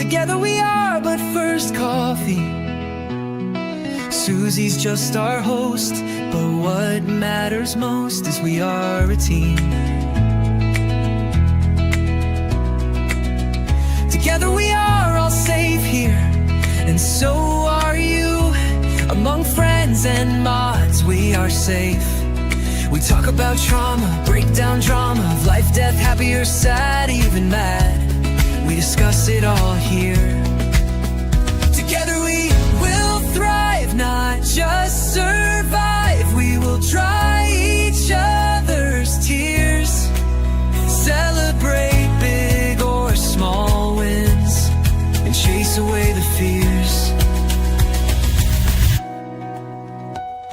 Together we are but first coffee. Susie's just our host, but what matters most is we are a team. Together we are all safe here, and so are you. Among friends and mods, we are safe. We talk about trauma, break down drama of life, death, happy or sad, even mad. We discuss it all here. Together we will thrive, not just survive. We will dry each other's tears, celebrate big or small wins, and chase away the fears.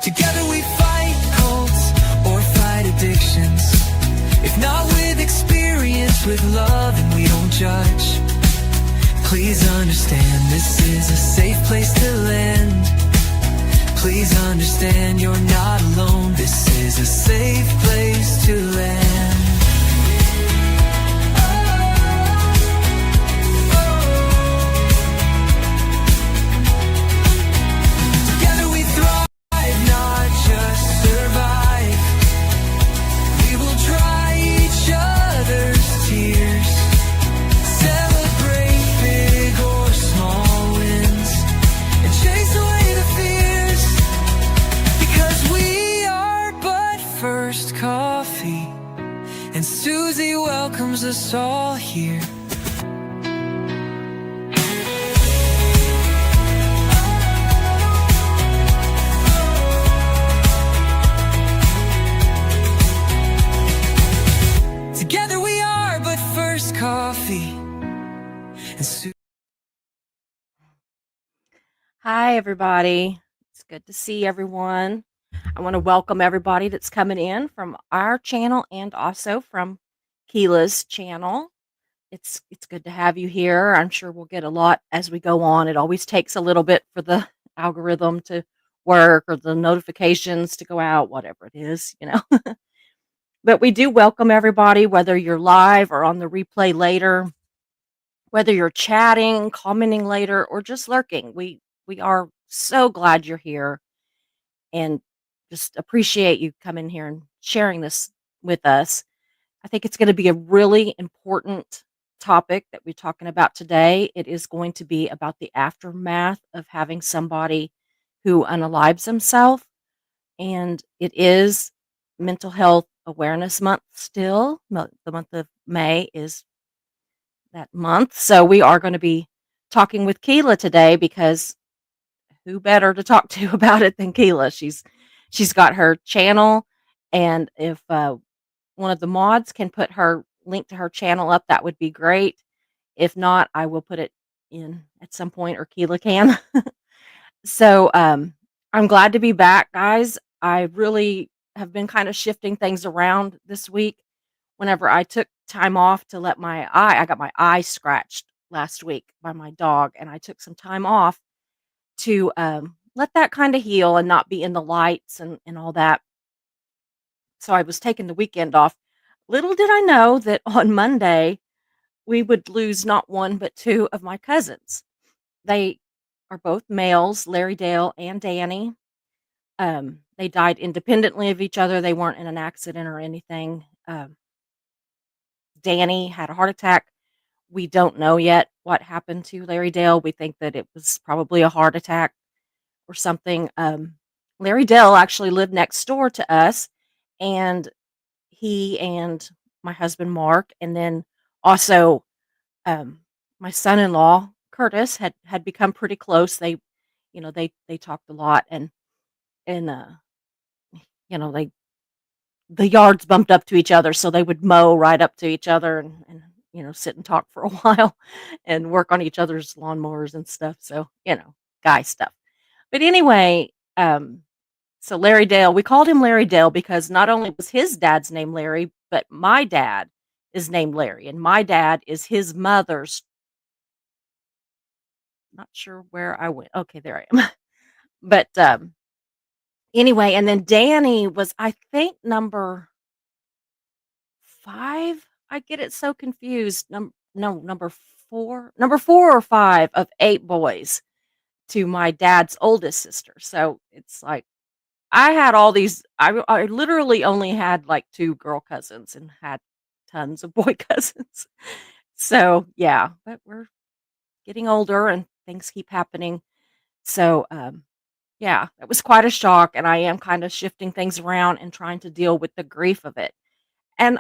Together we fight cults or fight addictions. If not with experience, with love, and we don't judge. Please understand, this is a safe place to land. Please understand, you're not alone. This is a safe place to land. Together we thrive, not just survive. We will dry each other's tears, celebrate big or small wins, and chase away the fears. Because we are but first coffee, and Susie welcomes us all here. Together we are but first coffee, and Hi, everybody. It's good to see everyone. I want to welcome everybody that's coming in from our channel and also from Keilah's channel. It's good to have you here. I'm sure we'll get a lot as we go on. It always takes a little bit for the algorithm to work or the notifications to go out, whatever it is, But we do welcome everybody, whether you're live or on the replay later, whether you're chatting, commenting later, or just lurking. We are so glad you're here and just appreciate you coming here and sharing this with us. I think it's going to be a really important topic that we're talking about today. It is going to be about the aftermath of having somebody who unalives himself, and it is Mental Health Awareness Month still. The month of May is that month. So we are going to be talking with Keilah today because who better to talk to about it than Keilah? She's got her channel, and if one of the mods can put her link to her channel up, that would be great. If not, I will put it in at some point, or Keilah can. So I'm glad to be back, guys. I really have been kind of shifting things around this week. Whenever I took time off to let I got my eye scratched last week by my dog, and I took some time off to let that kind of heal and not be in the lights and all that. So I was taking the weekend off. Little did I know that on Monday we would lose not one but two of my cousins. They are both males, Larry Dale and Danny. They died independently of each other. They weren't in an accident or anything. Danny had a heart attack. We don't know yet what happened to Larry Dale. We think that it was probably a heart attack or something. Larry Dale actually lived next door to us, and he and my husband Mark, and then also my son-in-law Curtis had become pretty close. They talked a lot, and they the yards bumped up to each other, so they would mow right up to each other and sit and talk for a while and work on each other's lawnmowers and stuff. So, guy stuff. But anyway, so Larry Dale, we called him Larry Dale because not only was his dad's name Larry, but my dad is named Larry, and my dad is his mother's. Not sure where I went. Okay, there I am. But anyway, and then Danny was, I think, number 5. I get it so confused. No, number number 4 or 5 of 8 boys to my dad's oldest sister. So it's like I had all these I literally only had like 2 girl cousins and had tons of boy cousins. So, yeah, but we're getting older and things keep happening. So, yeah, it was quite a shock, and I am kind of shifting things around and trying to deal with the grief of it. And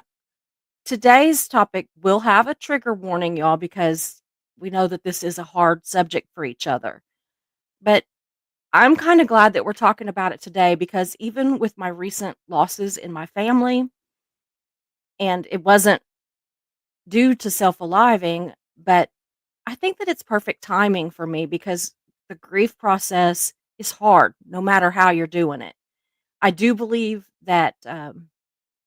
today's topic will have a trigger warning, y'all, because we know that this is a hard subject for each other. But I'm kind of glad that we're talking about it today because even with my recent losses in my family, and it wasn't due to self-aliving, but I think that it's perfect timing for me because the grief process is hard no matter how you're doing it. I do believe that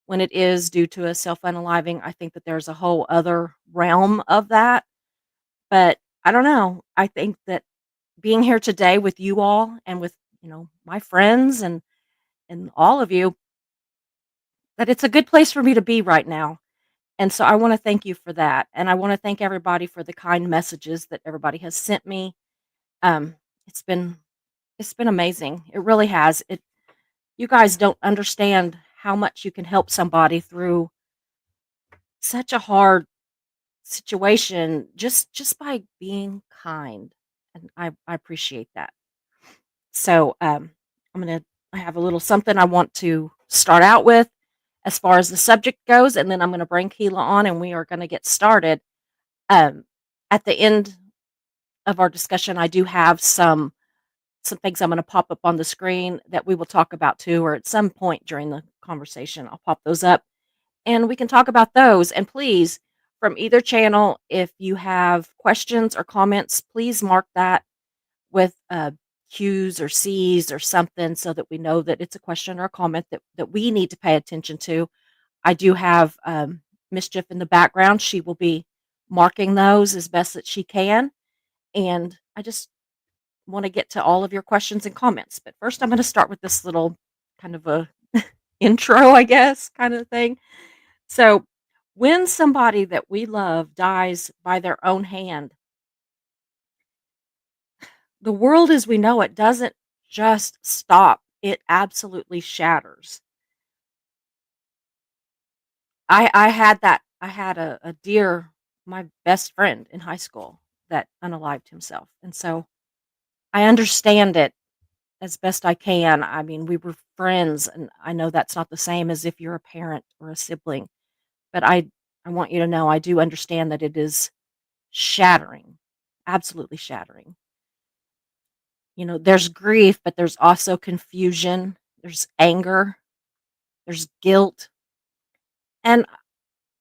when it is due to a self-unaliving, I think that there's a whole other realm of that. But I don't know. I think that being here today with you all and with, my friends and all of you, that it's a good place for me to be right now. And so I want to thank you for that. And I want to thank everybody for the kind messages that everybody has sent me. Um, it's been it's been amazing. It really has. You guys don't understand how much you can help somebody through such a hard situation just by being kind. And I appreciate that. So I have a little something I want to start out with as far as the subject goes, and then I'm gonna bring Kila on and we are gonna get started. Um, at the end of our discussion, I do have some things I'm gonna pop up on the screen that we will talk about too, or at some point during the conversation, I'll pop those up and we can talk about those. And please, from either channel, if you have questions or comments, please mark that with Q's or C's or something so that we know that it's a question or a comment that we need to pay attention to. I do have Mischief in the background. She will be marking those as best that she can. And I just want to get to all of your questions and comments. But first, I'm going to start with this little kind of a intro, I guess, kind of thing. So, when somebody that we love dies by their own hand, the world as we know it doesn't just stop, it absolutely shatters. I had a dear, my best friend in high school that unalived himself. And so I understand it as best I can. I mean, we were friends, and I know that's not the same as if you're a parent or a sibling, but I want you to know I do understand that it is shattering, absolutely shattering. There's grief, but there's also confusion, there's anger, there's guilt. And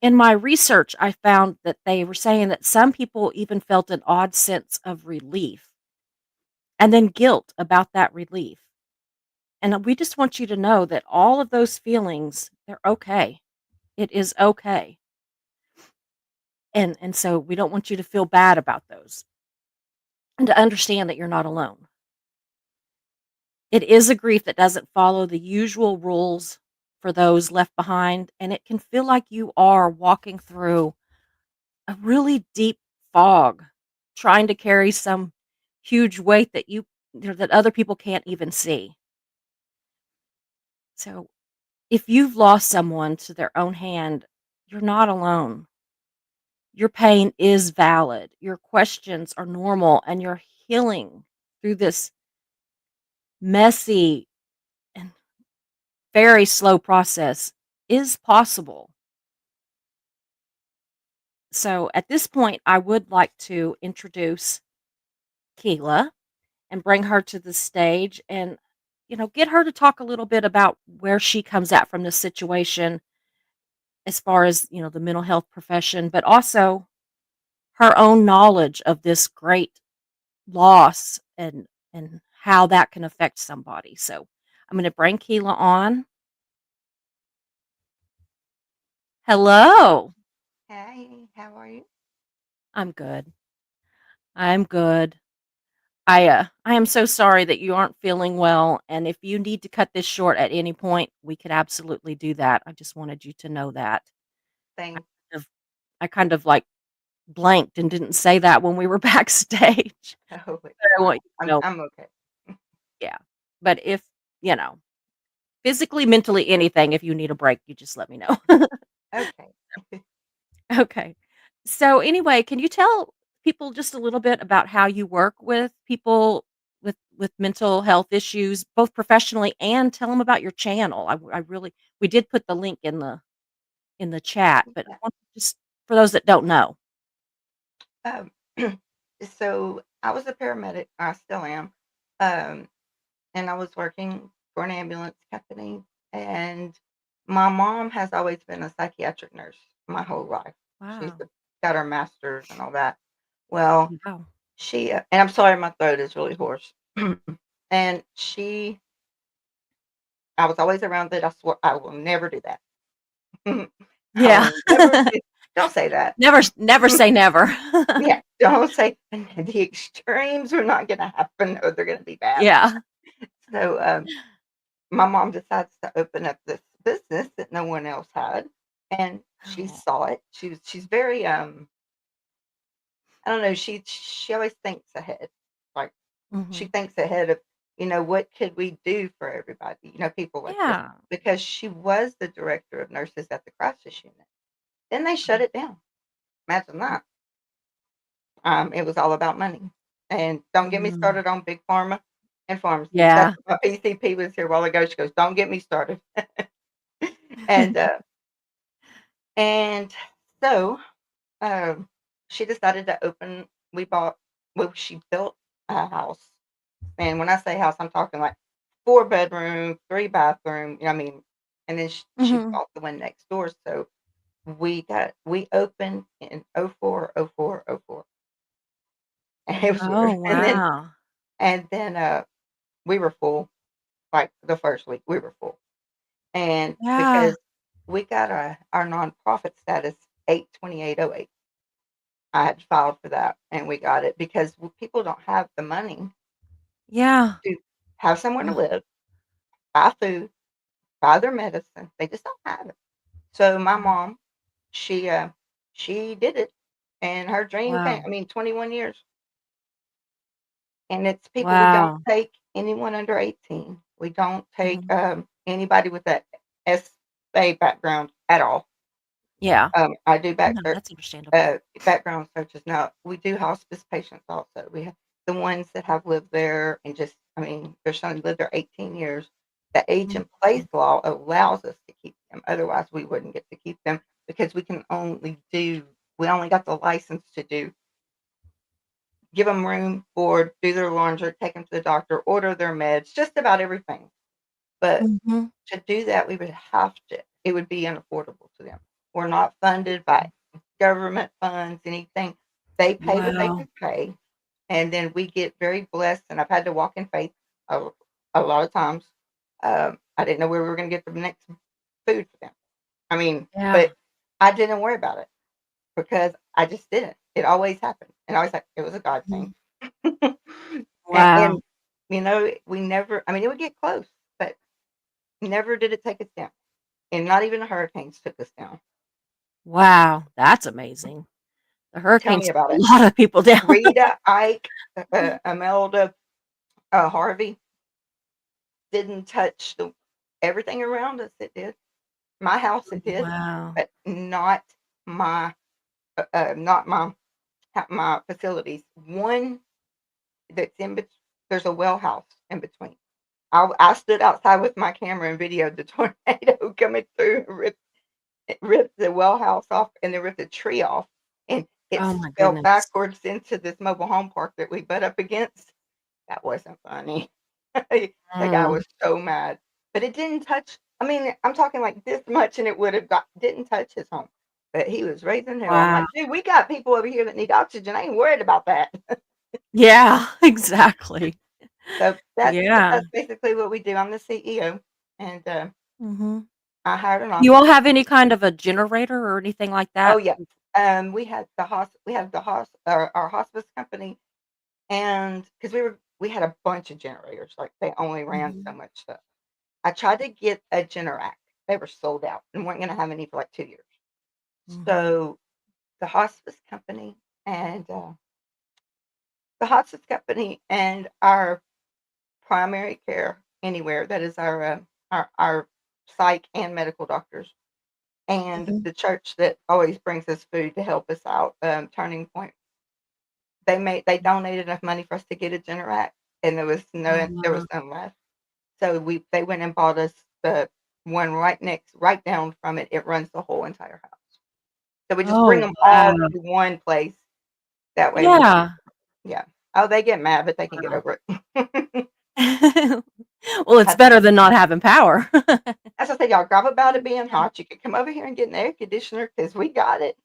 in my research, I found that they were saying that some people even felt an odd sense of relief and then guilt about that relief. And we just want you to know that all of those feelings, they're okay. It is okay. And so we don't want you to feel bad about those and to understand that you're not alone. It is a grief that doesn't follow the usual rules for those left behind, and it can feel like you are walking through a really deep fog, trying to carry some huge weight that that other people can't even see. So, if you've lost someone to their own hand, you're not alone. Your pain is valid. Your questions are normal, and your healing through this messy and very slow process is possible. So at this point, I would like to introduce Keilah and bring her to the stage and, get her to talk a little bit about where she comes at from this situation as far as, the mental health profession, but also her own knowledge of this great loss and how that can affect somebody. So I'm going to bring Keilah on. Hello. Hi, how are you? I'm good. I'm good. I am so sorry that you aren't feeling well, and if you need to cut this short at any point, we could absolutely do that. I just wanted you to know that. I Thank I kind of like blanked and didn't say that when we were backstage. Oh, it's But I fine. want you to know, I'm okay. yeah. But if, you know, physically, mentally, anything, if you need a break, you just let me know. Okay. Okay. So anyway, can you tell people just a little bit about how you work with people with mental health issues, both professionally, and tell them about your channel? I really we did put the link in the chat, but I Yeah. want just for those that don't know. Um, so I was a paramedic. I still am. Um, and I was working for an ambulance company. And my mom has always been a psychiatric nurse my whole life. She's Wow. got her master's and all that. Well, Wow. and I'm sorry, my throat is really hoarse. And I was always around it. I swore I will never do that. I Yeah. will never do, don't say that. Never say never. Yeah, don't say the extremes are not gonna happen or they're gonna be bad. Yeah. So, my mom decides to open up this business that no one else had, and she Oh. saw it. She's very, I don't know, she always thinks ahead. Like, she Mhm. thinks ahead of, what could we do for everybody, people like this, Yeah. because she was the director of nurses at the crisis unit. Then they shut it down. Imagine that. It was all about money. And don't get me Mm. started on big pharma and pharmacies. That's Yeah. what my PCP was here a while ago. She goes, "Don't get me started." And and so she decided to open. We bought. Well, she built a house, and when I say house, I'm talking like 4 bedroom, 3 bathroom. I mean, and then she Mhm. bought the one next door. So we opened in '04, '04, '04. And it was Oh, weird. wow. And then we were full. Like the first week, we were full. And Yeah. because we got our nonprofit status 82808, I had filed for that and we got it because people don't have the money Yeah. to have somewhere to Ugh. live, buy food, buy their medicine. They just don't have it. So my Mm. mom, she did it and her dream came. Wow. I mean, 21 years. And it's people, we don't Wow. take anyone under 18. We don't take Mhm. anybody with that SA background at all. Yeah. I do No, that's understandable. background searches. Now, we do hospice patients also. We have the ones that have lived there and just, I mean, their son lived there 18 years. The age Mhm. in place law allows us to keep them. Otherwise, we wouldn't get to keep them because we only got the license to give them room, board, do their laundry, take them to the doctor, order their meds, just about everything. But Mhm. to do that, we would have to it would be unaffordable to them. We're not funded by government funds, anything. They pay what they Wow. can pay, and then we get very blessed, and I've had to walk in faith a a lot of times. I didn't know where we were gonna get the next food for them. I mean, Yeah. but I didn't worry about it because I just didn't. It always happened, and I was like, it was a God thing. Mhm. And, Wow. we never, I mean, it would get close, but never did it take us down, and not even the hurricanes took us down. Wow. That's amazing. The Tell me hurricanes took about a it. lot of people down. Rita, Ike, Imelda, Harvey didn't touch the everything around us, it did. My house, it did, Wow. but my, not my facilities. One that's in bet there's a well house in between. I stood outside with my camera and videoed the tornado coming through and ripped the well house off and then ripped the tree off, and it Oh my fell goodness. backwards into this mobile home park that we butt up against. That wasn't funny. The guy Mm. was so mad, but it didn't touch, I mean, I'm talking like this much and it would have got didn't touch his home, but he was raising hell. I'm Wow. like, "Dude, we got people over here that need oxygen. I ain't worried about that." Yeah, exactly. So Yeah. that's basically what we do. I'm the CEO, and, Mhm. I hired an You office. all have any kind of a generator or anything like Oh, that? yeah. We had our hospice company, and because we had a bunch of generators, like, they only ran so Mhm. much stuff. I tried to get a Generac. They were sold out and weren't gonna have any for, like, 2 years. Mhm. So, the hospice company and the hospice company and our primary care anywhere, that is our psych and medical doctors, and Mhm. the church that always brings us food to help us out, Turning Point. They donated enough money for us to get a Generac, and there was Uh, none left. So they went and bought us the one right down from it. It runs the whole entire house. So we just bring oh, them all wow. to one place. That way we can, Yeah. yeah. Oh, they get mad, but they can get Wow. over it. Well, it's Had better than not having power. As I said, y'all grab about it being hot. You could come over here and get an air conditioner because we got it.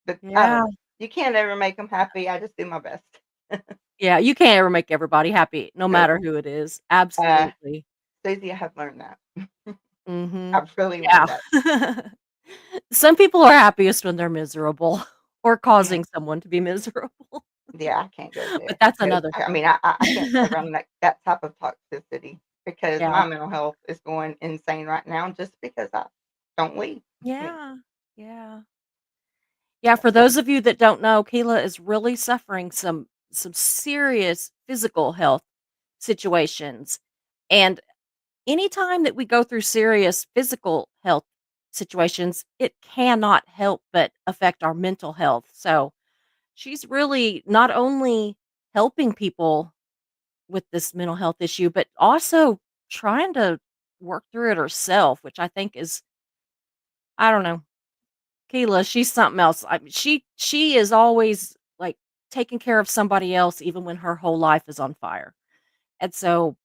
But I don't Yeah. know. You can't ever make them happy. I just do my best. Yeah, you can't ever make everybody happy, no Nope. matter who it is. Uh, Absolutely. Susie, I have learned that. Mhm. I've really learned Yeah. that. Some people are happiest when they're miserable or Yeah. causing someone to be miserable, Yeah, I can't go but there that's because another I thing. mean, I can't stay around that type of toxicity because Yeah. my mental health is going insane right now just because I don't leave. I mean, Yeah. Yeah. Yeah, for those of you that don't know, Kayla is really suffering some serious physical health situations. And anytime that we go through serious physical health situations, it cannot help but affect our mental health. So, she's really not only helping people with this mental health issue, but also trying to work through it herself, which I think is, I don't know, Keila, she's something else. I mean, she is always like taking care of somebody else even when her whole life is on fire. And so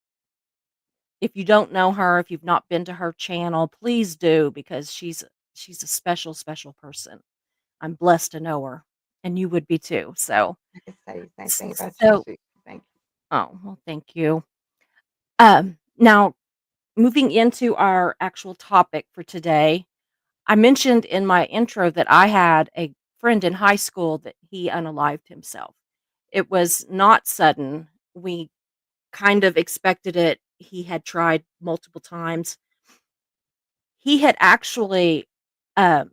if you don't know her, if you've not been to her channel, please do because she's a special, special person. I'm blessed to know her, and you would be too. So, I can say the same s- thing about you, so Susie. Thank oh well, thank you. Now moving into our actual topic for today, I mentioned in my intro that I had a friend in high school that he unalived himself. It was not sudden. We kind of expected it. He had tried multiple times. He had actually um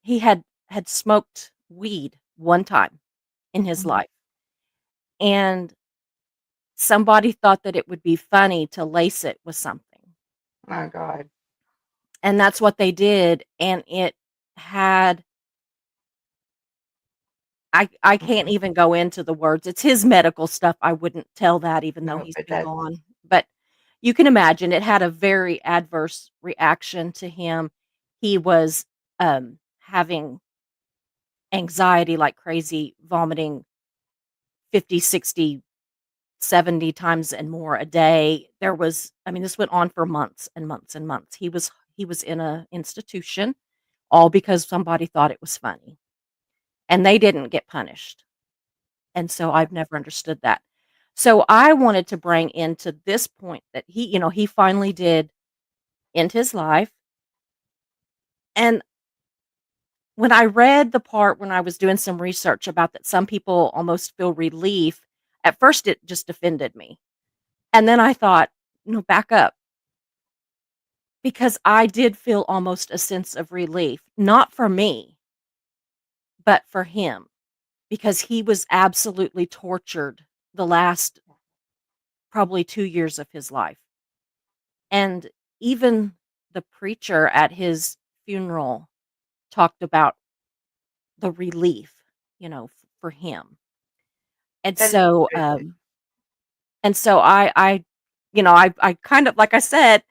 he had smoked weed one time in his you. Mhm. life, and somebody thought that it would be funny to lace it with something. My God. And that's what they did, and it had I can't Mm-mm. even go into the words. It's his medical stuff. I wouldn't tell that even though No, he's but been that's gone. But you can imagine it had a very adverse reaction to him. He was having anxiety like crazy, vomiting 50, 60, 70 times and more a day. There was I mean this went on for months and months and months. He was in a institution all because somebody thought it was funny. And they didn't get punished. And so I've never understood that. So I wanted to bring into this point that he finally did end his life. And when I read the part when I was doing some research about that some people almost feel relief, at first it just offended me. And then I thought, no, back up. Because I did feel almost a sense of relief, not for me, but for him, because he was absolutely tortured the last probably 2 years of his life. And even the preacher at his funeral talked about the relief, for him. And that is so, very good. I kind of, like I said,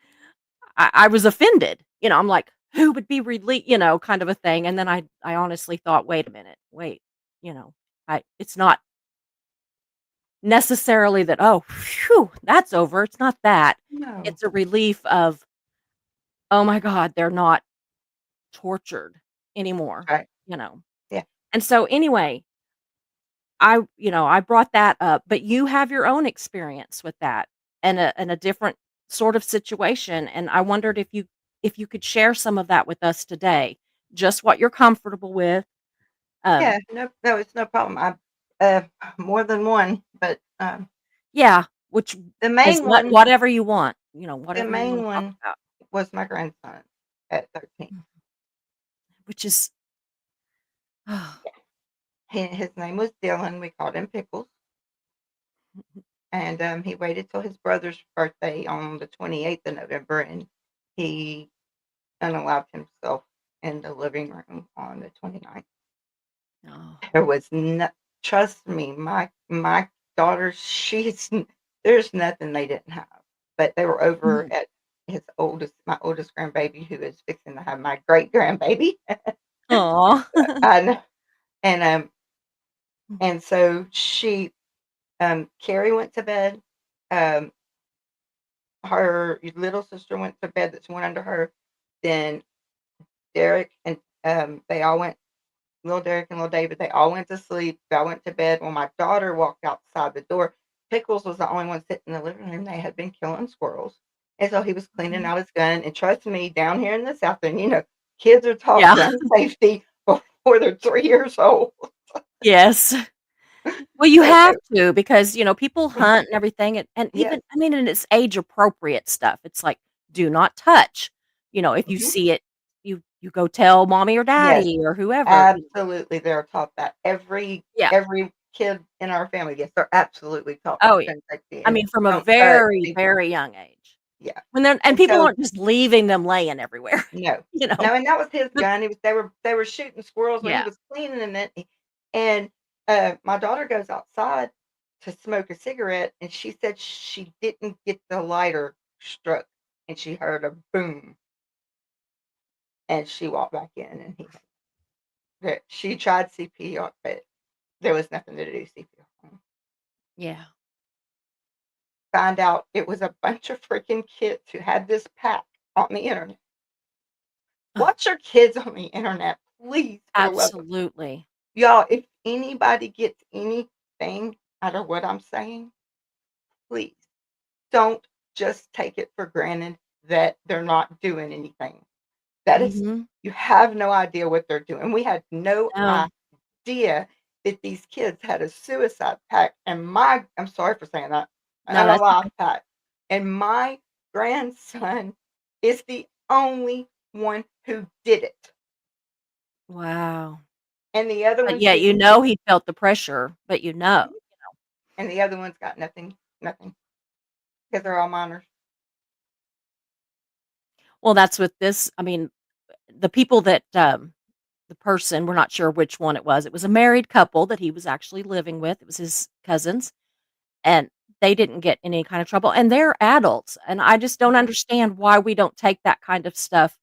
I was offended. I'm like, who would be relieved, kind of a thing. And then I honestly thought, wait a minute, wait, it's not necessarily that, oh, phew, that's over. It's not that. No. It's a relief of, oh my God, they're not tortured anymore, Right. you know? Yeah. And so anyway, I brought that up, but you have your own experience with that and a different sort of situation. And I wondered if you could share some of that with us today, just what you're comfortable with. Um, Yeah. No, no, it's no problem. More than one, but yeah, which the is main one, whatever you want, the whatever you want main to talk one about, was my grandson at 13. which is Oh. His name was Dylan. We called him Pickles, and he waited till his brother's birthday on the 28th of November, and he unalived himself in the living room on the 29th. Oh. There was no, trust me, my daughter, there's nothing they didn't have, but they were over Mhm. at my oldest grandbaby, who is fixing to have my great grandbaby. Aw. I know, and so Carrie went to bed. Um, her little sister went to bed. That's one under her. Then Derek and they all went. Little Derek and little David, they all went to sleep. I went to bed. When my daughter walked outside the door, Pickles was the only one sitting in the living room. They had been killing squirrels. And so he was cleaning Mhm. out his gun. And trust me, down here in the South, and kids are taught Yeah. gun safety before they're 3 years old. Yes. Well, you So, have to because, people mm, hunt and everything, and yes. even I mean, and it's age appropriate stuff. It's like, do not touch. If you Mhm. see it, you go tell mommy or Yes, daddy or whoever. absolutely. They're taught that. Yeah. Every kid in our family, yes, they're absolutely taught Oh, yeah. gun safety I and mean, from a don't touch. very, very young age. Yeah. When they're and And people so aren't just leaving them laying everywhere, no. you know? No, and that was his But gun. It was they were shooting squirrels when he yeah. was cleaning it, and, my daughter goes outside to smoke a cigarette, and she said she didn't get the lighter struck, and she heard a boom, and she walked back in, and she tried CPR, but there was nothing to do CPR on. Yeah. Find out it was a bunch of freaking kids who had this pack on the internet. Oh, Watch your kids on the internet, please, for the love of absolutely. y'all, if anybody gets anything out of what I'm saying, please don't just take it for granted that they're not doing anything. That is, Mhm. you have no idea what they're doing. We had no No. idea that these kids had a suicide pact, and I'm sorry for saying that, No, an that's alive okay. pact. And my grandson is the only one who did it. Wow. And the other But ones yet, didn't get. he felt the pressure, but Mhm. And the other ones got nothing, nothing, because they're all minors. Well, that's with this I mean, the people that, the person, we're not sure which one it was. It was a married couple that he was actually living with. It was his cousins, and they didn't get any kind of trouble, and they're adults, and I just don't Mhm. understand why we don't take that kind of stuff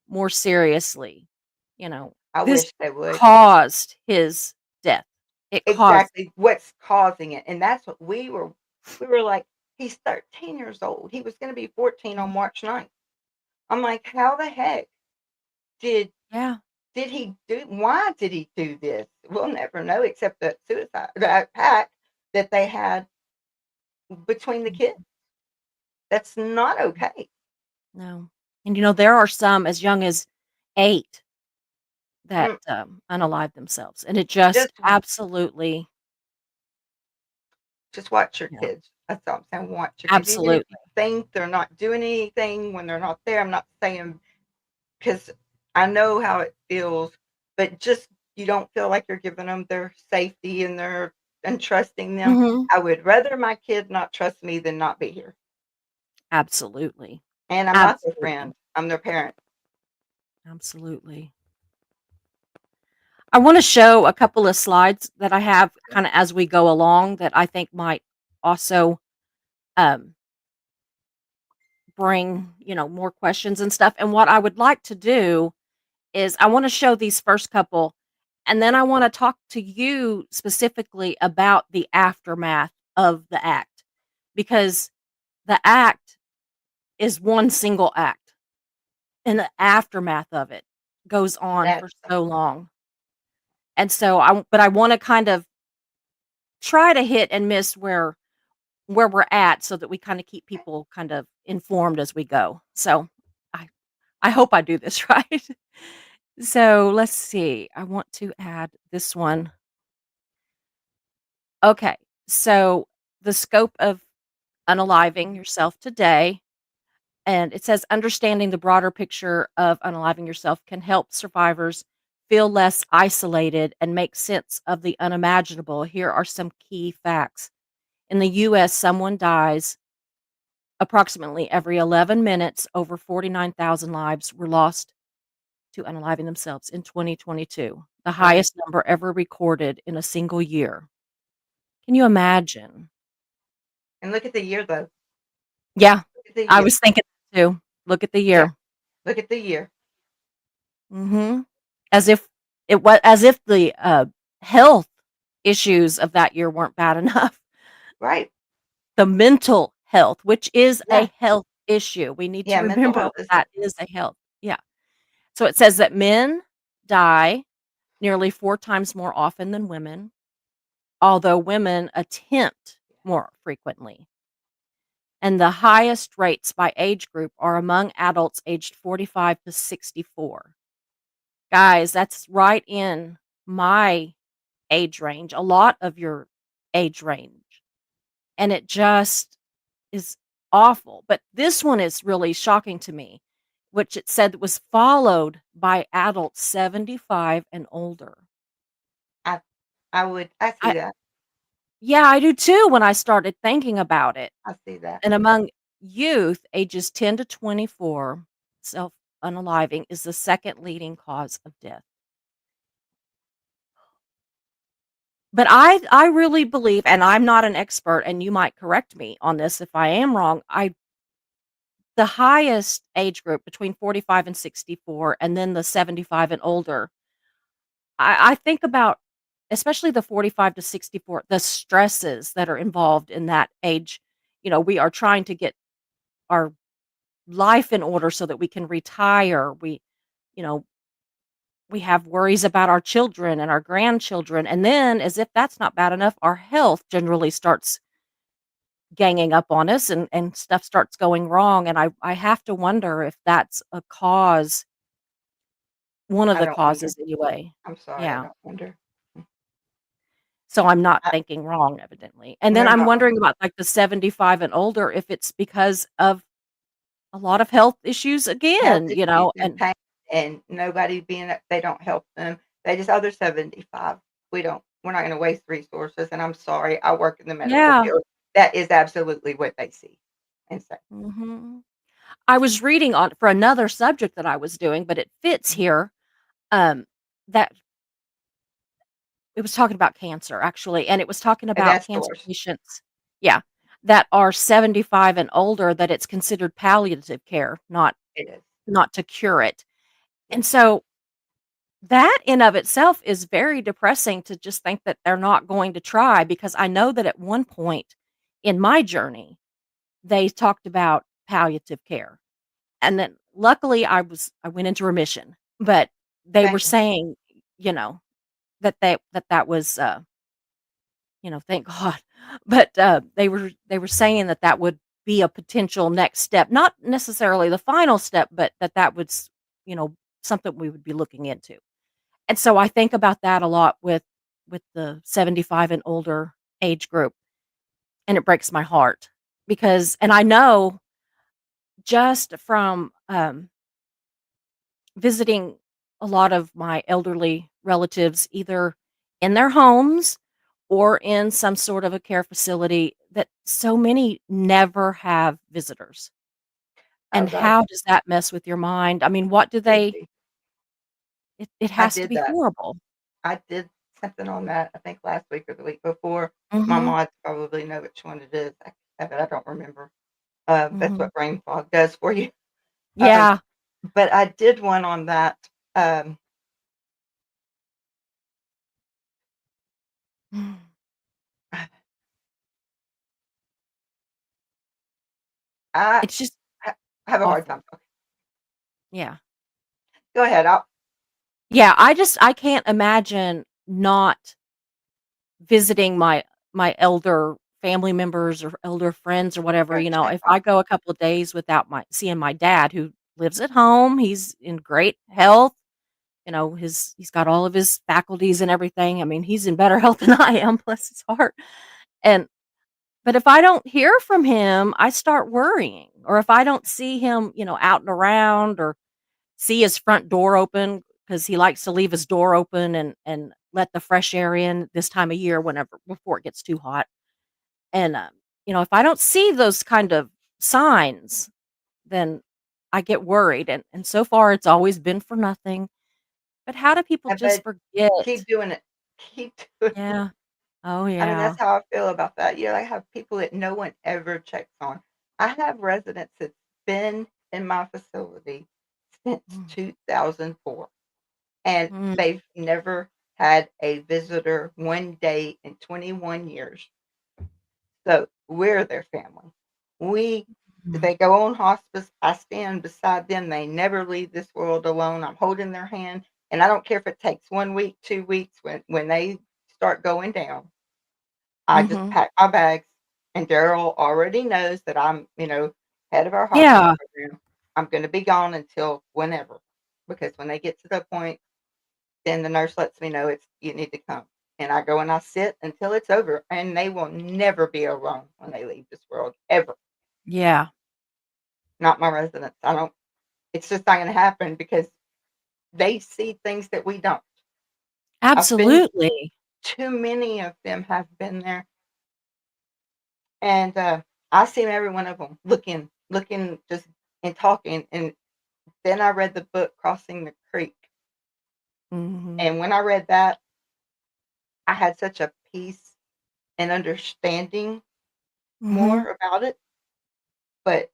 more seriously. You know, I this wish they would. caused his death. It caused Exactly what's causing it, and that's what we were like, "He's 13 years old. He was gonna be 14 on Mhm. March 9th." I'm like, "How the heck did Yeah. why did he do this?" We'll never know except that pact that they had between the kids. Mhm. That's not okay. No. And, there are some as young as 8 that, Mm, unalive themselves, and it just just absolutely just watch your yeah, kids. That's all I'm saying, watch your kids. Even if absolutely. you think they're not doing anything when they're not there, I'm not saying. 'Cause I know how it feels, but just you don't feel like you're giving them their safety and trusting them. Mhm. I would rather my kid not trust me than not be here, Absolutely. and I'm not their Absolutely. friend, I'm their parent. Absolutely. I wanna show a couple of slides that I have kinda as we go along that I think might also, um, bring, more questions and stuff, and what I would like to do is I wanna show these first couple, and then I wanna talk to you specifically about the aftermath of the act, because the act is one single act, and the aftermath of it goes on That for so long, and so I wanna kind of try to hit and miss where we're at so that we kinda keep people kind of informed as we go, so I I hope I do this right. So, let's see, I want to add this one. Okay, so the scope of unaliving yourself today, and it says understanding the broader picture of unaliving yourself can help survivors feel less isolated, and make sense of the unimaginable, here are some key facts. In the US, someone dies approximately every 11 minutes. Over 49,000 lives were lost to unaliving themselves in 2022, the Right. highest number ever recorded in a single year. Can you imagine? And look at the year, though. Yeah, Look at the I year. was thinking that too. Look at the Yeah. year. Look at the year. Mhm. As if as if the, health issues of that year weren't bad enough. Right. The mental health, which is a Yeah. health issue. We need to Yeah, mental remember health that is that is a health. Yeah. So it says that men die nearly 4 times more often than women, although women attempt more frequently. And the highest rates by age group are among adults aged 45 to 64. Guys, that's right in my age range, a lot of your age range. And it just is awful. But this one is really shocking to me, which it said was followed by adults 75 and older. I I see I that. Yeah, I do too when I started thinking about it. I see that. And among youth ages 10 to 24, self-unaliving is the second leading cause of death. But I really believe, and I'm not an expert, and you might correct me on this if I am wrong, the highest age group between 45 and 64, and then the 75 and older, I think about, especially the 45 to 64, the stresses that are involved in that age. We are trying to get our life in order so that we can retire. You know, we have worries about our children and our grandchildren. And then, as if that's not bad enough, our health generally starts ganging up on us, and stuff starts going wrong. And I have to wonder if that's a cause, one of I the don't wonder. causes anyway. I'm sorry, I Yeah. don't wonder. Mm. So I'm not I thinking wrong, evidently. And No, then you're I'm not wrong. wondering about like the 75 and older, if it's because of a lot of health issues Health again, issues and and pain and nobody being that they don't help them. They just, "Oh, they're 75. We're not gonna waste resources," and I'm sorry, I work in the medical yeah. field. That is absolutely what they see and say. Mhm. I was reading on for another subject that I was doing, but it fits Mhm. here, that it was talking about cancer, actually, and it was talking And about that's the cancer worst. patients, yeah, that are 75 and older, that it's considered palliative care, It is. not to cure it. Yes. And so that in of itself is very depressing, to just think that they're not going to try, because I know that at one point in my journey, they talked about palliative care. And then luckily I went into remission, but they were Thank God. saying, you know, that was, thank God. But, they were saying that that would be a potential next step, not necessarily the final step, but that would you know, something we would be looking into. And so I think about that a lot with the 75 and older age group, and it breaks my heart, because and I know just from, visiting a lot of my elderly relatives, either in their homes or in some sort of a care facility, that so many never have visitors. Oh And gosh, how does that mess with your mind? I mean, what do they crazy. it I has to did be that. horrible. I did something on that, I think last week or the week before. My Mhm, mods probably know which one it is. But I don't remember. That's mhm. what brain fog does for you. Um, Yeah. but I did one on that. Um, I It's just ha have a hard awful. time talking. Yeah. Go ahead. I'll Yeah, I can't imagine not visiting my elder family members or elder friends or whatever. go check If on I go a couple of days without my seeing my dad, who lives at home, he's in great health, he's got all of his faculties and everything. I mean, he's in better health than I am, bless his heart. And but if I don't hear from him, I start worrying. Or if I don't see him, out and around, or see his front door open, because he likes to leave his door open and let the fresh air in this time of year whenever before it gets too hot. And, if I don't see those kind of signs, then I get worried, and so far, it's always been for nothing. But how do people just But forget? keep doing it. Keep doing it. Yeah. Oh, I mean, yeah. that's how I feel about that. I have people that no one ever checks on. I have residents that's been in my facility since Mm, 2004, and mm, they've never had a visitor one day in 21 years. So we're their family. We mm. They go on hospice. I stand beside them. They never leave this world alone. I'm holding their hand, and I don't care if it takes 1 week, 2 weeks. When they start going down, I just Mhm. pack my bags, and Daryl already knows that I'm, head of our hospice Yeah. program. I'm going to be gone until whenever, because when they get to the point, then the nurse lets me know it's you need to come. And I go and I sit until it's over, and they will never be alone when they leave this world, ever. Yeah. Not my residents. I don't. It's just not going to happen because they see things that we don't. I've been Absolutely. Too many of them have been there, and I seen every one of them looking, just and talking. And then I read the book Crossing the Creek, Mhm. and when I read that, I had such a peace and understanding Mhm. more about it. But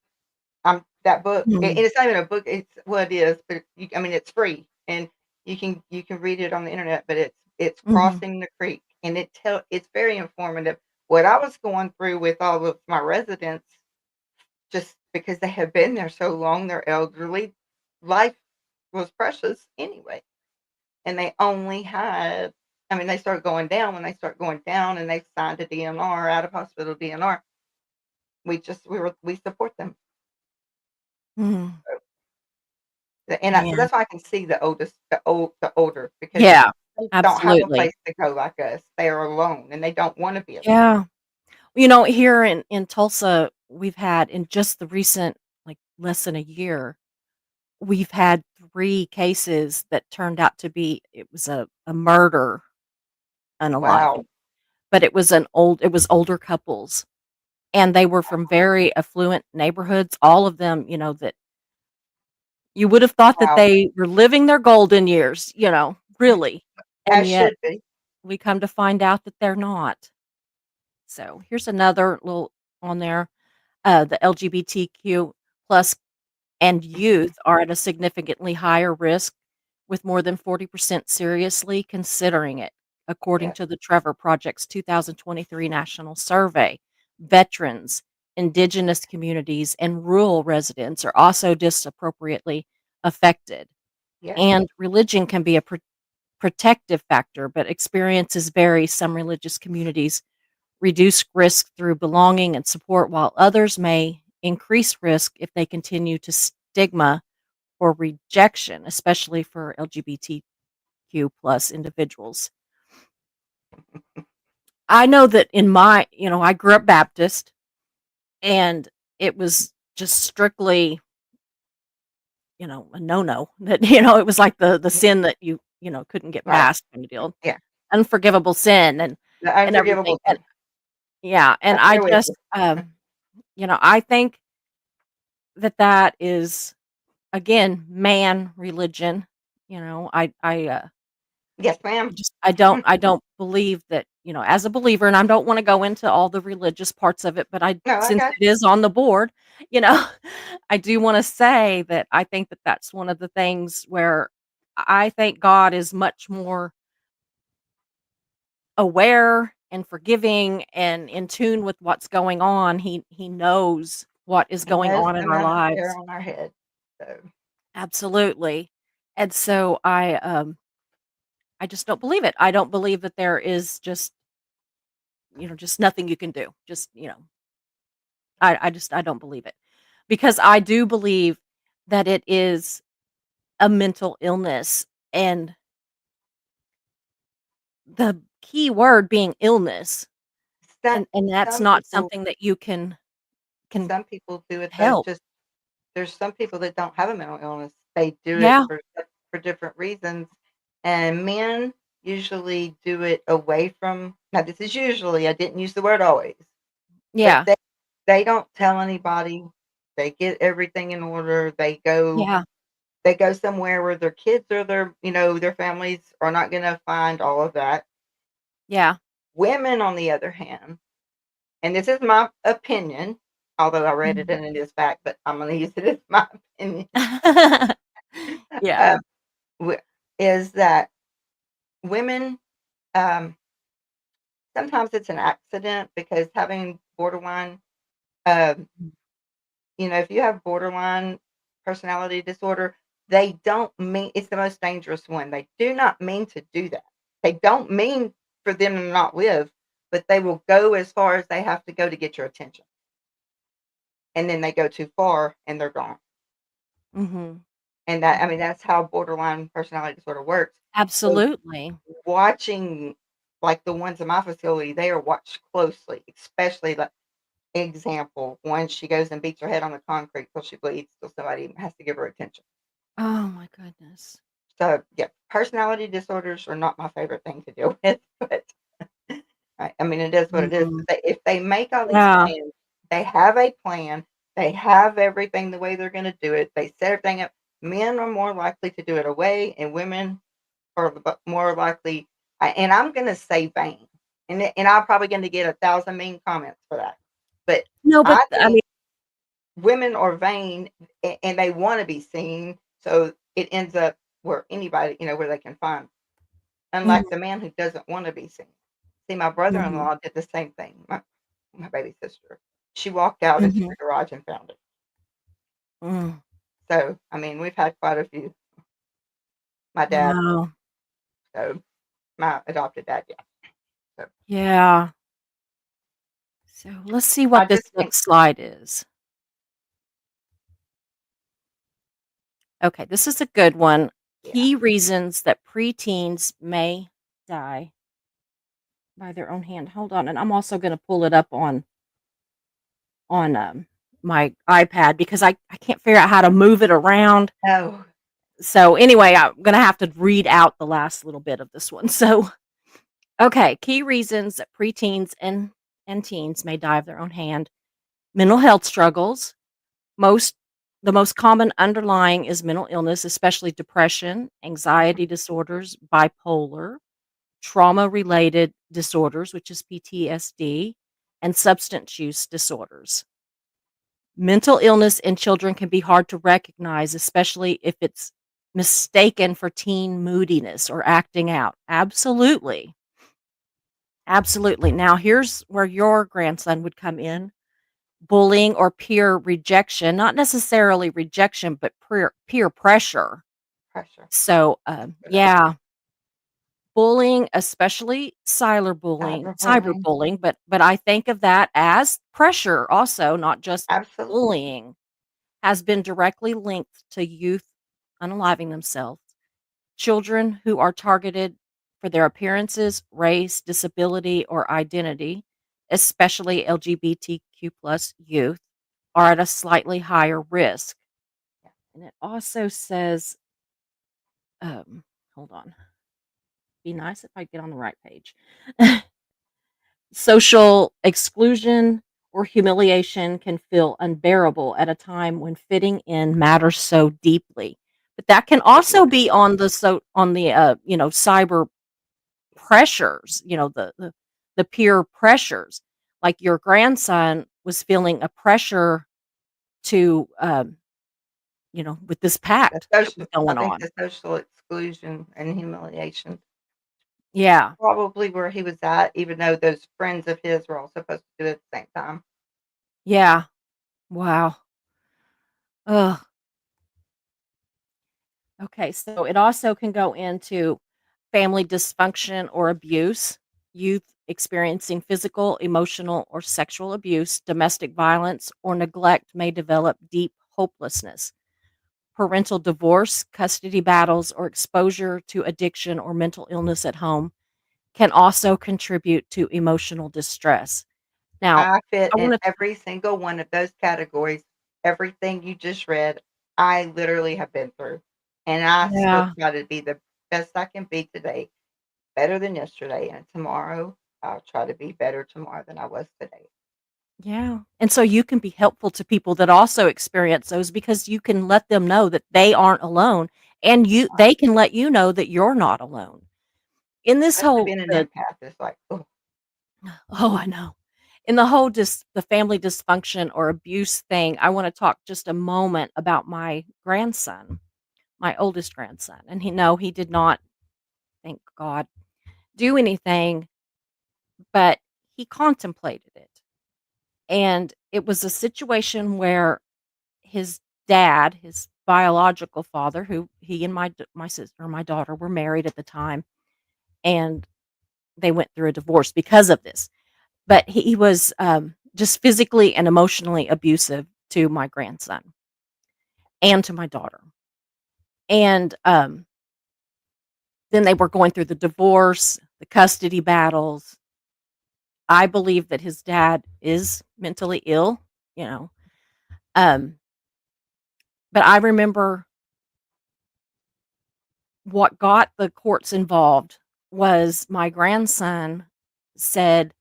that book, and Mm. it's not even a book. It's what it is, but I mean, it's free, and you can read it on the internet. But it's Mhm. Crossing the Creek, and it's very informative. What I was going through with all of my residents, just because they have been there so long, they're elderly, life was precious anyway, and they only had. I mean, they start going down when they start going down, and they signed a DNR, out of hospital DNR. We support them. Mhm. So Man. that's why I can see the older, because Yeah. they don't have a Absolutely. place to go like us. They are alone, and they don't wanna be alone. Yeah. Here in Tulsa, we've had in just the recent, like, less than a year, we've had 3 cases that turned out to be it was a murder Wow, unaliving, but it was older couples, and they were from very affluent neighborhoods, all of them, that you would have thought that wow. they were living their golden years, really, and As yet should be. we come to find out that they're not. So, here's another little on there, the LGBTQ plus and youth are at a significantly higher risk, with more than 40% seriously considering it, according Yes, to the Trevor Project's 2023 national survey. Veterans, indigenous communities, and rural residents are also disproportionately affected. yes. And religion can be a protective factor, but experiences vary. Some religious communities reduce risk through belonging and support, while others may increase risk if they continue to stigma or rejection, especially for LGBTQ plus individuals. I know that I grew up Baptist, and it was just strictly, a no-no that, it was like the Yeah, sin that couldn't get right. past kind of deal. Yeah, Unforgivable sin the and everything. unforgivable And sin. yeah, and Right I there with just, you. I think that is again man religion. Yes, ma'am. I don't believe that, as a believer, and I don't wanna go into all the religious parts of it, but No, I since got it is on the board, you know, I do wanna say that I think that that's one of the things where I think God is much more aware and forgiving and in tune with what's going on. He knows what is He going knows on in the our amount of hair lives. on our head. So, Absolutely. And so I just don't believe it. I don't believe that there is just nothing you can do. I don't believe it. Because I do believe that it is a mental illness, and the key word being illness, some and that's some not people something that you can some people do it, though, help. just there's some people that don't have a mental illness. They do it Yeah. for for different reasons, and men usually do it away from. Now, this is usually. I didn't use the word always, but Yeah. they don't tell anybody. They get everything in order. Yeah. They go somewhere where their kids or their families are not going to find all of that. Yeah. Women, on the other hand, and this is my opinion, although I read it Mhm. and it is fact, but I'm going to use it as my opinion. Yeah. Um, wi- is that women, um, sometimes it's an accident because having borderline, um, if you have borderline personality disorder, they don't mean it's the most dangerous one. They do not mean to do that. They don't mean for them to not live, but they will go as far as they have to go to get your attention. And then they go too far and they're gone. Mhm. And that, I Mhm. mean, that's how borderline personality disorder works. So Absolutely. watching, like the ones in my facility, they are watched closely, especially like example, when she goes and beats her head on the concrete till she bleeds, till somebody has to give her attention. Oh my goodness. So, yeah, personality disorders are not my favorite thing to deal with, but I mean, it is what it is. Mhm. But if they make all these Yeah. plans, they have a plan, they have everything the way they're going to do it, they set everything up. Men are more likely to do it away, and women are more likely. And I'm going to say vain, and I'm probably going to get 1,000 mean comments for that. But No, but I I mean think women are vain and they want to be seen, so it ends up where anybody, where they can find, mhm, unlike the man who doesn't want to be seen. See, my mhm, brother-in-law did the same thing. My baby sister, she walked out into mhm. the garage and found it. Mm. So, I mean, we've had quite a few. My dad, Wow. so my adopted dad, yeah. So Yeah. So let's see I what this just think, next slide is. Okay, this is a good one. yeah. Key reasons that preteens may die by their own hand. Hold on, and I'm also going to pull it up on my iPad because I can't figure out how to move it around. Oh, So anyway, I'm going to have to read out the last little bit of this one. So okay, key reasons that preteens and teens may die of their own hand. Mental health struggles. Most the most common underlying is mental illness, especially depression, mhm, anxiety disorders, bipolar, trauma-related disorders, which is PTSD, and substance use disorders. Mental illness in children can be hard to recognize, especially if it's mistaken for teen moodiness or acting out. Absolutely. Absolutely. Now, here's where your grandson would come in. Bullying or peer rejection, not necessarily rejection, but peer pressure. pressure. So, That's a good idea. yeah, bullying, especially Cyberbullying. cyberbullying, but I think of that as pressure also, not just Absolutely. bullying, has been directly linked to youth unaliving themselves. Children who are targeted for their appearances, race, disability, or identity, especially LGBTQ plus youth, are at a slightly higher risk. Yeah. And it also says, um, hold on, be nice if I get on the right page. Social exclusion or humiliation can feel unbearable at a time when fitting in matters so deeply. But that can It also does. be on the cyber pressures, the peer pressures. Like your grandson was feeling a pressure to, with this pact that was I going think on. the social exclusion and humiliation Yeah, probably where he was at, even though those friends of his were all supposed to do it at the same time. yeah. Wow. Ugh. Okay, so it also can go into family dysfunction or abuse, youth experiencing physical, emotional, or sexual abuse, domestic violence, or neglect may develop deep hopelessness. Parental divorce, custody battles, or exposure to addiction or mental illness at home can also contribute to emotional distress. Now, I fit I in want to, every single one of those categories. Everything you just read, I literally have been through. and I still Yeah. try to be the best I can be today, better than yesterday, and tomorrow, I'll try to be better tomorrow than I was today. Yeah. And so you can be helpful to people that also experience those because you can let them know that they aren't alone and they can let you know that you're not alone. In this Especially whole being an the empath, it's like, oh, oh, I know. In the whole the family dysfunction or abuse thing, I want to talk just a moment about my grandson, my oldest grandson. And he did not, thank God, do anything, but he contemplated it. And it was a situation where his dad, his biological father, who he and my sister or my daughter were married at the time, and they went through a divorce because of this. But he was just physically and emotionally abusive to my grandson and to my daughter. And then they were going through the divorce, the custody battles. I believe that his dad is mentally ill, you know. Um, but I remember what got the courts involved was my grandson said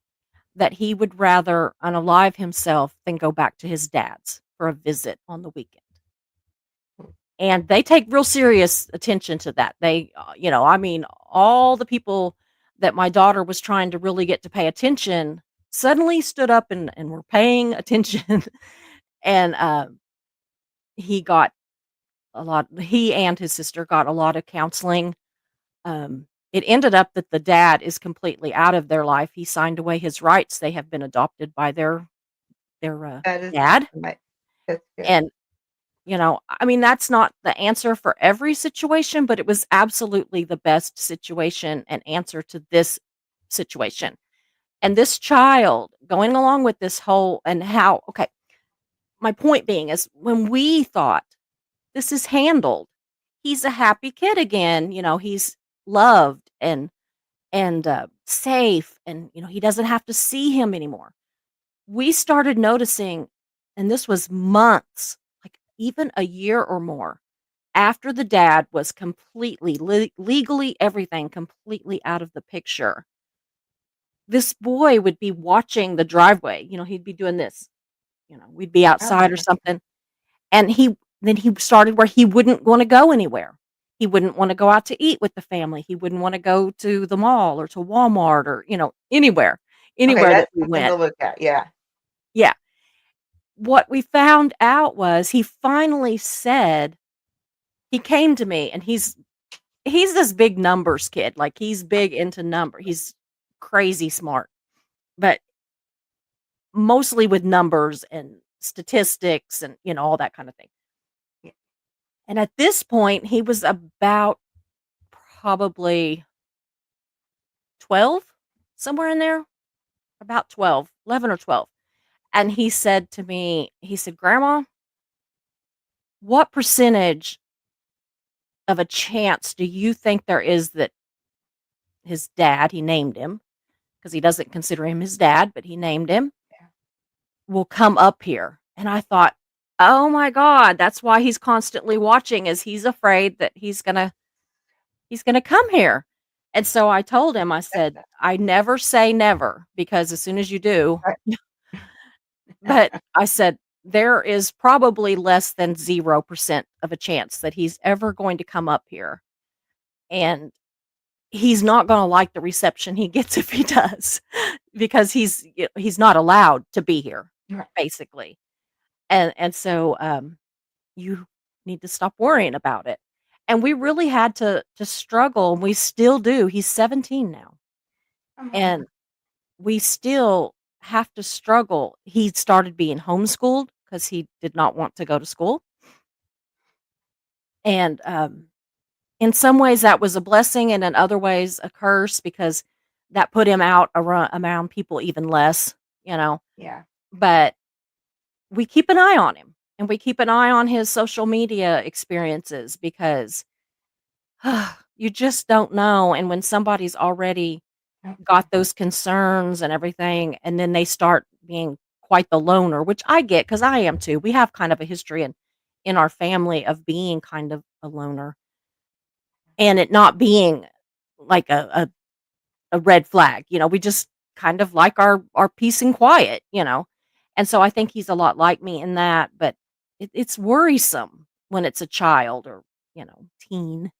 that he would rather unalive himself than go back to his dad's for a visit on the weekend. And they take real serious attention to that. I mean, all the people that my daughter was trying to really get to pay attention suddenly stood up and were paying attention. And he got he and his sister got a lot of counseling. It ended up that the dad is completely out of their life. He signed away his rights. They have been adopted by their that is dad. ama that's good. And, I mean, that's not the answer for every situation, but it was absolutely the best situation and answer to this situation. And this child going along with this whole and how okay, my point being is when we thought this is handled, he's a happy kid again, he's loved and safe and he doesn't have to see him anymore. We started noticing, and this was months, like even a year or more after the dad was completely legally everything completely out of the picture. This boy would be watching the driveway, he'd be doing this, we'd be Oh, outside or something, and he started where he wouldn't want to go anywhere. He wouldn't want to go out to eat with the family. He wouldn't want to go to the mall or to Walmart or, anywhere, okay, anywhere that that's we something to went. look at, yeah. Yeah. What we found out was he finally said he came to me and he's this big numbers kid. Like he's big into number. He's crazy smart, but mostly with numbers and statistics and, all that kind of thing. Yeah, And at this point, he was about probably 12, somewhere in there, about 12, 11 or 12. And he said to me, he said, "Grandma, what percentage of a chance do you think there is that his dad," he named him because he doesn't consider him his dad, but he named him, yeah. "will come up here?" And I thought, "Oh my God, that's why he's constantly watching is he's afraid that he's gonna come here." And so I told him, I That's said, "I never say never because as soon as you do," right. but I said, "There is probably less than 0% of a chance that he's ever going to come up here, and he's not gonna like the reception he gets if he does, because he's not allowed to be here, Right. basically. And so, you need to stop worrying about it." And we really had to struggle, and we still do. He's 17 now, Come on. and we still have to struggle. He started being homeschooled because he did not want to go to school, and, in some ways, that was a blessing, and in other ways, a curse because that put him out around people even less, you know? Yeah. But we keep an eye on him, and we keep an eye on his social media experiences because you just don't know, and when somebody's already Mm-mm. got those concerns and everything, and then they start being quite the loner, which I get because I am too. We have kind of a history in our family of being kind of a loner. and it not being like a red flag, we just kind of like our peace and quiet, and so I think he's a lot like me in that, but it's worrisome when it's a child or, teen.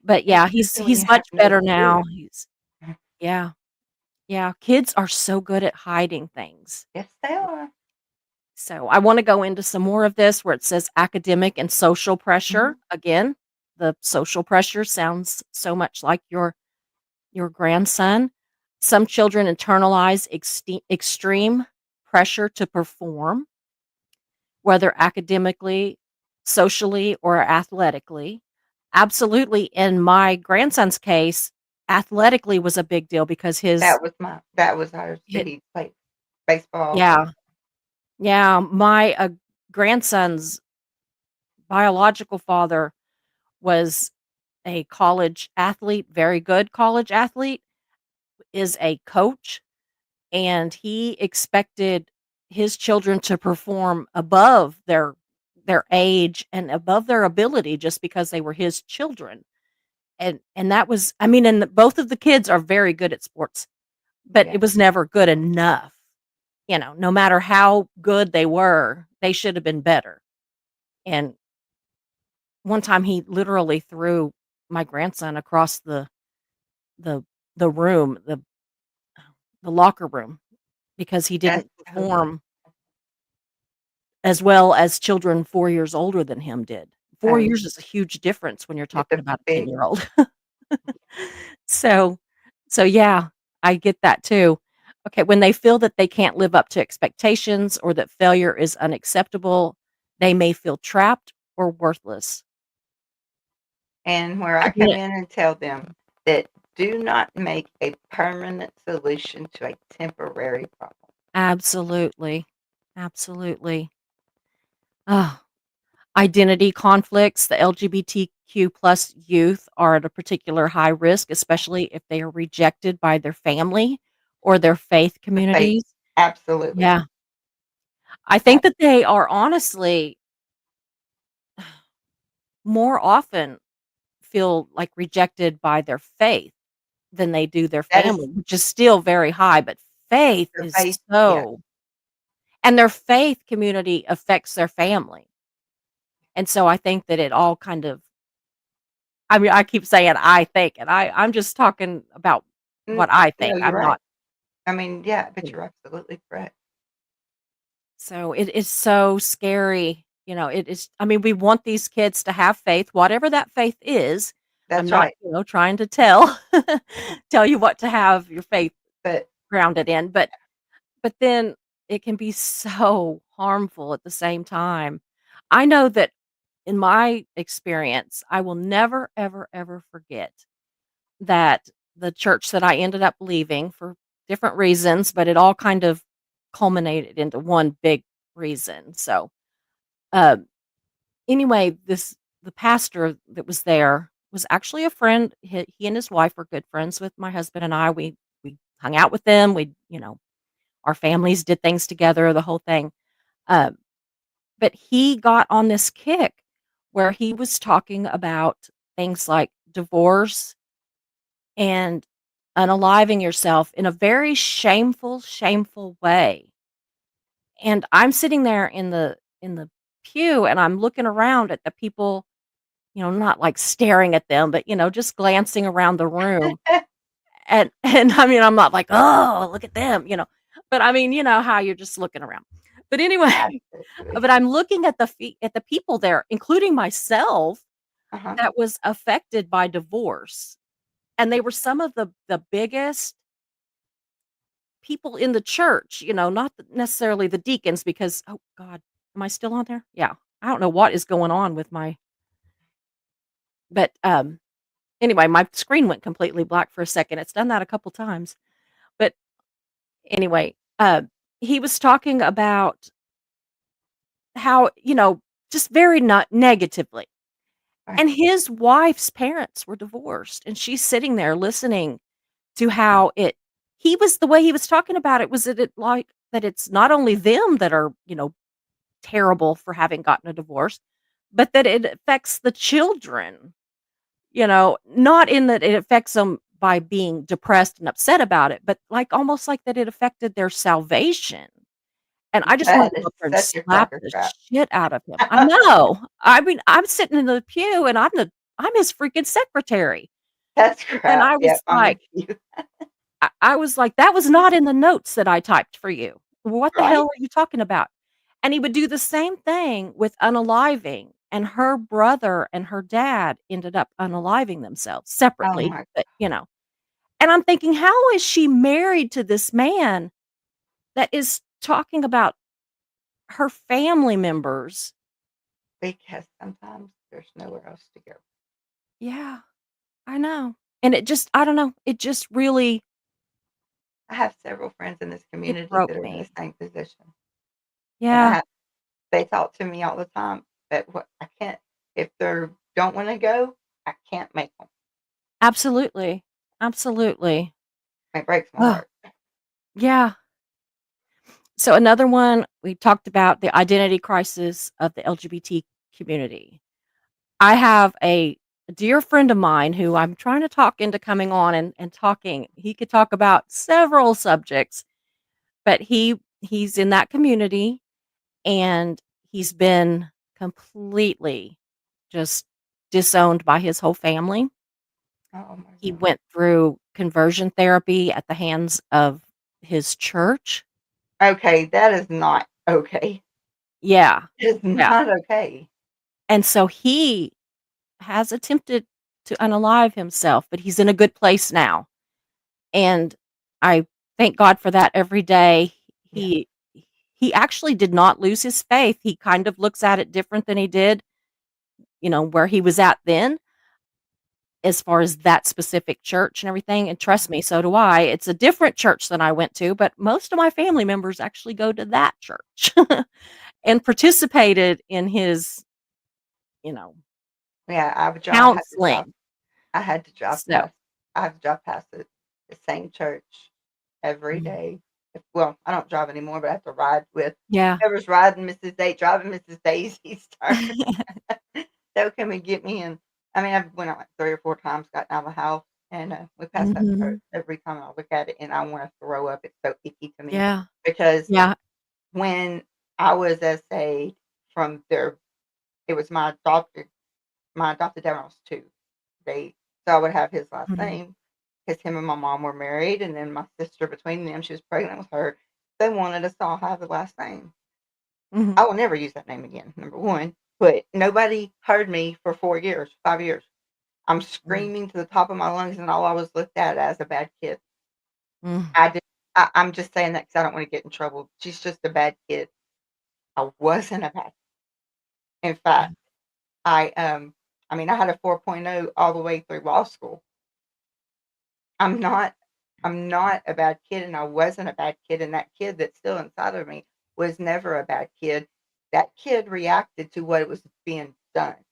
But yeah, he's Especially when he's you much happen to better see now. it. Yeah, yeah, kids are so good at hiding things. Yes, they are. So I wanna go into some more of this where it says academic and social pressure. Mhm. Again, the social pressure sounds so much like your grandson. Some children internalize extreme pressure to perform, whether academically, socially, or athletically. Absolutely, in my grandson's case, athletically was a big deal because That was ours too. hi He played baseball, yeah, yeah, my, grandson's biological father was a college athlete, very good college athlete, is a coach, and he expected his children to perform above their age and above their ability just because they were his children. And that was, I mean, both of the kids are very good at sports, but yeah, it was never good enough. No matter how good they were, they should have been better. And one time he literally threw my grandson across the the room, the locker room because he that's didn't so perform as well as children 4 years older than him did. 4 oh, years is a huge difference when you're it's talking a about a big ten-year-old. So yeah, I get that too. Okay, when they feel that they can't live up to expectations or that failure is unacceptable, they may feel trapped or worthless. and where I Again, come in and tell them that do not make a permanent solution to a temporary problem. absolutely, absolutely. Oh, identity conflicts, the LGBTQ plus youth are at a particular high risk, especially if they are rejected by their family or their faith The faith, communities. absolutely. Yeah. I Ab think that they are honestly more often feel like rejected by their faith than they do their that is family, which is still very high, but faith their is faith, yeah, so, and their faith community affects their family. And so I think that it all kind of, I mean, I keep saying I think, and I'm just talking about what I no, think. you're I'm right. not, I mean, yeah, but you know. you're absolutely correct. So it is so scary. It is, I mean, we want these kids to have faith, whatever that faith is. I'm That's not, right, trying to tell you what to have your faith but grounded in, but then it can be so harmful at the same time. I know that in my experience, I will never, ever, ever forget that the church that I ended up leaving for different reasons, but it all kind of culminated into one big reason. So, uh, anyway, the pastor that was there was actually a friend. He and his wife were good friends with my husband and I. We hung out with them. Our families did things together, the whole thing. Um, but he got on this kick where he was talking about things like divorce and unaliving yourself in a very shameful, shameful way. And I'm sitting there in the pew and I'm looking around at the people, not like staring at them, but just glancing around the room. And I mean, I'm not like, "Oh, look at them." But I mean, you know how you're just looking around. But anyway, absolutely. but I'm looking at the people there, including myself, Uh-huh. that was affected by divorce. And they were some of the biggest people in the church, not necessarily the deacons because oh god, am I still on there? Yeah. I don't know what is going on with my, but anyway, my screen went completely black for a second. It's done that a couple times. But anyway, he was talking about how, just very not negatively. Right. And his wife's parents were divorced and she's sitting there listening to how it he was the way he was talking about it was that it like that it's not only them that are, terrible for having gotten a divorce, but that it affects the children, not in that it affects them by being depressed and upset about it, but like almost like that it affected their salvation. And I just wanted That to is go up there and such a slap cracker the crap. shit out of him. I know. I mean, I'm sitting in the pew and I'm his freaking secretary. That's And crap. I Yep, was I'm with like you. I was like, "That was not in the notes that I typed for you. What the hell Right? are you talking about?" And he would do the same thing with unaliving, and her brother and her dad ended up unaliving themselves Oh separately, my but. And I'm thinking, "How is she married to this man that is talking about her family members?" because sometimes there's nowhere else to go. Yeah, I know. And it just I don't know, it just really I have several friends in this it community broke that are in the me. same position, and Yeah, they talk to me all the time that what I can't if they don't wanna go, I can't make them. absolutely. Absolutely. It breaks my Oh, heart. yeah. So another one, we talked about the identity crisis of the LGBT community. I have a dear friend of mine who I'm trying to talk into coming on and talking. He could talk about several subjects, but he's in that community and he's been completely just disowned by his whole family. Oh my He god. went through conversion therapy at the hands of his church. Okay, that is not okay. Yeah. It's Yeah. not okay. And so he has attempted to unalive himself, but he's in a good place now, and I thank God for that every day. Yeah. He he actually did not lose his faith. He kind of looks at it different than he did, where he was at then, as far as that specific church and everything, and trust me, so do I. It's a different church than I went to, but most of my family members actually go to that church and participated in his, you know, Yeah, counseling. I had to drive So past I have to drive past the same church every mm, day. Well, I don't drive anymore, but I have to ride with yeah. whoever's riding driving Mrs. Daisy's turn. They'll come and get me, and I mean, I've went out like 3 or 4 times, gotten out of the house, and, we pass that church Mhm. every time I look at it, and I wanna throw up. It's so icky to me Yeah. because Yeah. when I was essayed from their it was my adopted dad when I was 2. They so I would have his last Mhm. name because him and my mom were married, and then my sister between them, she was pregnant with her. They wanted us to all have the last name. Mhm. I will never use that name again, number 1, but nobody heard me for 4 years, 5 years. I'm Mm. screaming to the top of my lungs, and all I was looked at as a bad kid. Mm. I did I'm just saying that because I don't wanna get in trouble. She's just a bad kid. I wasn't a bad in Yeah. fact, I mean, I had a 4.0 all the way through law school. I'm not I'm not a bad kid, and I wasn't a bad kid, and that kid that's still inside of me was never a bad kid. That kid reacted to what was being done.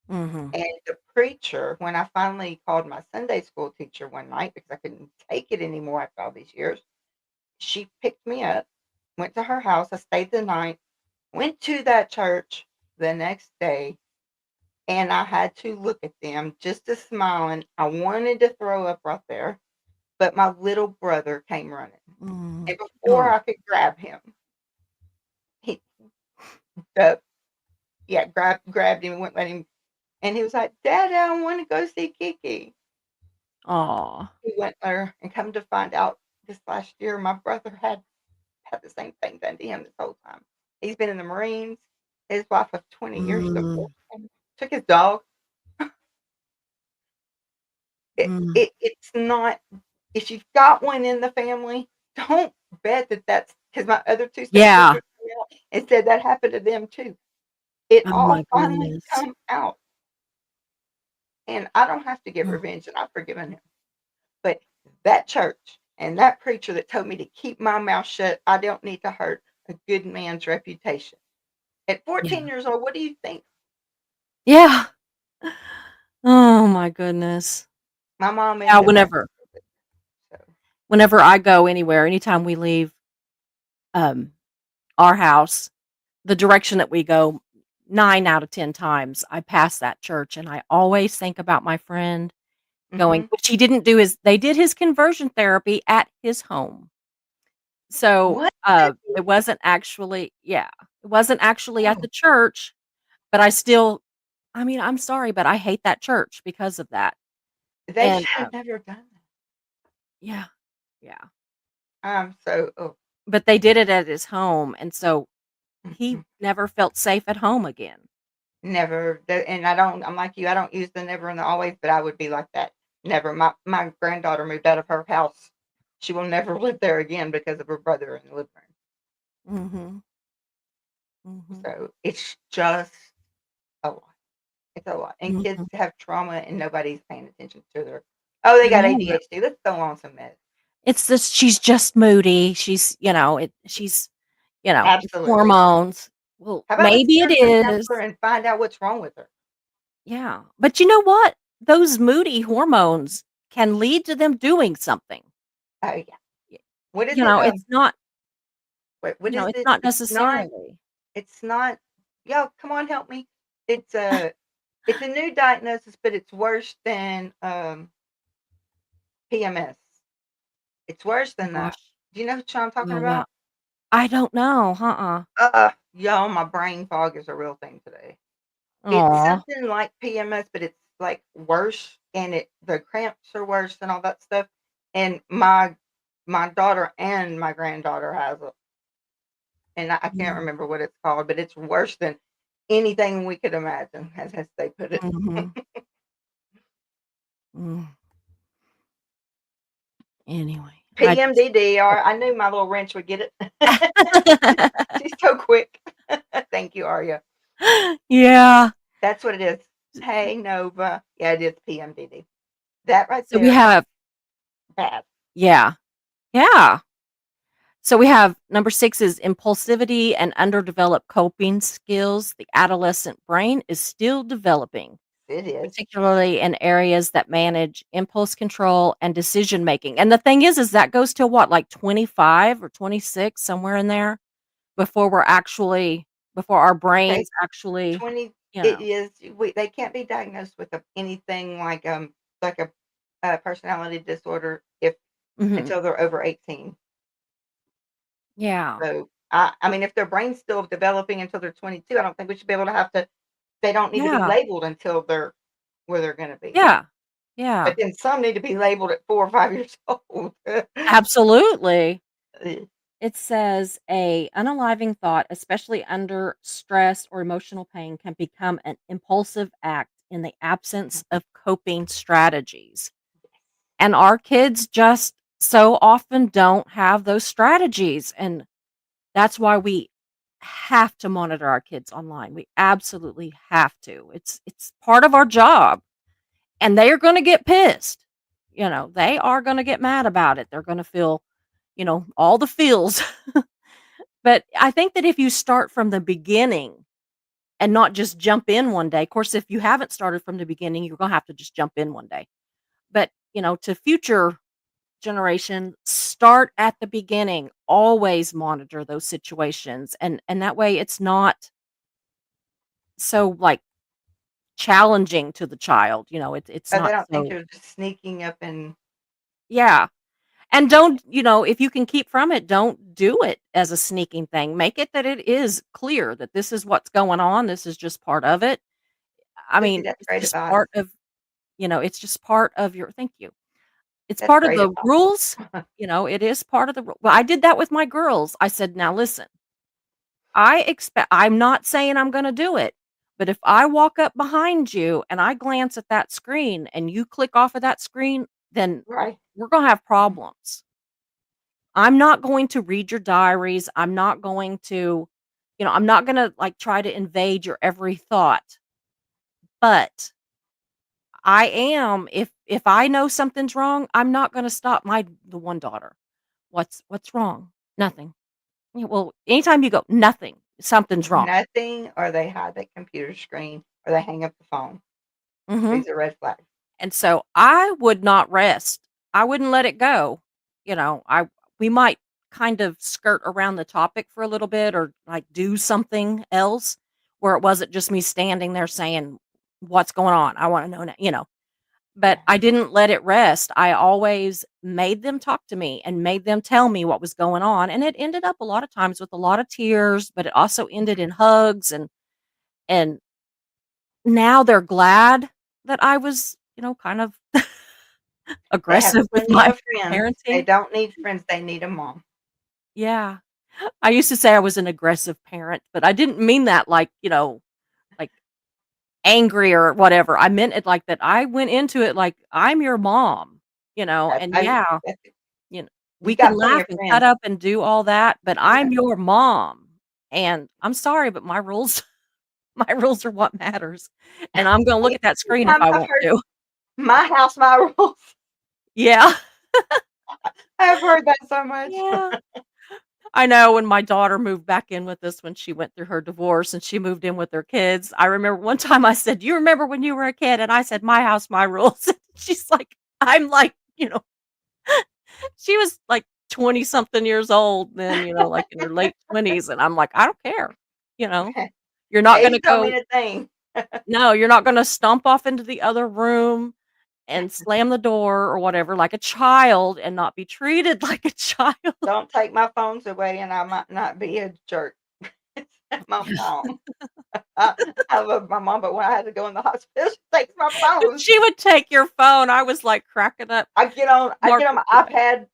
Mhm. And the preacher, when I finally called my Sunday school teacher one night because I couldn't take it anymore after all these years, she picked me up, went to her house. I stayed the night, went to that church the next day, and I had to look at them just a smiling. I wanted to throw up right there, but my little brother came running. Mm. And before Oh. I could grab him, he uh, yeah, grabbed him and wouldn't let him and he was like, "Dad, I wanna go see Kiki." Aw. He went there and come to find out this last year, my brother had the same thing done to him this whole time. He's been in the Marines. His wife of 20 years Mm. divorced him, took his dog. Mm. It's not if you've got one in the family, don't bet that that's because my other 2 Yeah. stepsisters came out and said that happened to them too. It Oh all my finally goodness. come out, and I don't have to get Mm. revenge, and I've forgiven him. But that church and that preacher that told me to keep my mouth shut, I don't need to hurt a good man's reputation. At 14 Yeah. years old, what do you think? Yeah. Oh my goodness. My mom Yeah, ended up having whenever COVID, so whenever I go anywhere, anytime we leave, um, our house, the direction that we go, 9 out of 10 times I pass that church, and I always think about my friend going Mhm. which he didn't do his they did his conversion therapy at his home. So, What did you it wasn't actually yeah, it wasn't actually at oh, the church, but I still I mean, I'm sorry, but I hate that church because of that, they and, should have never done that. yeah, yeah, Oh, but they did it at his home, and so he mm-mm. never felt safe at home again. Never, and I'm like you, I don't use the never and the always, but I would be like that. Never. My granddaughter moved out of her house. She will never live there again because of her brother in the living room. Mhm, mhm, So, it's just a lot. It's a lot, and kids mhm. have trauma and nobody's paying attention to their "Oh, they got Yeah. ADHD, let's throw on some meds." It's just she's just moody, she's it's Absolutely. hormones. Well, How about we maybe send it her to a is. counselor and find out what's wrong with her? Yeah, but you know what? Those moody hormones can lead to them doing something. Oh, yeah. Y What is it, it's not what is it's it? not necessarily. It's not y'all, come on, help me. It's it's a new diagnosis, but it's worse than, PMS. It's worse Oh than that. gosh. Do you know what I'm talking Oh, wow. about? I don't know, uh-uh. Y'all, my brain fog is a real thing today. It's Aw. something like PMS, but it's, like, worse, and the cramps are worse and all that stuff, and my daughter and my granddaughter has it, and I can't Mm, remember what it's called, but it's worse than anything we could imagine, as they put it. mhm, mm. Anyway, I just PMDD, I knew my little wrench would get it. She's so quick. Thank you, Arya. Yeah. That's what it is. Hey, Nova. Yeah, it is PMDD. That right So we there, have bad. yeah. Yeah. So we have number 6 is impulsivity and underdeveloped coping skills. The adolescent brain is still developing, It is. particularly in areas that manage impulse control and decision making. And the thing is that goes to what, like 25 or 26, somewhere in there before our Okay, brains actually, 20 you it know. is they can't be diagnosed with anything like a personality disorder if Mhm. until they're over 18. Yeah. So, I mean, if their brain's still developing until they're 22, I don't think we should be able to have to they don't need to be Yeah. labeled until they're where they're gonna be. Yeah. But Yeah. then some need to be labeled at 4 or 5 years old. Absolutely. Eh, It says a unaliving thought, especially under stress or emotional pain, can become an impulsive act in the absence of coping strategies. And our kids just so often don't have those strategies. And that's why we have to monitor our kids online. We absolutely have to. It's part of our job. And they are going to get pissed. They are going to get mad about it. They're going to feel, all the feels. But I think that if you start from the beginning and not just jump in one day, of course, if you haven't started from the beginning, you're gonna have to just jump in one day. But, to future generation, start at the beginning. Always monitor those situations, and that way it's not so, like, challenging to the child, it's oh, they not don't think so. they're just sneaking up and Yeah. And don't, if you can keep from it, don't do it as a sneaking thing. Make it that it is clear that this is what's going on. This is just part of it. I Susie, mean, that's it's great just advice. part of, it's just part of your thank you. It's That's part of great the rules. advice. It is part of the well, I did that with my girls. I said, "Now listen, I'm not saying I'm going to do it, but if I walk up behind you and I glance at that screen and you click off of that screen, then Right. we're going to have problems. I'm not going to read your diaries. I'm not going to, I'm not going to like try to invade your every thought. But I am if I know something's wrong, I'm not going to stop my the one daughter. What's wrong? Nothing. Yeah, well, anytime you go, nothing. Something's wrong. Nothing, or they hide that computer screen, or they hang up the phone. Mhm. These are red flags. And so I would not rest. I wouldn't let it go. I we might kind of skirt around the topic for a little bit or like do something else where it wasn't just me standing there saying, "What's going on? I wanna know now." But Yeah. I didn't let it rest. I always made them talk to me and made them tell me what was going on, and it ended up a lot of times with a lot of tears, but it also ended in hugs, and now they're glad that I was, kind of They have aggressive with plenty my of friends. They parenting. don't need friends, they need a mom. Yeah. I used to say I was an aggressive parent, but I didn't mean that like, like angry or whatever. I meant it like that I went into it like, "I'm your mom," That's and how you yeah, that's you know, we you can got plenty laugh of and cut friends. up and do all that, but Yeah. I'm your mom, and I'm sorry, but my rules my rules are what matters, and I'm gonna look at that screen if Anytime I I've want heard to. "My house, my rules," Yeah. I've heard that so much. Yeah. I know when my daughter moved back in with us when she went through her divorce and she moved in with her kids, I remember one time I said, "Do you remember when you were a kid?" And I said, "My house, my rules." She's like I'm like, she was like 20 something years old then, like in her late 20s, and I'm like, "I don't care." You know? You're not Age gonna don't mean go a thing. no, you're not gonna stomp off into the other room and slam the door or whatever like a child and not be treated like a child. Don't take my phones away and I might not be a jerk. My Yeah. mom. I I love my mom, but when I had to go in the hospital, she takes my phone. She would take your phone. I was, like, cracking up. I Mark get on would my be like, iPad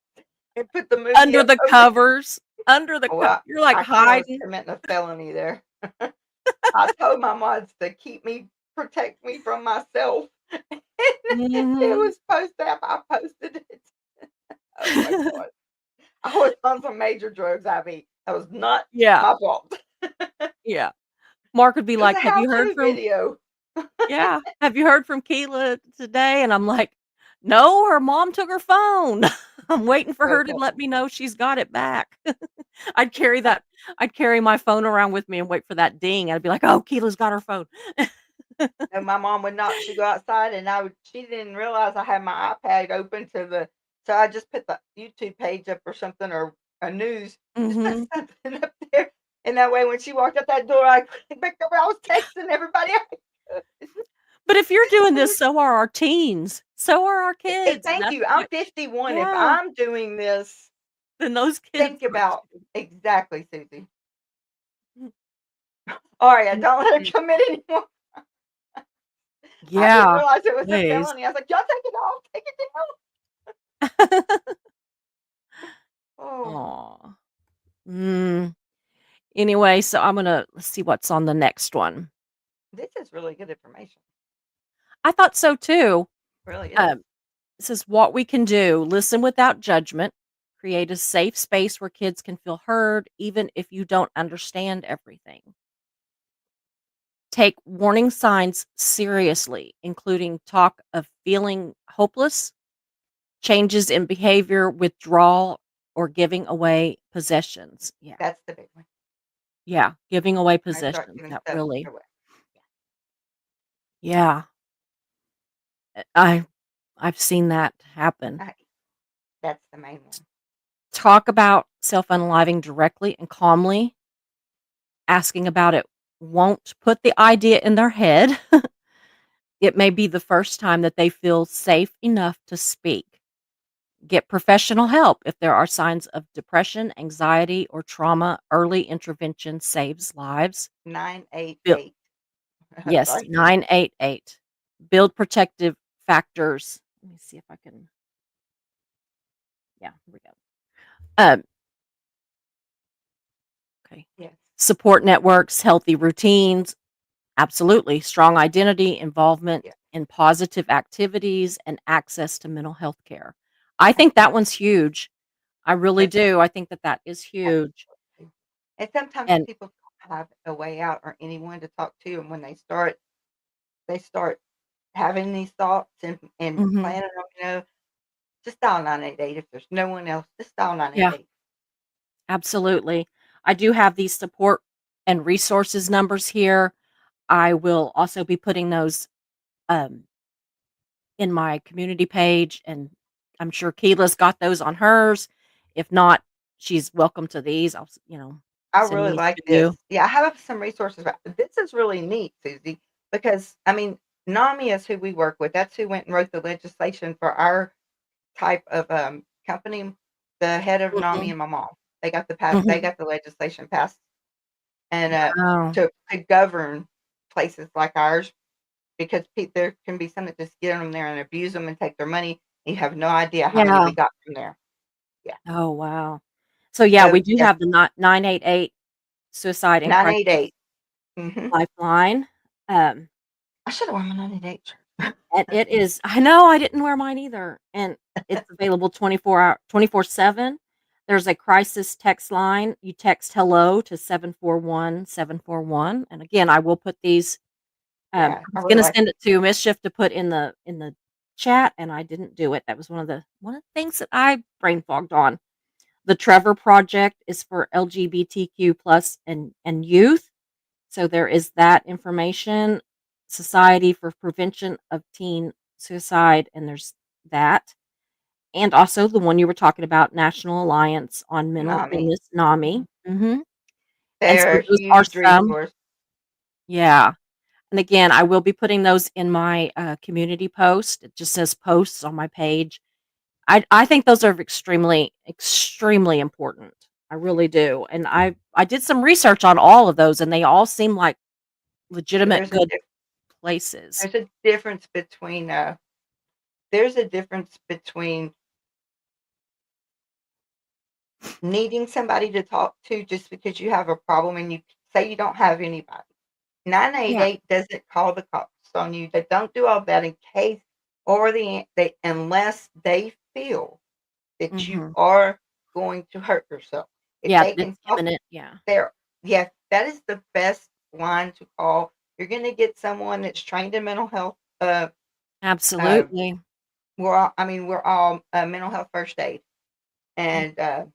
and put the movie "Under up the over. covers, under the co" Well, you're, like, I kinda was hiding. committing a felony there. I told my mods to keep me protect me from myself. It Mhm. was supposed to have I posted it. Oh my god. I was on some major drugs, Ivy. That was not Yeah, my fault. yeah. Mark would be It was like, a "Have you heard how-to from" video. yeah, "Have you heard from Keilah today?" And I'm like, "No, her mom took her phone. I'm waiting for So her to let me know she's got it back." I'd carry that I'd carry my phone around with me and wait for that ding. I'd be like, "Oh, Keilah's got her phone." and my mom would not she go outside and she didn't realize I had my iPad open to the so I just put the YouTube page up or something or a news, just put Mhm. something up there. And that way when she walked out that door, I clicked back over, I was texting everybody. But if you're doing this, so are our teens. So are our And kids, and thank that's you. I'm what 51. If yeah, I'm doing this, then those kids think are about too. exactly, Susie. All right, I don't let Mhm. her commit anymore. I didn't Yeah, realize it was a please. felony. I was like, y'all take it off, take it down. Oh, Aw. Mm. Anyway, so let's see what's on the next one. this is really good information. I thought so too. Really is. Um, it says what we can do, listen without judgment, create a safe space where kids can feel heard even if you don't understand everything. Take warning signs seriously, including talk of feeling hopeless, changes in behavior, withdrawal, or giving away possessions. Yeah. That's the big one. Yeah, giving away I start possessions, giving that stuff really away. yeah, I've seen that happen. I, that's the main one. Talk about self-unaliving directly and calmly. Asking about it won't put the idea in their head. It may be the first time that they feel safe enough to speak. Get professional help if there are signs of depression, anxiety, or trauma. Early intervention saves lives. Buil 988. Yes, Sorry. 988. Build protective factors. Let me see if I can yeah, here we go. Um, okay. Yes. Support networks, healthy routines, absolutely. Strong identity, involvement Yeah. in positive activities, and access to mental health care. I think that one's huge. I really That's do. I think that that is huge. absolutely. And sometimes And people don't have a way out or anyone to talk to, and when they start having these thoughts and mhm, planning them, just dial 988 if there's no one else, just dial yeah, 988. absolutely. I do have these support and resources numbers here. I will also be putting those um, in my community page, and I'm sure Keela's got those on hers. If not, she's welcome to these. I send really these like to this. you. Yeah, I have some resources about this is really neat, Susie, because I mean, NAMI is who we work with. That's who went and wrote the legislation for our type of company. The head of NAMI Mhm, and my mom. They mhm. got the legislation passed and Wow. to govern places like ours because there can be some that just get them there and abuse them and take their money. You have no idea how many Yeah. we got from there. Yeah. Oh, wow. So, yeah, So we do yes, have the 988 suicide and crisis 988. Mm-hmm. lifeline. Um, I should have worn my 988 shirt. and it is I know, I didn't wear mine either, and it's available 24/7. There's a crisis text line. You text "hello" to 741-741, and again, I will put these, Yeah, I I was really gonna like send it. it to Mischief to put in the chat, and I didn't do it. That was one of the things that I brain fogged on. The Trevor Project is for LGBTQ plus and youth. So there is that information, Society for Prevention of Teen Suicide, and there's that. And also the one you were talking about, National Alliance on Mental NAMI. Illness, NAMI. Mhm. Mhm. And They're so a those are huge some. resource. Yeah. And again, I will be putting those in my community post. It just says posts on my page. I think those are extremely, extremely important. I really do. And I did some research on all of those, and they all seem like But legitimate good places. there's a difference between there's a difference between needing somebody to talk to just because you have a problem and you say you don't have anybody. Yeah. 988 doesn't call the cops on you. They don't do all that in case or they unless they feel that you Mhm. are going to hurt yourself. If Yeah, they it's can talk imminent, yeah. there, yes, that is the best line to call. You're going to get someone that's trained in mental health. Uh, Absolutely. we're all mental health first aid, Mm, and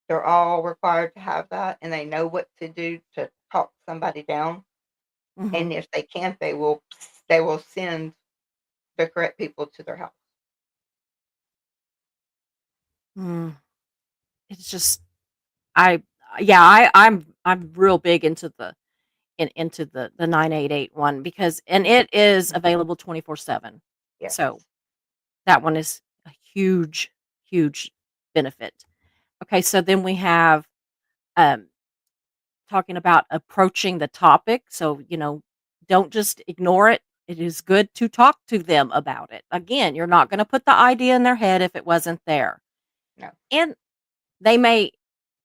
they're all required to have that, and they know what to do to talk somebody down. mhm. And if they can't, they will send the correct people to their house. Mm. It's just I yeah, I'm real big into the 988 one because and it is Mhm. available 24/7. Yes. So, that one is a huge, huge benefit. Okay, so then we have, um, talking about approaching the topic. So, don't just ignore it. It is good to talk to them about it. Again, you're not gonna put the idea in their head if it wasn't there. No. And they may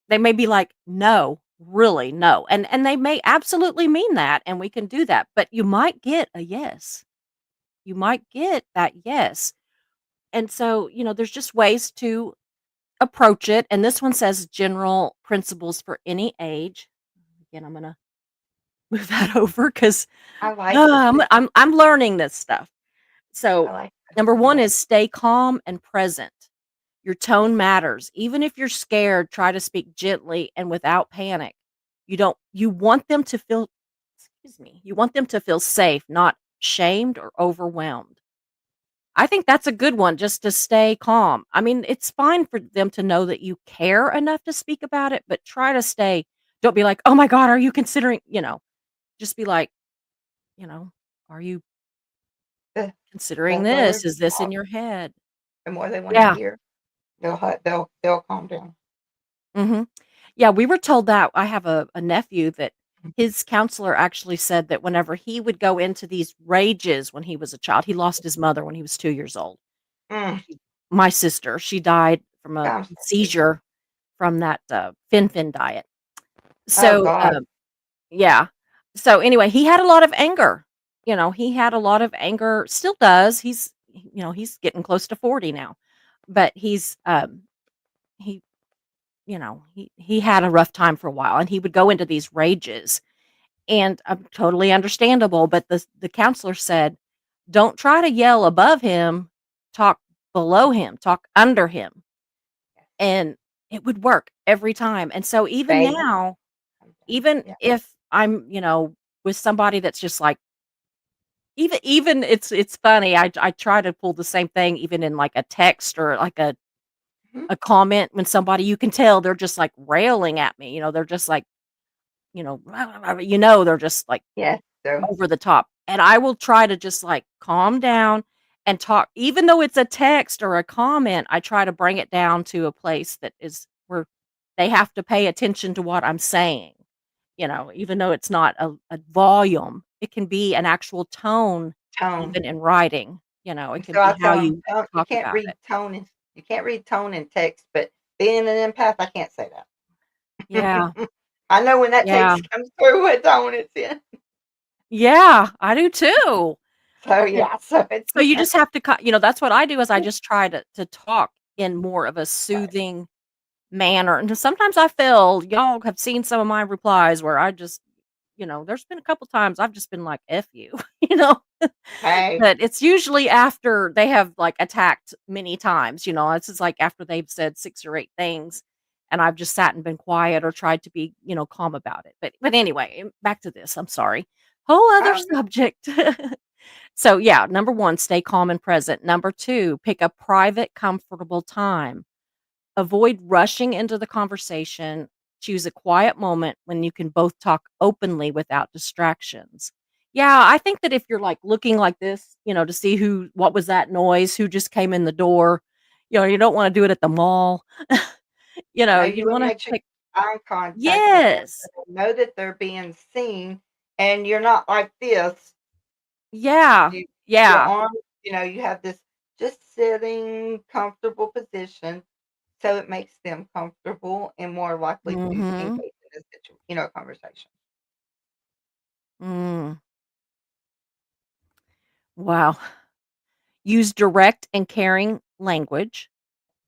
they may be like, "No, really, no." And they may absolutely mean that, and we can do that, but you might get a yes. You might get that yes. And so, there's just ways to approach it, and this one says general principles for any age. Again, I'm gonna move that over 'cause, I like this too. I'm learning this stuff. I So, like this. number I 1 like is stay calm and present. Your tone matters. Even if you're scared, try to speak gently and without panic. You want them to feel you want them to feel safe, not shamed or overwhelmed. I think that's a good one just to stay calm. I mean, it's fine for them to know that you care enough to speak about it, but try to stay don't be like, "Oh my god, are you considering," just be like, you know, "Are you the considering the further this? you Is this in talk, your head?" the more they want to Yeah. hear. They'll calm down. Mhm. Yeah, we were told that I have a nephew that his counselor actually said that whenever he would go into these rages when he was a child, he lost his mother when he was 2 years old. Mm, My sister, she died from a I'm sorry. seizure from that, Fin diet. Oh So, God. yeah. So, anyway, he had a lot of anger. He had a lot of anger, still does. He's getting close to 40 now. But he he had a rough time for a while, and he would go into these rages, and, totally understandable, but the counselor said, "Don't try to yell above him, talk below him, talk under him," and it would work every time, and so even Baby. now, Calm down. even Yeah. if I'm, with somebody that's just like even it's funny, I try to pull the same thing even in, like, a text or, like, Mhm. a comment when somebody you can tell they're just, like, railing at me, they're just like they're just like Yes. So, over the top. And I will try to just like calm down and talk, even though it's a text or a comment, I try to bring it down to a place that is where they have to pay attention to what I'm saying. Even though it's not a volume, it can be an actual tone, tone. even in writing. It And can so I be how tell them, you you talk can't about read it. tone you can't read tone in text, but being an empath, I can't say Yeah. that. I know when that Yeah. text comes through what tone it's in. Yeah, I do too. So, And yeah, so it's so you just have to that's what I do is I right. just try to talk in more of a soothing manner, and sometimes I feel y'all have seen some of my replies where I just there's been a couple times I've just been like, "F you," you know? Hey, But it's usually after they have, like, attacked many times, it's just, like, after they've said 6 or 8 things, and I've just sat and been quiet or tried to be, calm about it. But anyway, back to this, I'm sorry. Whole other oh, subject. So, yeah, number 1, stay calm and present. Number 2, pick a private, comfortable time. Avoid rushing into the conversation. Choose a quiet moment when you can both talk openly without distractions. Yeah, I think that if you're like looking like this, to see what was that noise, who just came in the door, you don't want to do it at the mall. no, you You wanna want to make sure pick, you eye contact with them so yes. they know that they're being seen and you're not like this. Yeah. You your Yeah. arms, you have this just sitting comfortable position, so it makes them comfortable and more likely to Mhm. engage in a conversation. Mm. Wow. Use direct and caring language.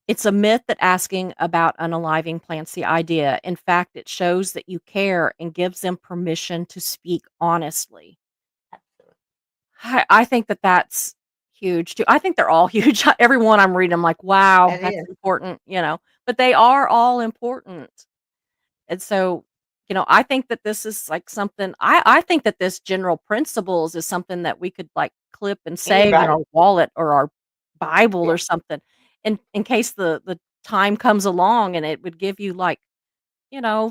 It's a myth that asking about unaliving plants the idea. In fact, it shows that you care and gives them permission to speak honestly. Absolutely. I think that that's huge too. I think they're all huge. Everyone I'm reading, I'm like, wow, It that's is. important. But they are all important. And so, I think that this is like something, I think that this general principles is something that we could like clip and save in Anybody. our wallet or our Bible Yeah. or something in case the time comes along, and it would give you like,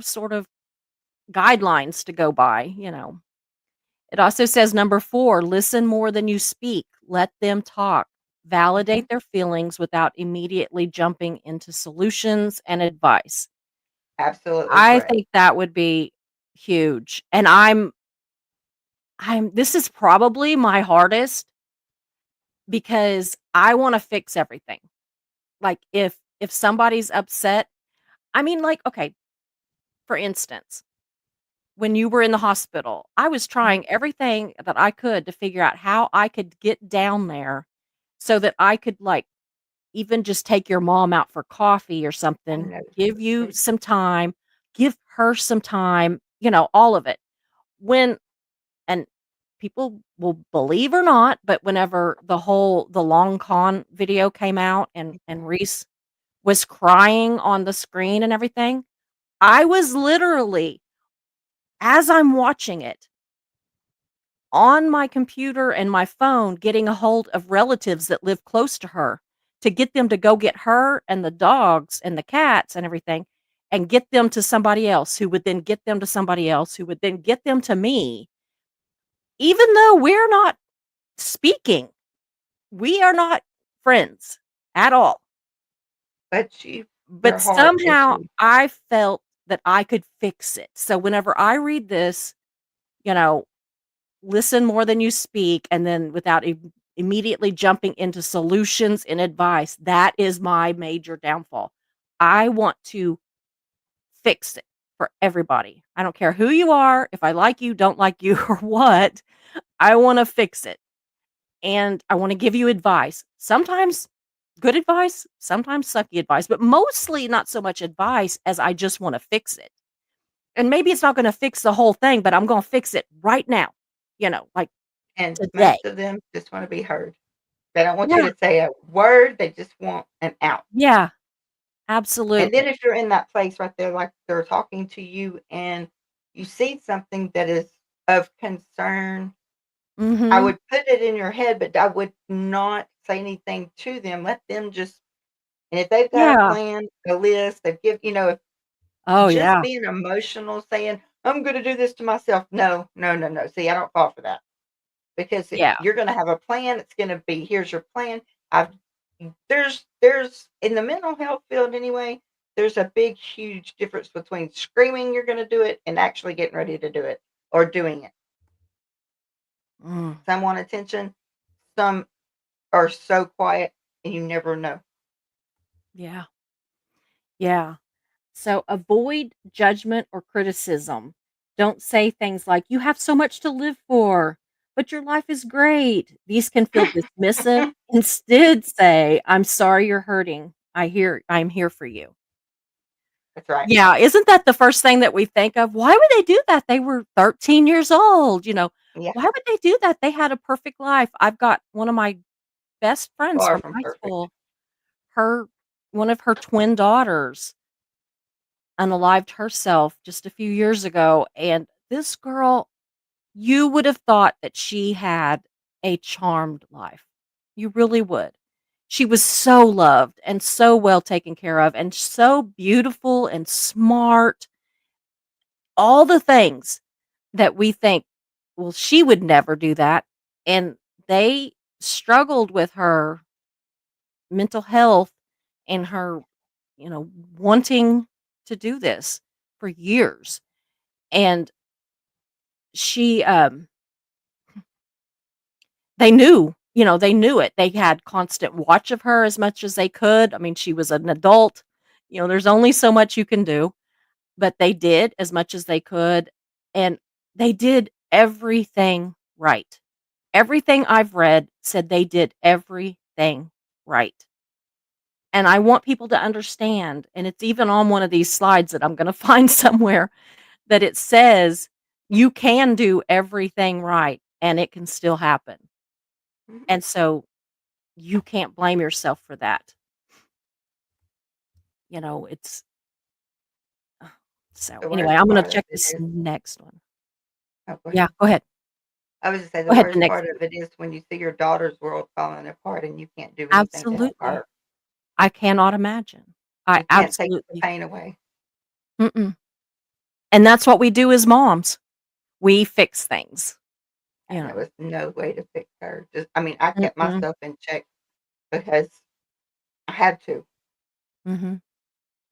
sort of guidelines to go by. It also says number 4, listen more than you speak. Let them talk. Mhm. Validate their feelings without immediately jumping into solutions and advice. Absolutely I correct. think that would be huge, and I'm this is probably my hardest because I wanna fix everything. Like, if somebody's upset, I mean, like, okay, for instance, when you were in the hospital, I was Mhm. trying everything that I could to figure out how I could get down there so that I could, like, even just take your mom out for coffee or I something, know. give you It some time, give her some time, all of it. When And people will believe or not, but whenever the long con video came out and mhm. Reese was crying on the screen and everything, I was literally, as I'm watching it, on my computer and my phone getting a hold of relatives that live close to her to get them to go get her and the dogs and the cats and everything and get them to somebody else who would then get them to somebody else who would then get them to me, even though we're not speaking. We are not friends at all, But but your heart is somehow I felt that I could fix it. So whenever I read this, you know, listen more than you speak, and then without immediately jumping into solutions and advice, that is my major downfall. I want to fix it for everybody. I don't care who you are, if I like you, don't like you, or what. I want to fix it. And I wanna give you advice. Sometimes good advice, sometimes sucky advice, but mostly not so much advice as I just wanna fix it. And maybe it's not gonna fix the whole thing, but I'm gonna fix it right now, like and today. most of them just wanna be heard. They don't want you Yeah, to say a word, they just want an out. yeah, And then absolutely. if you're in that place right there, like they're talking to you and you see something that is of concern, I Mhm. would put it in your head, but I would not say anything to them. Let them just and if they've got a Yeah. plan, a list, they give if Oh, just yeah. being emotional, saying, I'm gonna do this to myself. No, no, no, no. See, I don't fall for that because Yeah. you're gonna have a plan. It's gonna be, here's your plan. I've there's in the mental health field anyway, there's a big, huge difference between screaming you're gonna do it and actually getting ready to do it or doing it. Mm, Some want attention, some are so quiet and you never know. yeah. Yeah. So avoid judgment or criticism. Don't say things like, you have so much to live for, but your life is great. These can feel dismissive. Instead, say, I'm sorry you're hurting. I'm here for you. That's right. Yeah. Isn't that the first thing that we think of? Why would they do that? They were 13 years old. Yeah, Why would they do that? They had a perfect life. I've got one of my best friends far from from high perfect. school. Her, one of her twin daughters unalived herself just a few years ago. And this girl, you would have thought that she had a charmed life. You really would. She was so loved and so well taken care of and so beautiful and smart. All the things that we think, well, she would never do that. And they struggled with her mental health and her, you know, wanting to do this for years. And she, they knew it. They had constant watch of her as much as they could. I mean, she was an adult. There's only so much you can do, but they did as much as they could. And they did everything right. Everything I've read said they did everything right. And I want people to understand, and it's even on one of these slides that I'm going to find somewhere, that it says you can do everything right and it can still happen. Mhm. And so you can't blame yourself for that. It's so The anyway, worst I'm gonna part of check it this is, next one. oh, go Yeah, ahead. go ahead. I was just say Go the ahead, the worst next part one. of it is when you see your daughter's world falling apart and you can't do anything to help Absolutely. her. I cannot imagine. I You can't take the absolutely pain away. mm-mm. And that's what we do as moms. We fix things, you And there know. was no way to fix her. Just, I mean, I kept Mm-mm. myself in check because I had to. Mhm.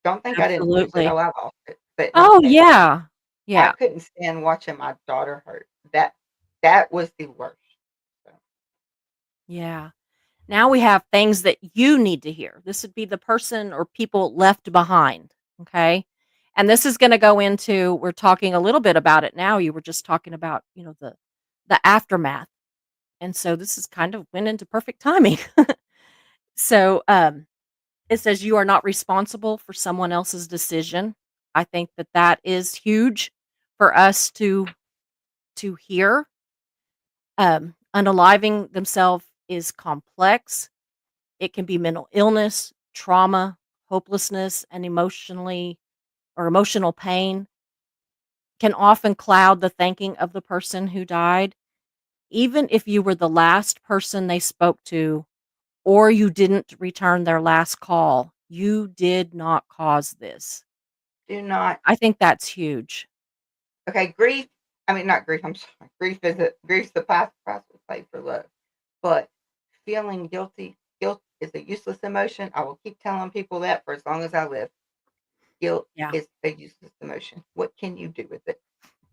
Don't think I didn't lose it. Absolutely. Oh, I lost it, but not Oh, there. yeah. I Yeah. couldn't stand watching my daughter hurt. That was the worst. So, Yeah. Now we have things that you need to hear. This would be the person or people left behind, okay? And this is gonna go into we're talking a little bit about it now. You were just talking about, the aftermath. And so this is kind of went into perfect timing. So, it says you are not responsible for someone else's decision. I think that that is huge for us to hear. Unaliving themselves is complex. It can be mental illness, trauma, hopelessness, and emotional pain can often cloud the thinking of the person who died. Even if you were the last person they spoke to or you didn't return their last call, you did not cause this. do not. I think that's huge. Okay, grief. I mean, not grief. I'm sorry. Grief's the price we pay for love. But feeling guilty, guilt is a useless emotion. I will keep telling people that for as long as I live. Guilt Yeah. is a useless emotion. What can you do with it?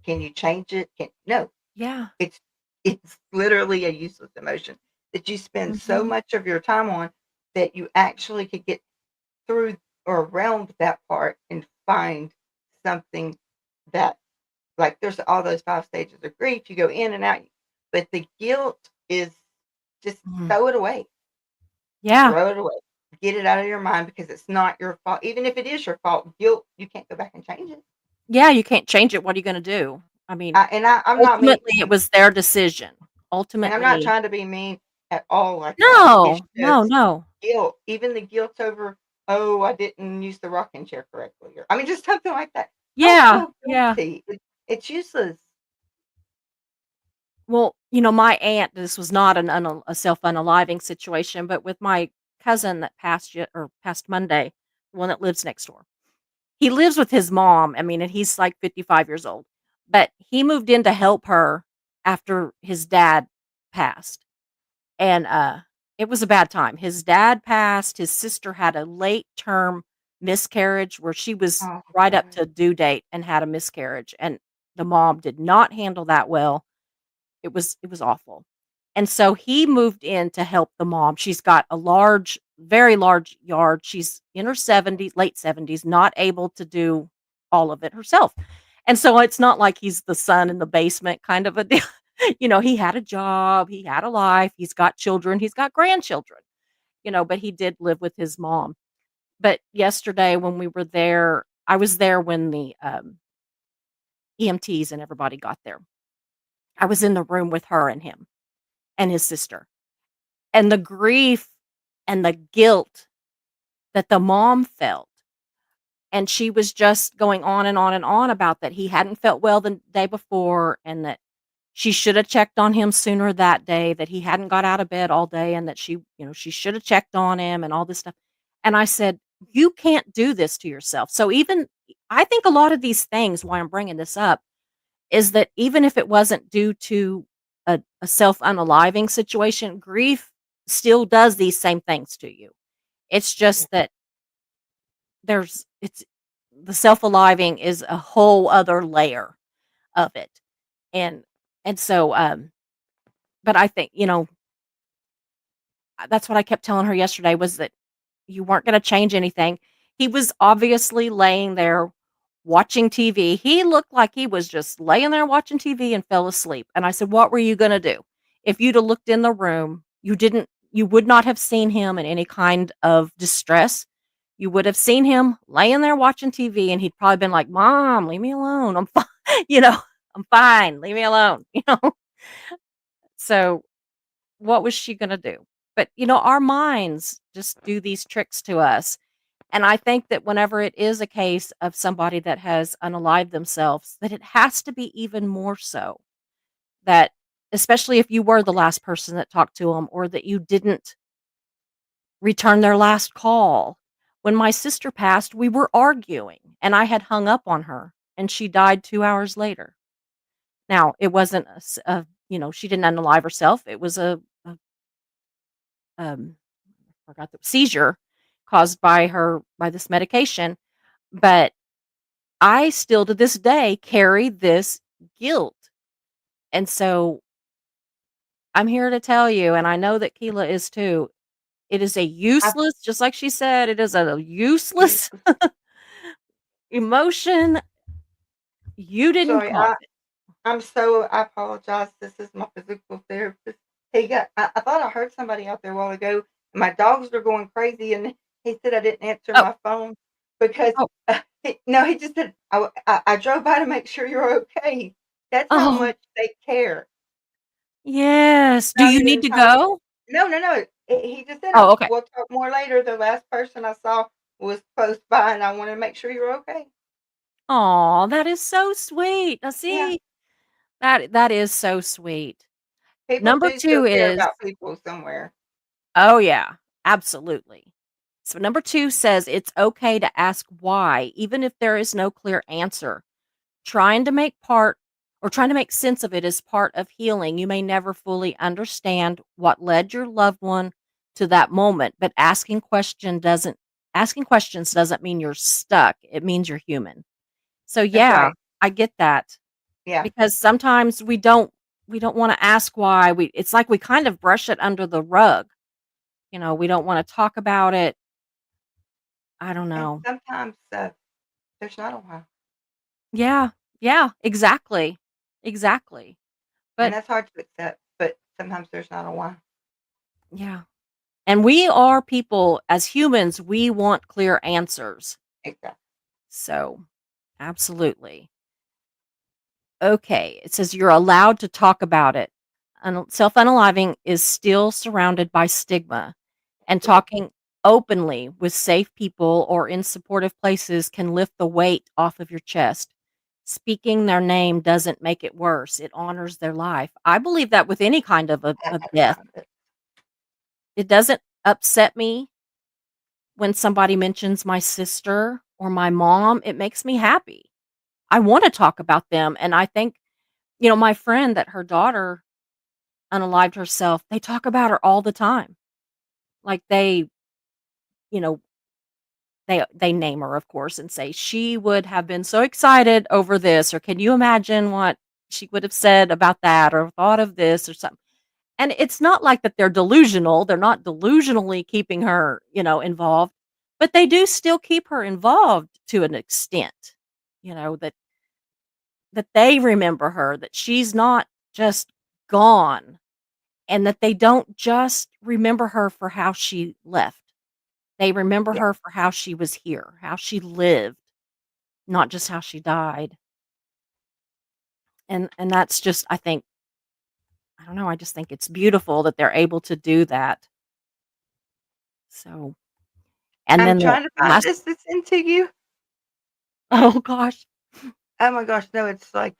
Can you change it? No. Yeah. It's it's literally a useless emotion that you spend so Mhm. much of your time on that you actually could get through or around that part and find something that, like, there's all those 5 stages of grief, you go in and out, but the guilt is just Mhm. throw it away. Yeah. Throw it away. Get it out of your mind because it's not your fault. Even if it is your fault, guilt, you can't go back and change it. Yeah, you can't change it. What are you gonna do? I mean, I'm not mean, ultimately, it was their decision. and I'm not Ultimately trying to be mean at all like that. It's no, no, just no. guilt. Even the guilt over, "Oh, I didn't use the rocking chair correctly," or I mean, just something like that. Don't Yeah, feel yeah. guilty. It's useless. Well, my aunt, this was not a self-unaliving situation, but with my cousin that passed Monday, the one that lives next door. He lives with his mom, I mean, and he's, like, 55 years old. but he moved in to help her after his dad passed, and, it was a bad time. His dad passed, his sister had a late term miscarriage where she was Oh, right up God. to due date and had a miscarriage, and the mom did not handle that well. It was awful. And so he moved in to help the mom. She's got a large, very large yard. She's in her 70s, late 70s, not able to do all of it herself. And so it's not like he's the son in the basement kind of a deal. He had a job, he had a life, he's got children, he's got grandchildren, but he did live with his mom. But yesterday when we were there, I was there when the EMTs and everybody got there. I was in the room with her and him and his sister. And the grief and the guilt that the mom felt, and she was just going on and on and on about that he hadn't felt well the day before, and that she shoulda checked on him sooner that day, that he hadn't got out of bed all day, and that she shoulda checked on him and all this stuff. And I said, "You can't do this to yourself." So even I think a lot of these things, why I'm bringing this up, is that even if it wasn't due to a self-unaliving situation, grief still does these same things to you. It's just that it's the self-aliving is a whole other layer of it. And and so, but I think, that's what I kept telling her yesterday was that you weren't gonna change anything. He was obviously laying there watching TV. He looked like he was just laying there watching TV and fell asleep. And I said, "What were you gonna do? If you'd have looked in the room, you would not have seen him in any kind of distress. You would have seen him laying there watching TV, and he'd probably been like, 'Mom, leave me alone. I'm fine.' You know, I'm fine. Leave me alone." So what was she gonna do? But, our minds just do these tricks to us. And I think that whenever it is a case of somebody that has unalived themselves, that it has to be even more so. That especially if you were the last person that talked to them, or that you didn't return their last call. When my sister passed, we were arguing, and I had hung up on her, and she died 2 hours later. Now, it wasn't she didn't unalive herself. It was a um, I forgot the seizure caused by this medication, but I still to this day carry this guilt. And so I'm here to tell you, and I know that Kila is too, it is a I useless, just like she said, it is a you useless emotion. You didn't sorry, cause it. I apologize. This is my physical therapist. I thought I heard somebody out there a while ago. My dogs are going crazy, and he said I didn't answer Oh, my phone because, oh, no, he just said, I drove by to make sure you're okay. That's how oh, much they care yes. Do about you an need to entire. go? No, no, no. He just said, Oh, okay. we'll talk more later. The last person I saw was close by, and I wanted to make sure you're okay. Aw, that is so sweet. Now Yeah, see, that is so sweet. people Number do still 2 care is about people somewhere. oh, yeah, absolutely. So number 2 says it's okay to ask why, even if there is no clear answer. Trying to make sense of it is part of healing. You may never fully understand what led your loved one to that moment, but asking questions doesn't mean you're stuck. It means you're human. So That's yeah, right. I get that Yeah. because sometimes we don't want to ask why. It's like we kind of brush it under the rug. We don't want to talk about it. I don't And know. sometimes, there's not a why, Yeah. Yeah, exactly. Exactly. and But that's hard to accept, but sometimes there's not a why. yeah. And we are people as humans, we want clear answers. Exactly. So, absolutely. Okay, it says you're allowed to talk about it. Self-unaliving is still surrounded by stigma, and talking openly with safe people or in supportive places can lift the weight off of your chest. Speaking their name doesn't make it worse. It honors their life. I believe that with any kind of a That's death. how it is. It doesn't upset me when somebody mentions my sister or my mom. It makes me happy. I wanna talk about them, and I think, my friend that her daughter unalived herself, they talk about her all the time. Like, you know, they name her, of course, and say, "She would have been so excited over this," or, "Can you imagine what she would have said about that or thought of this," or something. And it's not like that they're delusional, they're not delusionally keeping her, involved, but they do still keep her involved to an extent, that they remember her, that she's not just gone, and that they don't just remember her for how she left. They remember Yeah. her for how she was here, how she lived, not just how she died. And that's just, I think, I don't know, I just think it's beautiful that they're able to do that. So, and I'm then the trying to find last this to send to you. oh gosh. Oh my gosh, no, it's like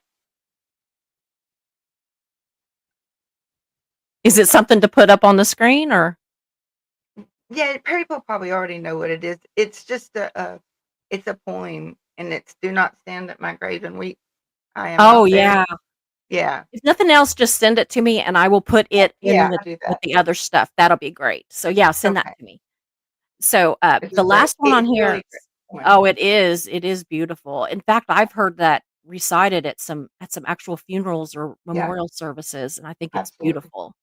Is it something to put up on the screen or yeah, people probably already know what it is. It's just it's a poem, and it's "Do not stand at my grave and weep. I am Oh, not there." yeah. Yeah. If nothing else, just send it to me and I will put it in Yeah, with I'll do with that. the other stuff. That'll be great. So, yeah, send that Okay. to me. So, It's the great. last one on It's really here great poem. oh, it is beautiful. In fact, I've heard that recited at some actual funerals or Yeah, memorial services, and I think it's absolutely. beautiful.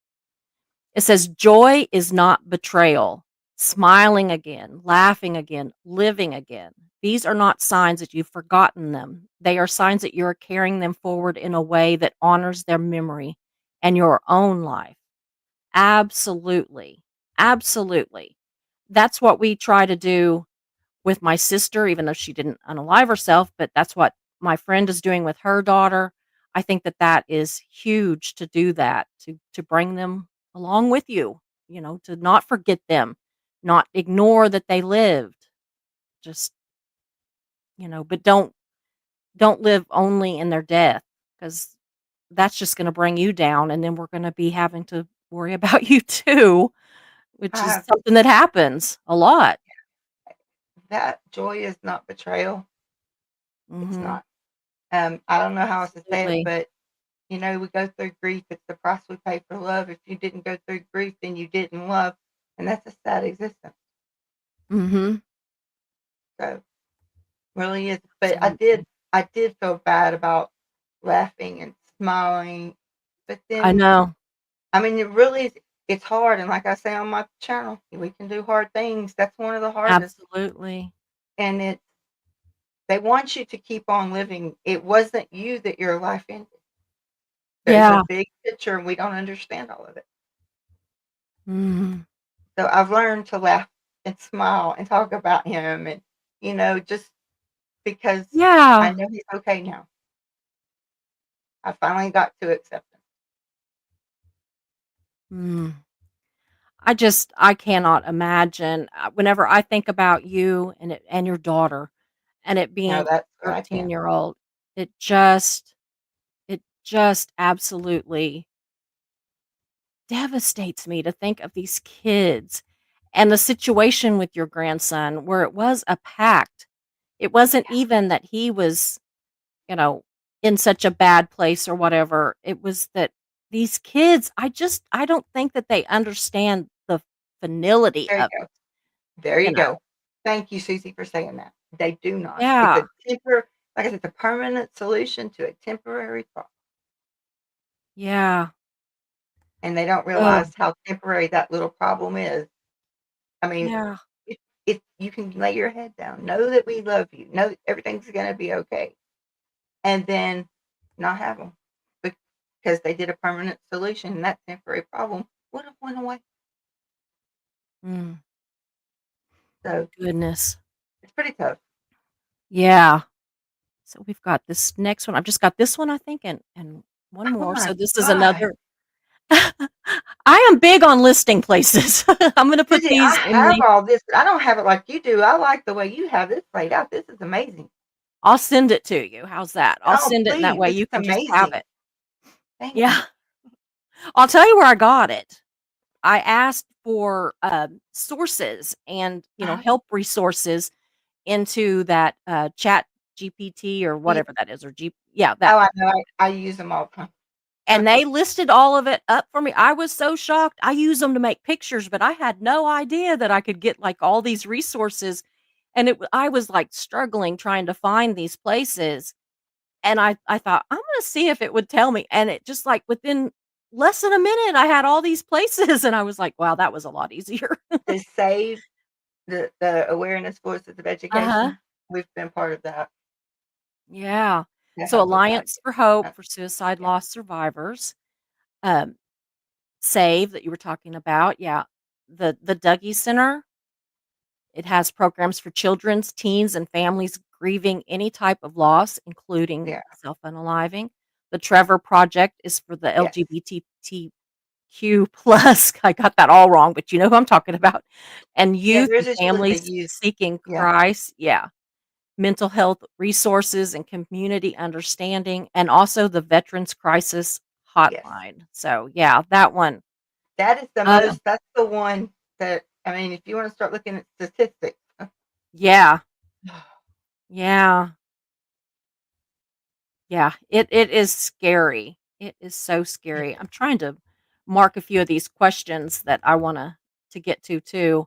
It says, "Joy is not betrayal. Smiling again, laughing again, living again. These are not signs that you've forgotten them. They are signs that you're carrying them forward in a way that honors their memory and your own life." Absolutely. Absolutely. That's what we try to do with my sister, even though she didn't unalive herself, but that's what my friend is doing with her daughter. I think that that is huge to do that, to bring them along with you, to not forget them, not ignore that they lived. Just, but don't live only in their death because that's just going to bring you down and then we're going to be having to worry about you too, which I is have something that happens a lot. that joy is not betrayal. It's Mhm. not. I don't know how else to say it, Absolutely. but we go through grief. It's the price we pay for love. If you didn't go through grief, then you didn't love, and that's a sad existence. Mhm. So really is. But Absolutely. I did feel bad about laughing and smiling, but I then know. I mean, it really is. It's hard, and like I say on my channel, we can do hard things. That's one of the hardest, Absolutely. and they want you to keep on living. It wasn't you that your life ended. There's a Yeah. big picture, and we don't understand all of it. Mhm. So I've learned to laugh and smile and talk about him, and just because I Yeah. know he's okay now. I finally got to accept him. Mm. I cannot imagine, whenever I think about you and your daughter, and it No, being that's a what I can. 13-year-old, it just absolutely devastates me to think of these kids and the situation with your grandson where it was a pact. It wasn't Yeah, even that he was, you know, in such a bad place or whatever. It was that these kids, I don't think that they understand the finality there you of go. it, There you you know. go. Thank you, Susie, for saying that. They do not. It's Yeah. a like I said, it's a permanent solution to a temporary problem, Yeah. and they don't Oh, realize how temporary that little problem is. I mean, yeah. if you can lay your head down, know that we love you, know that everything's going to be okay, and then not have them because they did a permanent solution, and that temporary problem would have went away. Mm, So goodness. it's pretty tough. Yeah. So we've got this next one. I've just got this one, I think, and one Oh more. my So this is god, another I am big on listing places. I'm gonna put Susie, I these in have the all this, but I don't have it like you do. I like the way you have this laid out. This is amazing. I'll send it to you. How's that? I'll Oh, send it and that please, way this you is can just have amazing. it. Thank Yeah. you. I'll tell you where I got it. I asked for, sources and, Uh-huh. help resources into that, chat GPT or Yeah. whatever that is, or yeah, that. Oh, I know. I use them all the time. And they listed all of it up for me. I was so shocked. I use them to make pictures, but I had no idea that I could get, like, all these resources, and I was, like, struggling trying to find these places, and I thought, "I'm gonna see if it would tell me," and it just, like, within less than a minute, I had all these places, and I was like, "Wow, that was a lot easier." To save the awareness voices of Uh-huh. education, we've been part of that Yeah. to So help with that. Alliance for Hope Uh, for Suicide yeah. Loss Survivors, um, SAVE that you were talking about, yeah. The Dougie Center, it has programs for children's, teens, and families grieving any type of loss, including Yeah. self-unaliving. The Trevor Project is for the Yes. LGBTQ plus. I got that all wrong, but you know who I'm talking about. And Yeah, youth there's and is really the families youth. seeking Yeah. Christ. Yeah. Mental health resources and community understanding, and also the Veterans Crisis Yes. Hotline. So, yeah, that one. That is the Uh, most that's the one that I mean, if you wanna start looking at statistics. yeah, yeah, yeah. It is scary. It is so scary. I'm trying to mark a few of these questions that I wanna to get to too,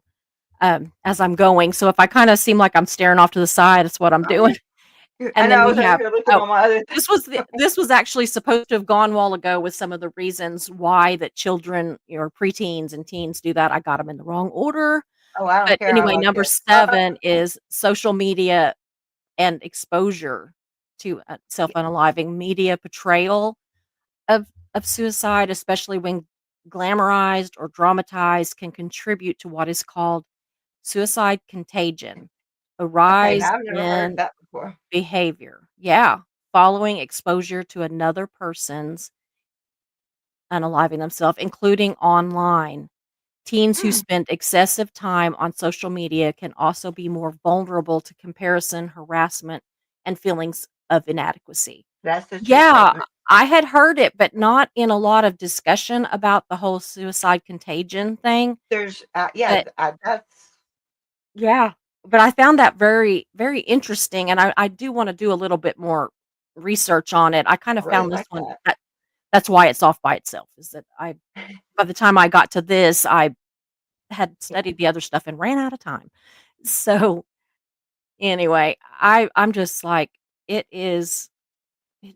as I'm going. So if I kinda seem like I'm staring off to the side, that's what I'm Oh, doing. I And know then I we was over have here looking oh, on my other thing. this was actually supposed to have gone a while ago with some of the reasons why that children or preteens and teens do that. I got them in the wrong order. Oh, I don't But care, I anyway, like number it. 7 is social media and exposure to, Yeah, self-unaliving. Media portrayal of suicide, especially when glamorized or dramatized, can contribute to what is called suicide contagion, a okay, rise now I've never heard in that before. behavior. Yeah, following exposure to another person's unaliving themselves, including online. Teens who Mm, spend excessive time on social media can also be more vulnerable to comparison, harassment, and feelings of inadequacy. that's a true Yeah, statement. I had heard it, but not in a lot of discussion about the whole suicide contagion thing. There's, yeah, But that's yeah, but I found that very, very interesting, and I do wanna do a little bit more research on it. I kind I of really found this like one that. that's why it's off by itself, is that I by the time I got to this, I had Yeah, studied the other stuff and ran out of time. So, anyway, I'm just like, it is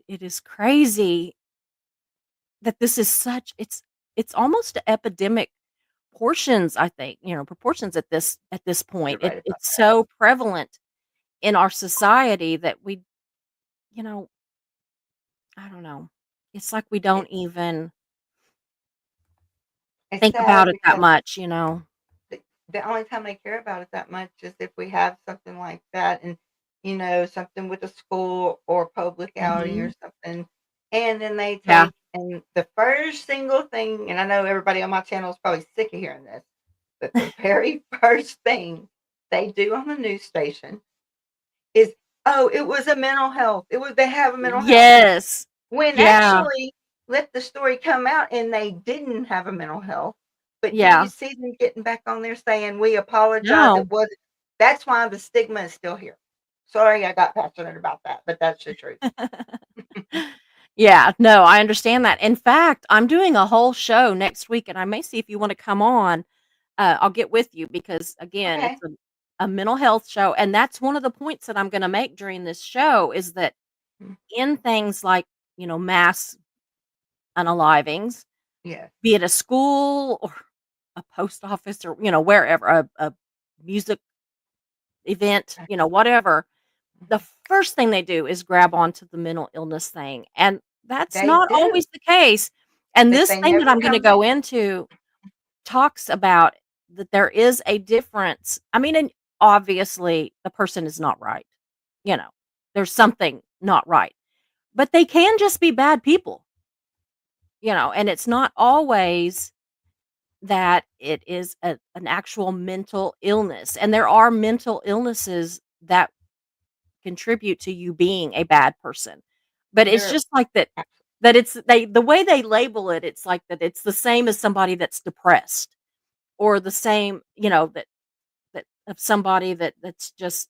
it is crazy that this is such it's almost a epidemic portions, I think, proportions at this you're point. right about It's that. so prevalent in our society that you know, I don't know. It's like we don't It even it's think sad about it that because much, you know? the only time they care about it that much is if we have something like that and, something with a school or public outing or Mhm. something, and then they Yeah. take and the first single thing and I know everybody on my channel is probably sick of hearing this, but the very first thing they do on the news station is, "Oh, it was a mental health. It was they have a mental health." Yes. When Yeah. actually, let the story come out and they didn't have a mental health, but do you Yeah. see them getting back on there saying, "We apologize, it No. wasn't." That's why the stigma is still here. Sorry I got passionate about that, but that's the truth. Yeah, no, I understand that. In fact, I'm doing a whole show next week, and I may see if you wanna come on. I'll get with you because, again, Okay. it's a mental health show, and that's one of the points that I'm gonna make during this show is that Mm, in things like, mass unalivings, yes. be it a school or a post office or, wherever, a music event, whatever, the Mhm. first thing they do is grab onto the mental illness thing, and that's They not do, always the case, and but this they thing that never I'm gonna come back. go into talks about that there is a difference. I mean, and obviously, the person is not right, you know, there's something not right, but they can just be bad people, and it's not always that it is an actual mental illness, and there are mental illnesses that contribute to you being a bad person. But it's There just like that abs it's the way they label it, it's like that it's the same as somebody that's depressed or the same, that of somebody that's just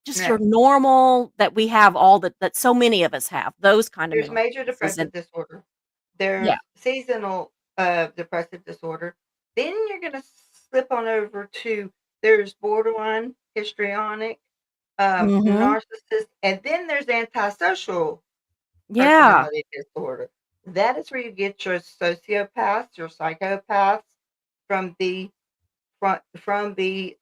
just your No. normal that we have all that so many of us have, those kind of There's mental major illnesses depressive and disorder. yeah. There's seasonal depressive disorder. Then you're going to slip on over to there's borderline, histrionic, Mhm. narcissist, and then there's antisocial Yeah. personality disorder. That is where you get your sociopaths, your psychopaths from the from the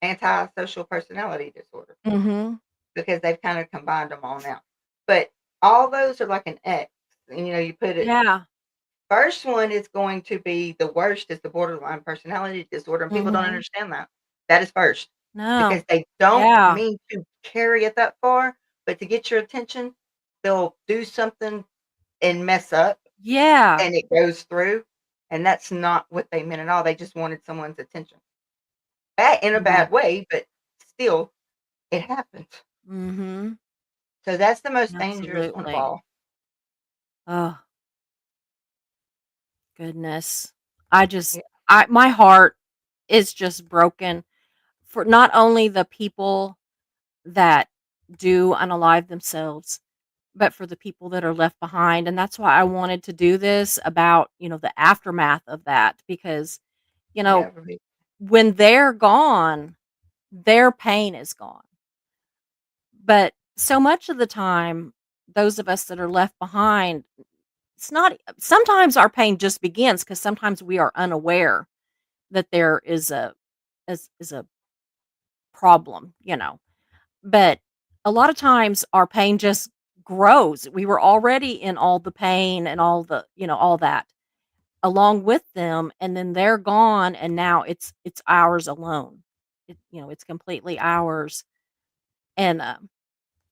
antisocial personality disorder Mhm. because they've kind of combined them all now. But all those are like an X. And, you put it Yeah. first one is going to be the worst is the borderline personality disorder, and people don't Mhm. understand that. That is first because No. they don't Yeah. mean to carry it that far, but to get your attention, they'll do something and mess up, Yeah. and it goes through, and that's not what they meant at all. They just wanted someone's attention. Bad in a Yeah. bad way, but still, it happens. Mhm. So that's the most dangerous one of Absolutely. all. Oh, goodness. I just Yeah, I my heart is just broken for not only the people that do unalive themselves, but for the people that are left behind, and that's why I wanted to do this about, the aftermath of that because, you know, yeah, right. when they're gone, their pain is gone. But so much of the time, those of us that are left behind, it's not sometimes our pain just begins because sometimes we are unaware that there is a problem. But a lot of times our pain just grows. We were already in all the pain and all that along with them, and then they're gone, and now it's ours alone. It's completely ours, and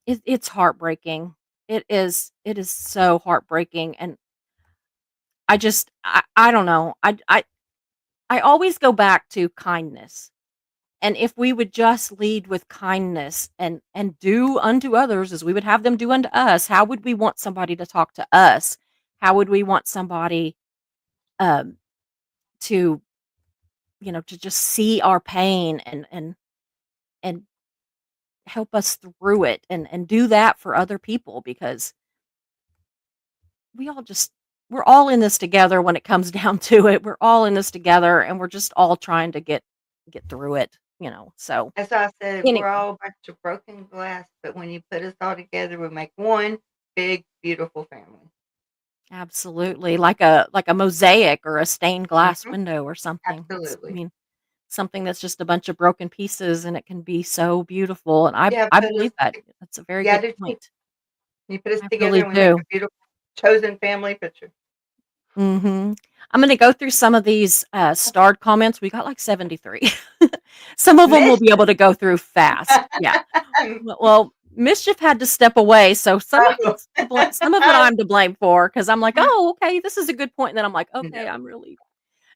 it's heartbreaking. It is so heartbreaking, and I don't know. I always go back to kindness. And if we would just lead with kindness and do unto others as we would have them do unto us, how would we want somebody to talk to us? How would we want somebody um to just see our pain and help us through it and do that for other people because we all just we're all in this together when it comes down to it. We're all in this together and we're just all trying to get through it. So That's why I said we're anyway. all a bunch of broken glass, but when you put us all together, we make one big, beautiful family. Absolutely, like a mosaic or a stained glass Mhm, window or something. It's I absolutely. mean, something that's just a bunch of broken pieces and it can be so beautiful, and I Yeah, I put us believe that. t That's a very yeah, I good do too. point. You put us I together really and we make a do. beautiful chosen family picture. Mhm. I'm gonna go through some of these, starred comments. We got like 73. Some of them 'em we'll be able Mischief. to go through fast. Yeah. Well, Mischief had to step away, so Oh. some of it I'm to blame for because 'cause I'm like, "Oh, okay, this is a good point," and then I'm like, "Okay, No, I'm really."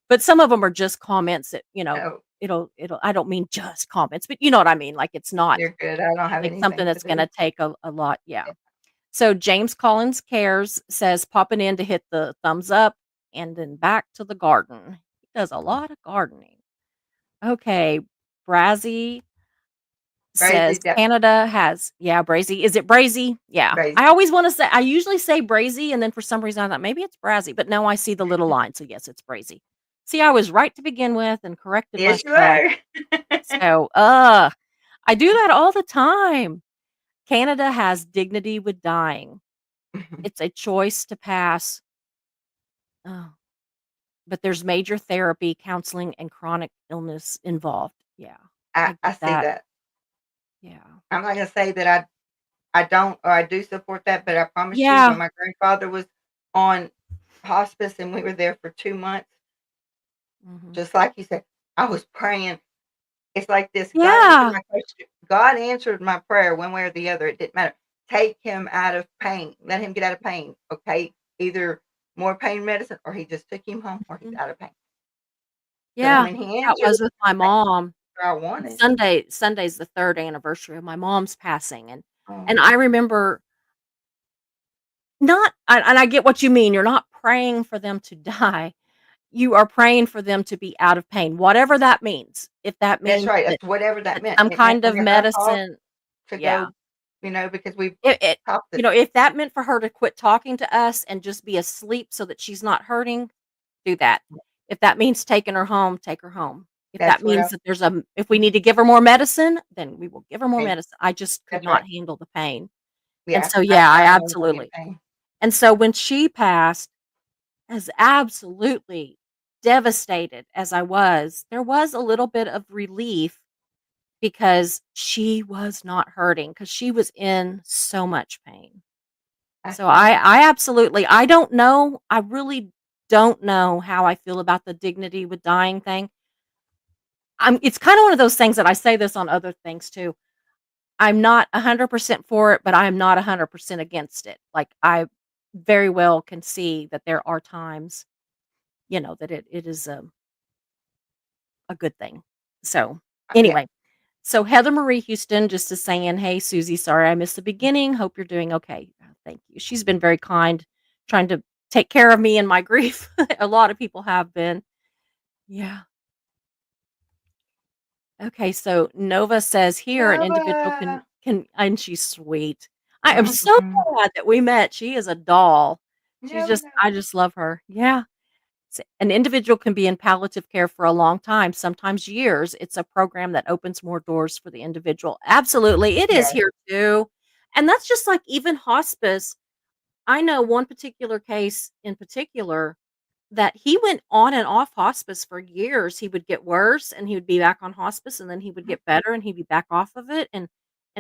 But some of them are just comments that no, it'll I don't mean just comments, but you know what I mean, like, it's not, you're good. I don't have like, something anything to that's do. gonna take a lot, yeah. So, James Collins Cares says, "Popping in to hit the thumbs up and then back to the garden." He does a lot of gardening. Okay, Brazzy says Crazy that Canada has yeah, Brazy. Is it Brazy? Yeah. I crazy. always wanna say I usually say Brazy, and then for some reason I thought maybe it's Brazzy, but now I see the little line, so yes, it's Brazy. See, I was right to begin with and corrected Yes, you myself. are. So, I do that all the time. Canada has dignity with dying. It's a choice to pass. Oh, but there's major therapy, counseling, and chronic illness involved. Yeah, I I I get see that. that. Yeah. I'm not gonna say that I don't or I do support that, but I promise you when Yeah. my grandfather was on hospice and we were there for 2 months, Mhm. just like you said, I was praying. It's like this, Yeah. God answered my prayer one way or the other, it didn't matter. Take him out of pain. Let him get out of pain, okay? Either more pain medicine or he just took him home or he's Mhm. out of pain. So Yeah, when that's he how it answered, was with my I mom. I wanted. Sunday's the 3rd anniversary of my mom's passing, and Oh, I remember not and I get what you mean, you're not praying for them to die, you are praying for them to be out of pain, whatever that means. If that That's means right, that that's whatever that meant. some It meant kind when of you're gonna talk medicine, to yeah. go, because we've It talked you it. know, if that meant for her to quit talking to us and just be asleep so that she's not hurting, do that. If that means taking her home, take her home. If that That's what means I that if we need to give her more medicine, then we will give her more think. medicine. I just could That's not right. handle the pain. And Yeah, so, yeah, I I don't wanna be in absolutely pain. and so when she passed, as absolutely devastated as I was, there was a little bit of relief because she was not hurting because she was in so much pain. That's So right. I absolutely I don't know, I really don't know how I feel about the dignity with dying thing. It's kinda one of those things that I say this on other things too. I'm not 100% for it, but I am not 100% against it. Like, I very well can see that there are times, that it is a good thing. So, Yeah. anyway, so Heather Marie Houston just is saying, "Hey, Susie, sorry I missed the beginning. Hope you're doing okay." Thank you. She's been very kind, trying to take care of me and my grief. A lot of people have been. Yeah. Okay, so Nova says here an individual can Nova. and she's sweet. I am so Mhm. glad that we met. She is a doll. Nova. I just love her. Yeah. An individual can be in palliative care for a long time, sometimes years. It's a program that opens more doors for the individual. Absolutely. It is Yes. here too. And that's just like even hospice. I know one particular case in particular that he went on and off hospice for years. He would get worse and he would be back on hospice and then he would get better and he'd be back off of it and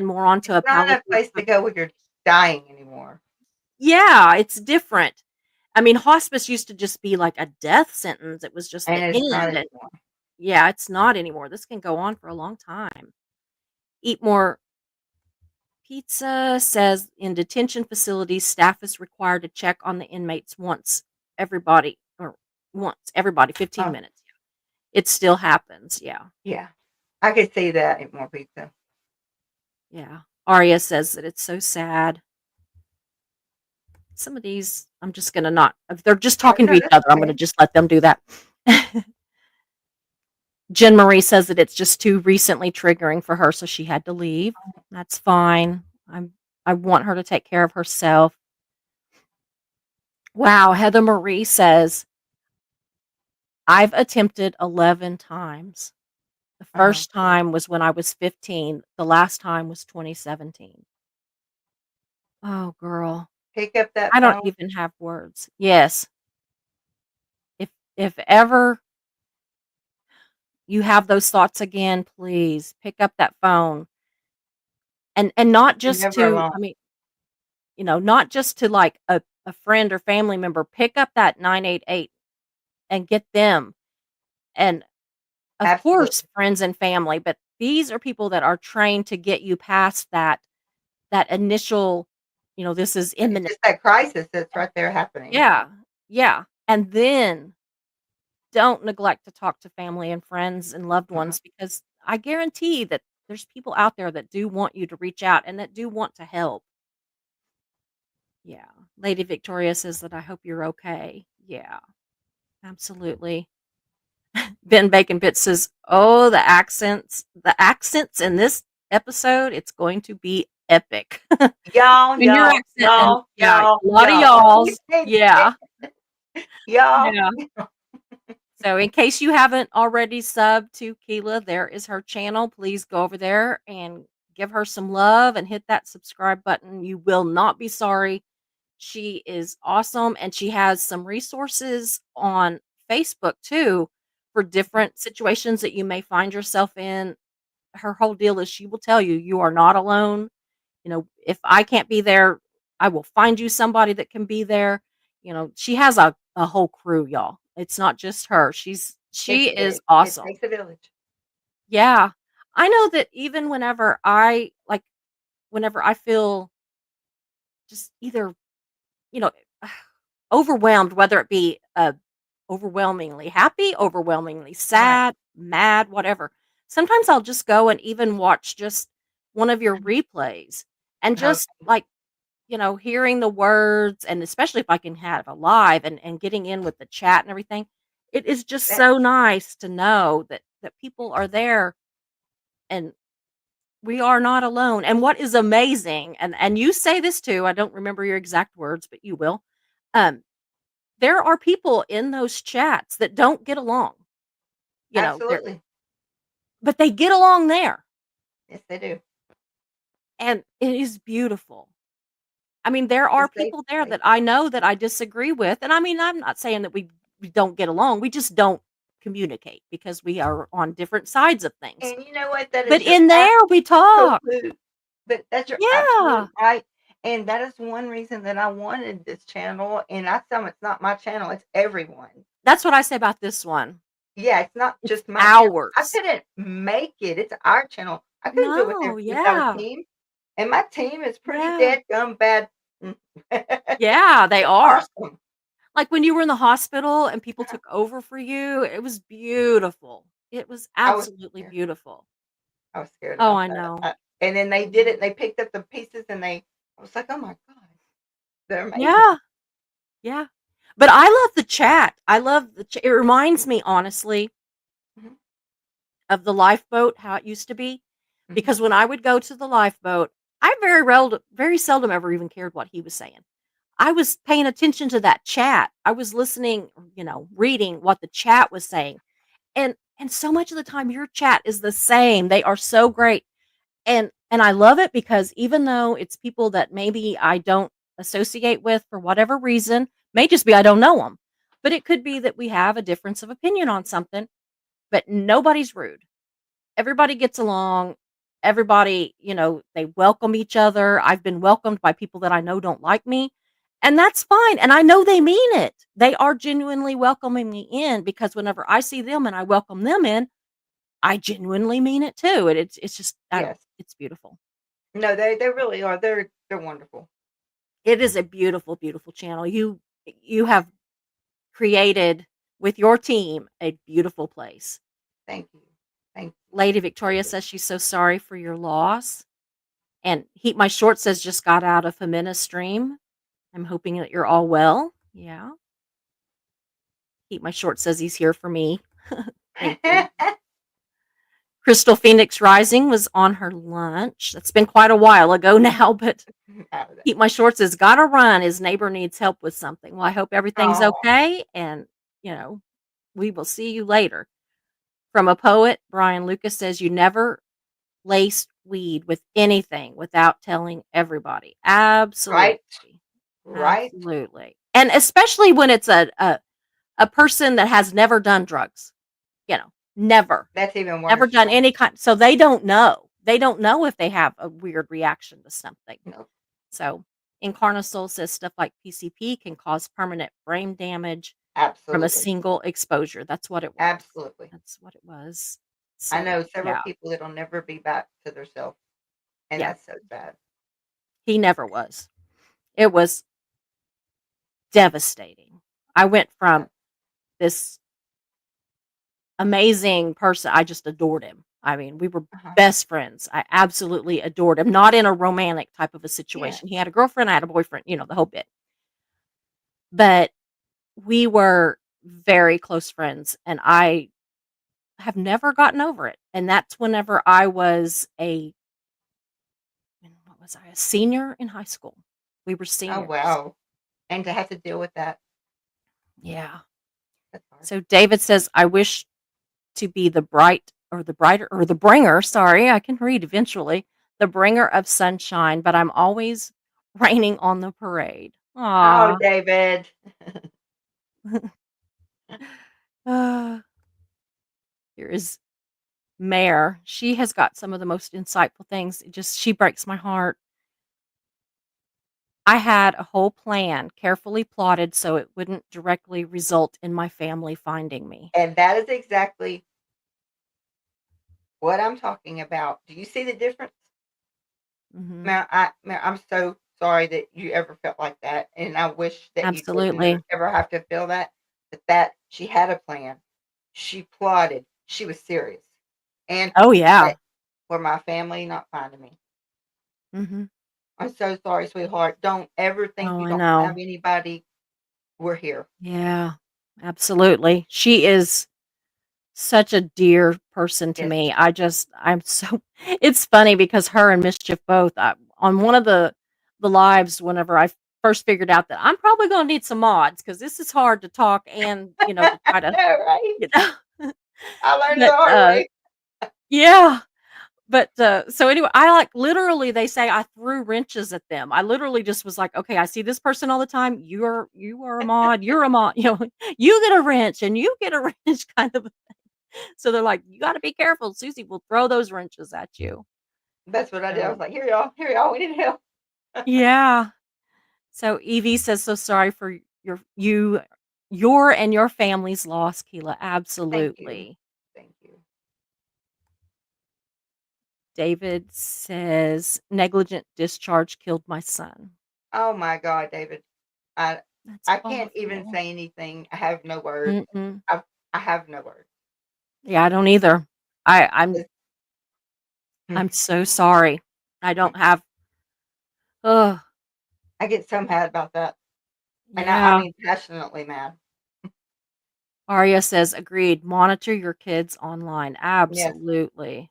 more onto It's a not a palliative. place to go when you're dying anymore, Yeah, it's different. I mean, hospice used to just be like a death sentence. It was just the and it's not end. And anymore. yeah, it's not anymore. This can go on for a long time. Eat more pizza says in detention facilities, staff is required to check on the inmates once everybody 15 Oh, minutes. It still happens. Yeah. yeah. I could see that, eat more pizza. Yeah. Aria says that it's so sad. Some of these, I'm just going to not, if they're just Oh, talking to no, each that's other, I'm going to okay. just let them do that. Jen Marie says that it's just too recently triggering for her, so she had to leave. That's fine. I want her to take care of herself. Wow, Heather Marie says, I've attempted 11 times. The Oh, first time was when I was 15. The last time was 2017. Oh, girl. pick up that I don't phone. even have words. Yes. If ever you have those thoughts again, please pick up that phone and not You're just never to, alone. I mean, not just to like a friend or family member, pick up that 988 and get them. And of course, Absolutely. friends and family, but these are people that are trained to get you past that initial, this is It's imminent. just that crisis that's right there happening. Yeah. Yeah. And then don't neglect to talk to family and friends and loved Mhm. ones because I guarantee that there's people out there that do want you to reach out and that do want to help. Yeah. Lady Victoria says that I hope you're okay. Yeah, absolutely. Ben Bacon Bit says, "Oh, the accents in this episode, it's going to be epic." Y'all, And your y'all, accent and y'all, yeah, a y'all, lot of y'all. y'alls. Yeah. Y'all. Yeah. So in case you haven't already subbed to Kila, there is her channel. Please go over there and give her some love and hit that subscribe button. You will not be sorry. She is awesome and she has some resources on Facebook too for different situations that you may find yourself in. Her whole deal is she will tell you you are not alone. If I can't be there, I will find you somebody that can be there. She has a whole crew, y'all. It's not just her. She is It awesome. takes a village. Yeah. I know that even whenever I feel just either, you know, overwhelmed, whether it be overwhelmingly happy, overwhelmingly Right. sad, mad, whatever. Sometimes I'll just go and even watch just one of your replays and Okay. just like hearing the words, and especially if I can have a live and getting in with the chat and everything, It is just That so nice to know that people are there and we are not alone. And what is amazing, and you say this too, I don't remember your exact words, but you will. Um, there are people in those chats that don't get along, they're absolutely. but they get along there, Yes, they do. and it is beautiful. I mean, there It's are a safe people there place. that I know that I disagree with, and I mean, I'm not saying that we don't get along, we just don't communicate because we are on different sides of things. And you know what? That But is your in there, we talk. absolute but that's your Yeah. absolute right, and that is one reason that I wanted this channel, and I tell 'em it's not my channel, it's everyone. That's what I say about this one. Yeah, it's not It's just my channel. I ours. couldn't make it, it's our channel. I couldn't do it No, without a yeah. team, and my team is pretty Yeah. dadgum bad. Yeah, they They're are. awesome. Like, when you were in the hospital and people Uh-huh. took over for you, it was beautiful. It was I was absolutely scared. beautiful. I was scared Oh, about I that, know. and then they did it, they picked up the pieces, and I was like, "Oh my god, they're Yeah, amazing." yeah. But I love the chat. I love it reminds me, honestly, Mhm, of the lifeboat, how it used to be, mhm. because when I would go to the lifeboat, I very seldom ever even cared what he was saying. I was paying attention to that chat. I was listening, reading what the chat was saying. And so much of the time your chat is the same. They are so great. And I love it because even though it's people that maybe I don't associate with for whatever reason, may just be I don't know them. But it could be that we have a difference of opinion on something, but nobody's rude. Everybody gets along. Everybody, they welcome each other. I've been welcomed by people that I know don't like me, and that's fine. And I know they mean it. They are genuinely welcoming me in because whenever I see them and I welcome them in, I genuinely mean it too. And it's just I don't Yes. it's beautiful. No, they really are, they're wonderful. It is a beautiful, beautiful channel. You have created with your team a beautiful place. Thank you. Thank you. Lady Victoria says she's so sorry for your loss. And Heat My Short says just got out of Femina stream. I'm hoping that you're all well. Yeah. Heat My Short says he's here for me. Thank you. Crystal Phoenix Rising was on her lunch. That's been quite a while ago now, but Out of that. Keep My Shorts has gotta run. His neighbor needs help with something. Well, I hope everything's Oh, okay, and, we will see you later. From a poet, Brian Lucas says, "You never lace weed with anything without telling everybody." right, Absolutely. right. Absolutely. And especially when it's a person that has never done drugs, never. That's even Never worse. done any kind so they don't know. They don't know if they have a weird reaction to something. Nope. So, Incarnasoul says stuff like PCP can cause permanent brain damage from a Absolutely. single exposure. That's what it was. Absolutely. That's what it was. I So, know several yeah. people that'll never be back to theirself, and Yeah. that's so sad. He never was. It was devastating. I went Uh, from this amazing person. I just adored him. I mean, we were uh-huh. best friends. I absolutely adored him, not in a romantic type of a Yeah. situation. He had a girlfriend, I had a boyfriend, the whole bit. But we were very close friends, and I have never gotten over it. And that's whenever I was what was I, a senior in high school. We were Oh, seniors. wow. And to have to deal with that, Yeah. that's hard. So David says, I wish to be the bright or the brighter or the bringer. Sorry, I can read eventually. The bringer of sunshine, but I'm always raining on the parade. Oh, Aw. David. Uh, Here is Mare. She has got some of the most insightful things. She breaks my heart. I had a whole plan carefully plotted so it wouldn't directly result in my family finding me. And that is exactly what I'm talking about. Do you see the difference? Hmm. Man, I'm so sorry that you ever felt like that, and I wish that you didn't Absolutely. ever have to feel that. But she had a plan. She plotted. She was serious. And Oh, yeah. that for my family not finding me. Hmm. I'm so sorry, sweetheart. Don't ever think Oh, you I don't have know. anybody. We're here. Yeah. Absolutely. She is such a dear person to Yes. me. I'm so it's funny because her and Mischief both, on one of the lives whenever I first figured out that I'm probably gonna need some mods because this is hard to talk and, to try to, Yeah, right? you know I learned it the but, hard way. yeah. But, so anyway, I, like, literally, they say I threw wrenches at them. I literally just was like, "Okay, I see this person all the time. You are a mod. You're a mod. You get a wrench and you get a wrench," kind of. So they're like, "You gotta be careful. Susie will throw those wrenches at you." That's what I did. I was So like, here y'all, we need help. yeah. So Evie says, "So sorry for your and your family's loss, Keila." Thank you. Absolutely. Thank you. David says, "Negligent discharge killed my son." Oh my God, David. I That's I can't even awful. say anything. I have no words. Mm-mm. I have no words. Yeah, I don't either. I I'm It's- mm, I'm so sorry. I don't have ugh, I get so mad about that. And I yeah. mean passionately mad. Arya says, "Agreed. Monitor your kids online." Yes. Absolutely.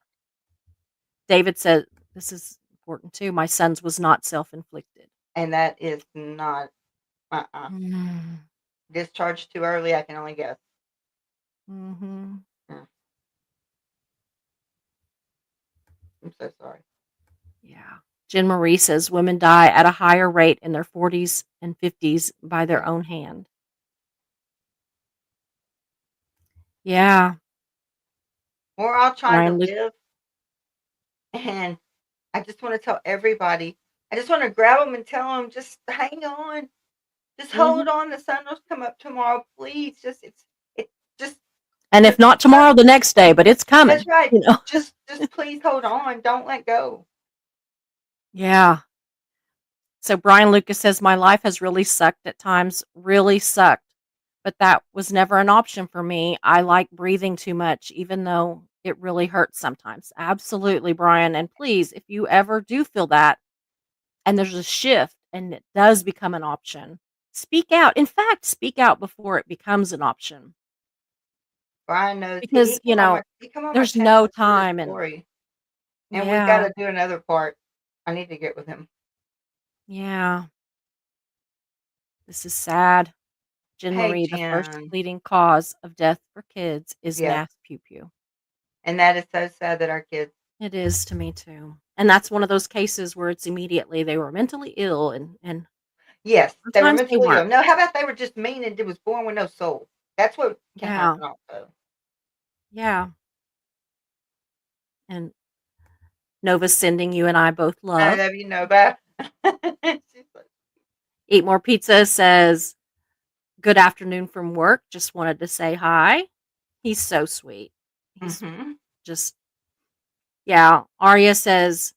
David said, "This is important too. My son's was not self-inflicted." And that is not uh-uh. Mm. Discharged too early, I can only guess. Mhm. Mm, I'm so sorry. Yeah. Jen Marie says, "Women die at a higher rate in their 40s and 50s by their Yeah. own hand." Yeah. We're all trying to Brian Luke. live, and I just want to tell everybody. I just want to grab them and tell them, just hang on, just hold Mhm. on. The sun will come up tomorrow, please. It's just And if just not tomorrow, the next day, but it's that's coming, right. you know. Just please hold on. Don't let go. Yeah. So Brian Lucas says, "My life has really sucked at times, really sucked, but that was never an option for me. I like breathing too much, even though it really hurts sometimes." Absolutely, Brian. And please, if you ever do feel that and there's a shift and it does become an option, speak out. In fact, speak out before it becomes an option Brian knows because, he come on my there's channel no and told his time. And story, and we got yeah, to do another part. I need to get with him. yeah, this is sad. Jen Hey, Marie, the first Jen. leading cause of death for kids is Yes, mass pew pew. and that is so sad that our kids. It is to me too. And that's one of those cases where it's immediately they were mentally ill and Yes, they were sometimes they mentally ill. weren't. No, how about they were just mean and was born with no soul? That's what can Yeah. happen also. Yeah. And Nova's sending you and I both I love. love you, Nova. She's like, Eat More Pizza says, "Good afternoon from work. Just wanted to say hi." He's so sweet. He's mhm, just, yeah. Arya says,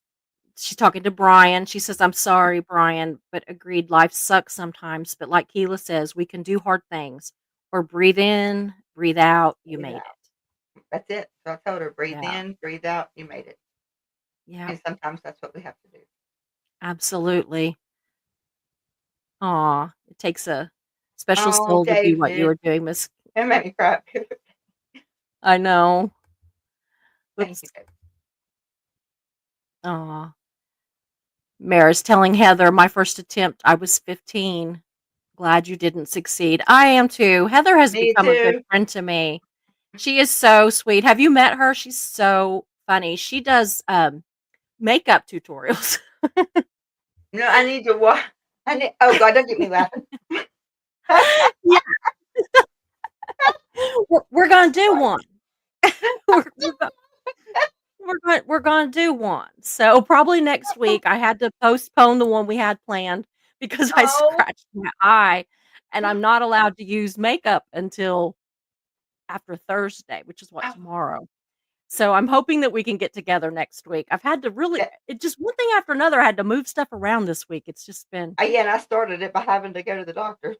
she's talking to Brian. She says, "I'm sorry, Brian, but agreed, life sucks sometimes. But like Keela says, we can do hard things or breathe in, breathe out. You breathe made out. it." That's it. So I told her, breathe Yeah. in, breathe out. You made it. Yeah. And sometimes that's what we have to do. Absolutely. Aw, it takes a special Oh, soul to do what you David, were doing, Miss. it made me cry. I know. Thank you, Whoops. David. Aw. Maris telling Heather, "My first attempt, I was 15. Glad you didn't succeed." I am too. Heather has Me become a good too. friend to me. She is so sweet. Have you met her? She's so funny. She does makeup tutorials. No, I need to watch. I need. Oh God, don't get me laughing. Yeah, we're gonna do one. we're, we're, go- we're gonna do one. So probably next week. I had to postpone the one we had planned because I Oh, scratched my eye, and I'm not allowed to use makeup until after Thursday, which is what, oh, tomorrow. So I'm hoping that we can get together next week. I've had to really, that, it just one thing after another. I had to move stuff around this week. It's just been, yeah, and I started it by having to go to the doctor.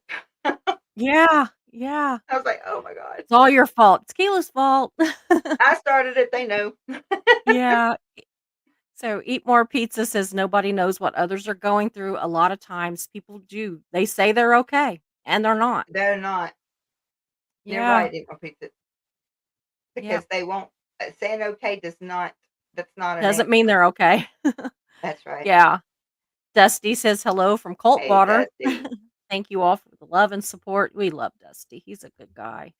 yeah, yeah. I was like, oh my God. It's all your fault. It's Keela's fault. I started it. They know. Yeah. So Eat More Pizza says nobody knows what others are going through. A lot of times people do. They say they're okay and they're not. They're not. You're Yeah. right, it repeats it Yep. because they won't saying okay does not that's not an Doesn't mean answer. they're okay. That's right. Yeah. Dusty says hello from Colt Hey, Water. Dusty. Thank you all for the love and support. We love Dusty. He's a good guy.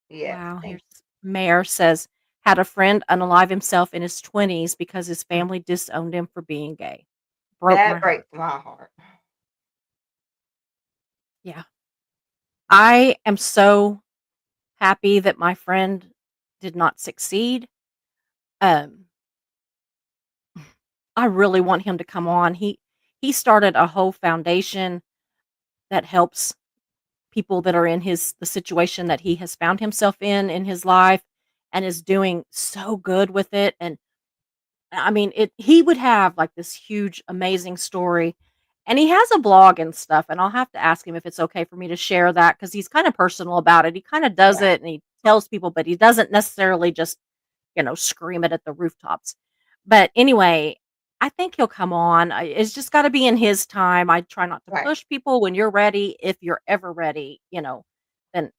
Yes, Wow. thank Here's Mayor says, had a friend unalive himself in his 20s because his you. family disowned him for being gay. Broke my That heart. breaks my heart. Yeah. I am so happy that my friend did not succeed. Um, I really want him to come on. He started a whole foundation that helps people that are in the situation that he has found himself in his life, and is doing so good with it. And I mean, he would have like this huge amazing story, and he has a blog and stuff, and I'll have to ask him if it's okay for me to share that cuz he's kind of personal about it. He kind of does Yeah, it and he tells people, but he doesn't necessarily just, scream it at the rooftops. But anyway, I think he'll come on. It's just got to be in his time. I try not to right. push people. When you're ready, if you're ever ready, then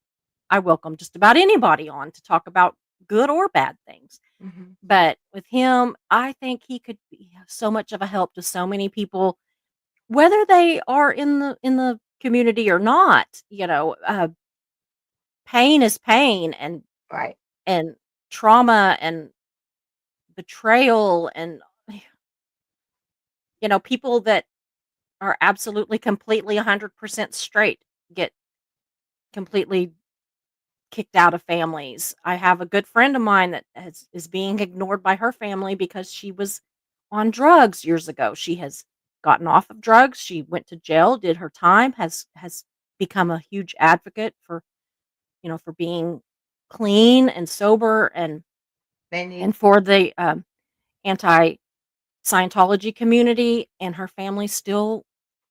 I welcome just about anybody on to talk about good or bad things. Mhm. But with him, I think he could be so much of a help to so many people, whether they are in the community or not. Pain is pain, Right. and trauma and betrayal, and people that are absolutely completely 100% straight get completely kicked out of families. I have a good friend of mine that is being ignored by her family because she was on drugs years ago. She has gotten off of drugs. She went to jail, did her time, has become a huge advocate for being clean and sober, They need and for the anti Scientology community, and her family still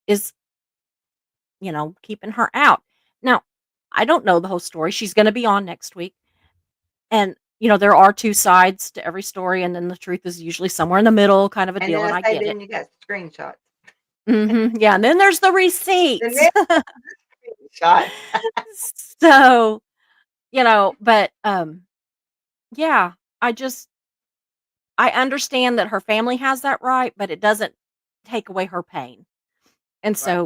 is, keeping her out. Now, I don't know the whole story. She's going to be on next week. And, there are 2 sides to every story, and then the truth is usually somewhere in the middle, kind of a and deal, then and I I say, get it. then you got screenshots. Yeah, and then there's the Then receipts. there's screenshots. So, but, yeah, I understand that her family has that right, but it doesn't take away her pain. And Right. so,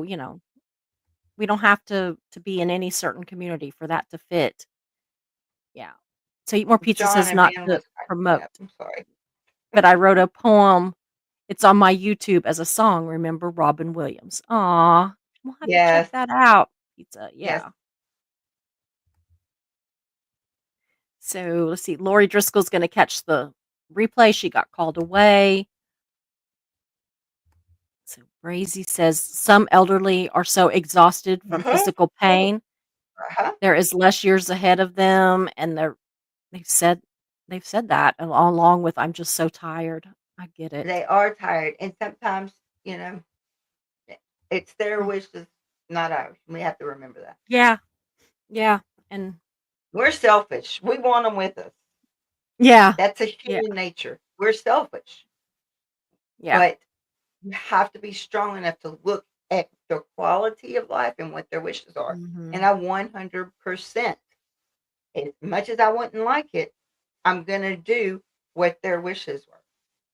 we don't have to be in any certain community for that to fit. Yeah. So Eat More Pizza John says and not Ben to was cracking me promote, up. I'm sorry. but I wrote a poem. It's on my YouTube as a song, remember Robin Williams. Aw, we'll have to check Yes. that out. Pizza, Yes. yeah. So let's see. Lori Driscoll's going to catch the replay. She got called away. So Brazy says some elderly are so exhausted from Uh-huh. physical pain. Uh-huh. There is less years ahead of them, and they've said they've said that along with I'm just so tired. I get it. They are tired, and sometimes, you know, it's their Mm. wishes, not ours. We have to remember that. Yeah, yeah, and We're selfish. We want them with us. yeah, That's a yeah, human nature. We're selfish, yeah. but you have to be strong enough to look at their quality of life and what their wishes are. And Mhm. I 100%, as much as I wouldn't like it, I'm going to do what their wishes were.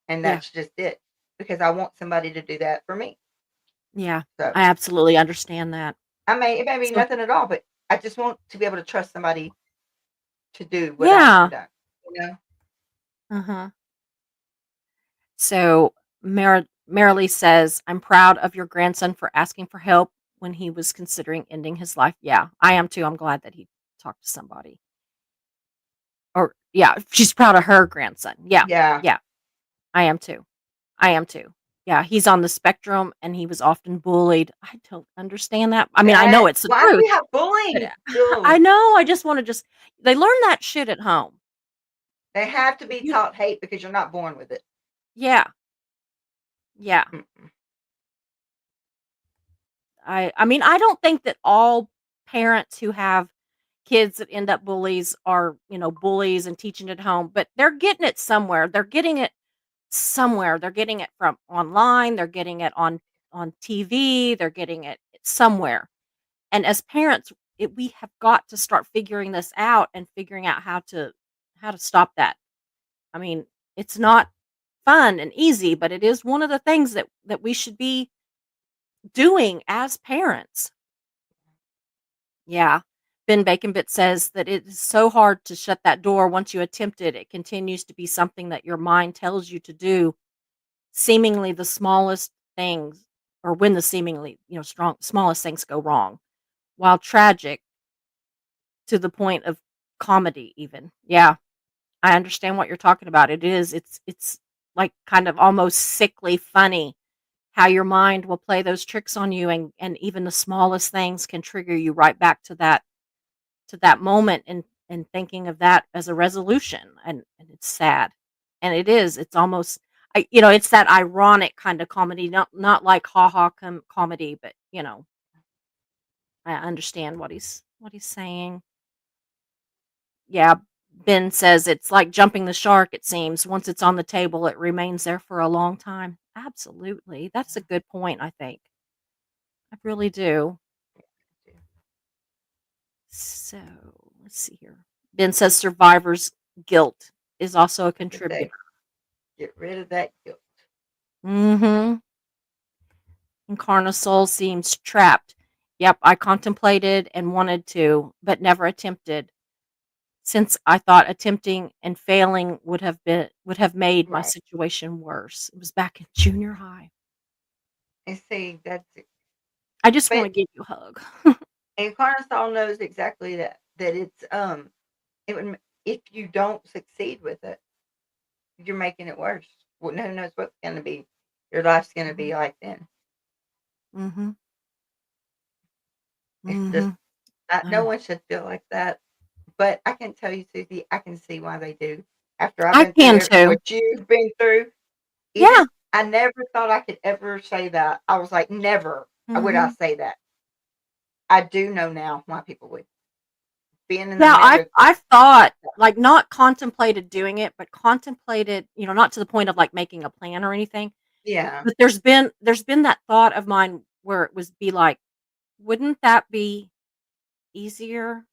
And Yeah, that's just it because I want somebody to do that for me. yeah. So I absolutely understand that. it may be So nothing at all, but I just want to be able to trust somebody to do what I want yeah. done. You know? Uh-huh. So Marilee says, "I'm proud of your grandson for asking for help when he was considering ending his life." Yeah, I am too. I'm glad that he talked to somebody. Or yeah, she's proud of her grandson. Yeah. Yeah. Yeah, I am too. I am too. Yeah, he's on the spectrum and he was often bullied. I don't understand that. I mean, I know That it's the why do truth, we have but bullying still? I know. I just want to they learn that shit at home. They have to If be you taught hate because you're not born with it. Yeah. Yeah. Mm-mm. I mean, I don't think that all parents who have kids that end up bullies are, bullies and teaching it at home, but they're getting it somewhere. They're getting it somewhere. They're getting it from online, they're getting it on TV, they're getting it somewhere. And as parents, we have got to start figuring this out and figuring out how to stop that. I mean, it's not fun and easy, but it is one of the things that we should be doing as parents. Yeah. Ben Baconbit says that it is so hard to shut that door once you attempt it. It continues to be something that your mind tells you to do, seemingly the smallest things, or when the seemingly, smallest things go wrong, while tragic to the point of comedy even. Yeah. I understand what you're talking about. It's like kind of almost sickly funny how your mind will play those tricks on you, and even the smallest things can trigger you right back to that moment, and thinking of that as a resolution, and it's sad. And it's almost, it's that ironic kind of comedy, not like ha-ha comedy, but I understand what he's saying. Yeah, Ben says it's like jumping the shark, it seems. Once it's on the table, it remains there for a long time. Absolutely. That's a good point, I think. I really do. So, let's see here. Ben says survivor's guilt is also a contributor. Get rid of that guilt. Mm-hmm. Incarnasoul seems trapped. Yep, I contemplated and wanted to, but never attempted, since I thought attempting and failing would have made my Right. situation worse. It was back in junior high. And see, that's it. I just want But to give you a hug. and Carnesol knows exactly that it's if you don't succeed with it, you're making it worse. Well, who knows what's going to be your life's going to be like then. Mhm. It's just Mhm. no I one should feel like that. But I can tell you, Susie, I can see why they do. After I've I been can through too. what you've been through, Yeah. even I never thought I could ever say that. I was like, never would I Mhm. say that. I do know now why people would. Being in the Yeah, I've medical, I've thought, like, not contemplated doing it, but contemplated, not to the point of, like, making a plan or anything, yeah, but there's been that thought of mine where it was be like, "Wouldn't that be easier?"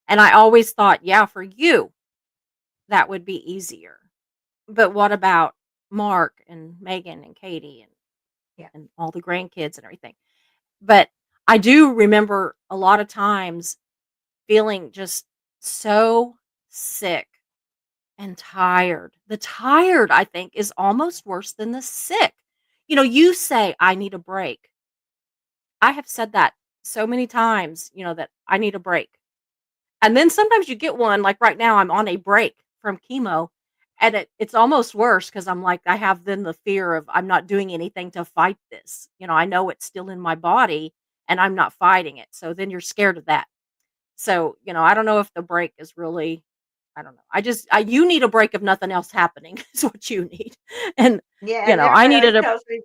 And I always thought, "Yeah, for you, that would be easier." But what about Mark and Megan and Katie yeah, and all the grandkids and everything? But I do remember a lot of times feeling just so sick and tired. The tired, I think, is almost worse than the sick. You say, "I need a break." I have said that so many times, that I need a break. And then sometimes you get one, like right now, I'm on a break from chemo, and it's almost worse because I'm like, I have then the fear of I'm not doing anything to fight this. I know it's still in my body and I'm not fighting it. So then you're scared of that. So, I don't know if the break is really, I don't know. You need a break if nothing else happening is what you need. And, yeah. And I everybody always needed a, tells me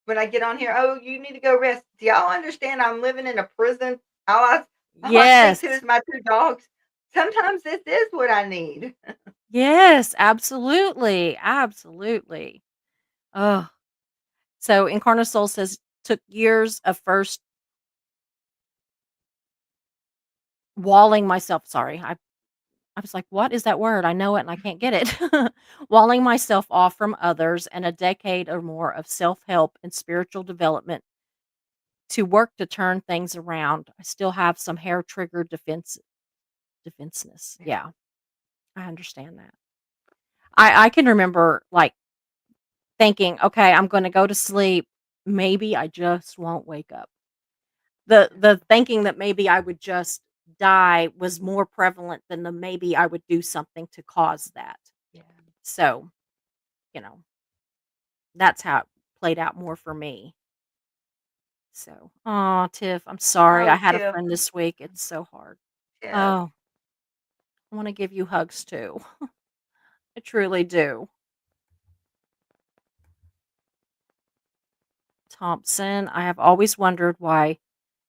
when I get on here, "Oh, you need to go rest." Do y'all understand? I'm living in a prison. All I speak yes, to is my two dogs. Sometimes this is what I need. yes, absolutely. Absolutely. Oh, so Incarnasoul says, took years of first walling myself. Sorry. I was like, what is that word? I know it and I can't get it. Walling myself off from others, and a decade or more of self help and spiritual development to work to turn things around. I still have some hair triggered defenseness. Yeah, Yeah, I understand that. I can remember like thinking, okay, I'm going to go to sleep. Maybe I just won't wake up. The thinking that maybe I would just die was more prevalent than the maybe I would do something to cause that. yeah. So, you know, that's how it played out more for me. So, oh, Tiff, I'm sorry. I Oh, had a Tiff, friend this week. It's so hard. Tiff. Oh, I want to give you hugs too. I truly do. Thompson, I have always wondered why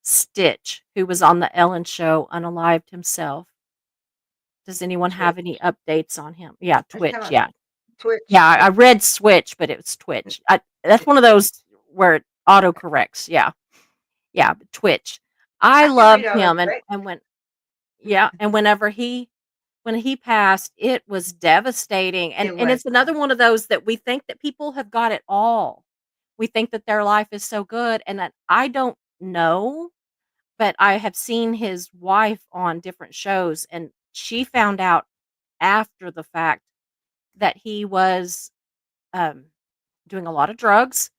Stitch, who was on the Ellen show, unalived himself. Does anyone have any Twitch. updates on him? Yeah, That's Twitch. how Yeah. Twitch. Yeah, I read Switch, but it was Twitch. That's one of those where it auto corrects. Yeah. Yeah, but Twitch. I I can read loved all those him, and directions. yeah, and when he passed, it was devastating, It and was it's another one of those that we think that people have got it all. We think that their life is so good, and that I don't know, but I have seen his wife on different shows, and she found out after the fact that he was, um, doing a lot of drugs,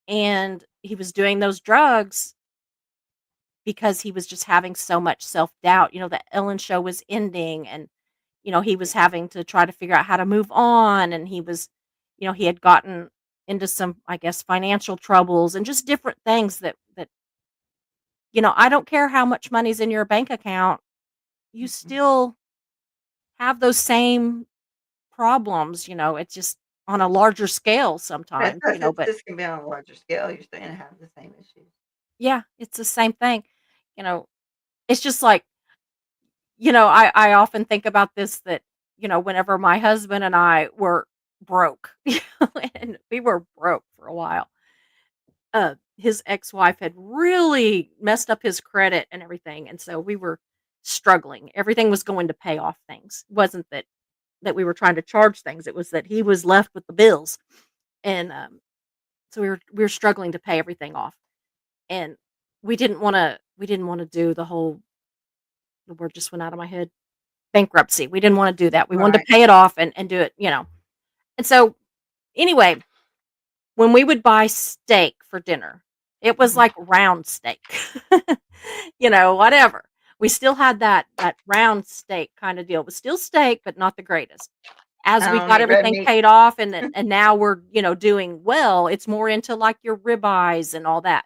and he was doing those drugs because he was just having so much self-doubt. The Ellen show was ending, and, he was having to try to figure out how to move on, and he had gotten into some, I guess, financial troubles and just different things that I don't care how much money's in your bank account, you Mhm. still have those same problems. It's just on a larger scale That's sometimes, because it's but this can be on a larger scale. You're still gonna have the same issues. yeah, it's the same thing. You know, it's just like, I often think about this, that, whenever my husband and I were broke, and we were broke for a while, his ex-wife had really messed up his credit and everything. And so we were struggling. Everything was going to pay off things. It wasn't that we were trying to charge things. It was that he was left with the bills. And so we were struggling to pay everything off. And we didn't want to do the word just went out of my head, bankruptcy. We didn't want to do that. We wanted to Right. pay it off and do it. And so anyway, when we would buy steak for dinner, it was Mhm. like round steak. Whatever. We still had that round steak kinda deal. It was still steak, but not the greatest. As I we don't got eat red everything meat. paid off, and now we're doing well, it's more into, like, your ribeyes and all that.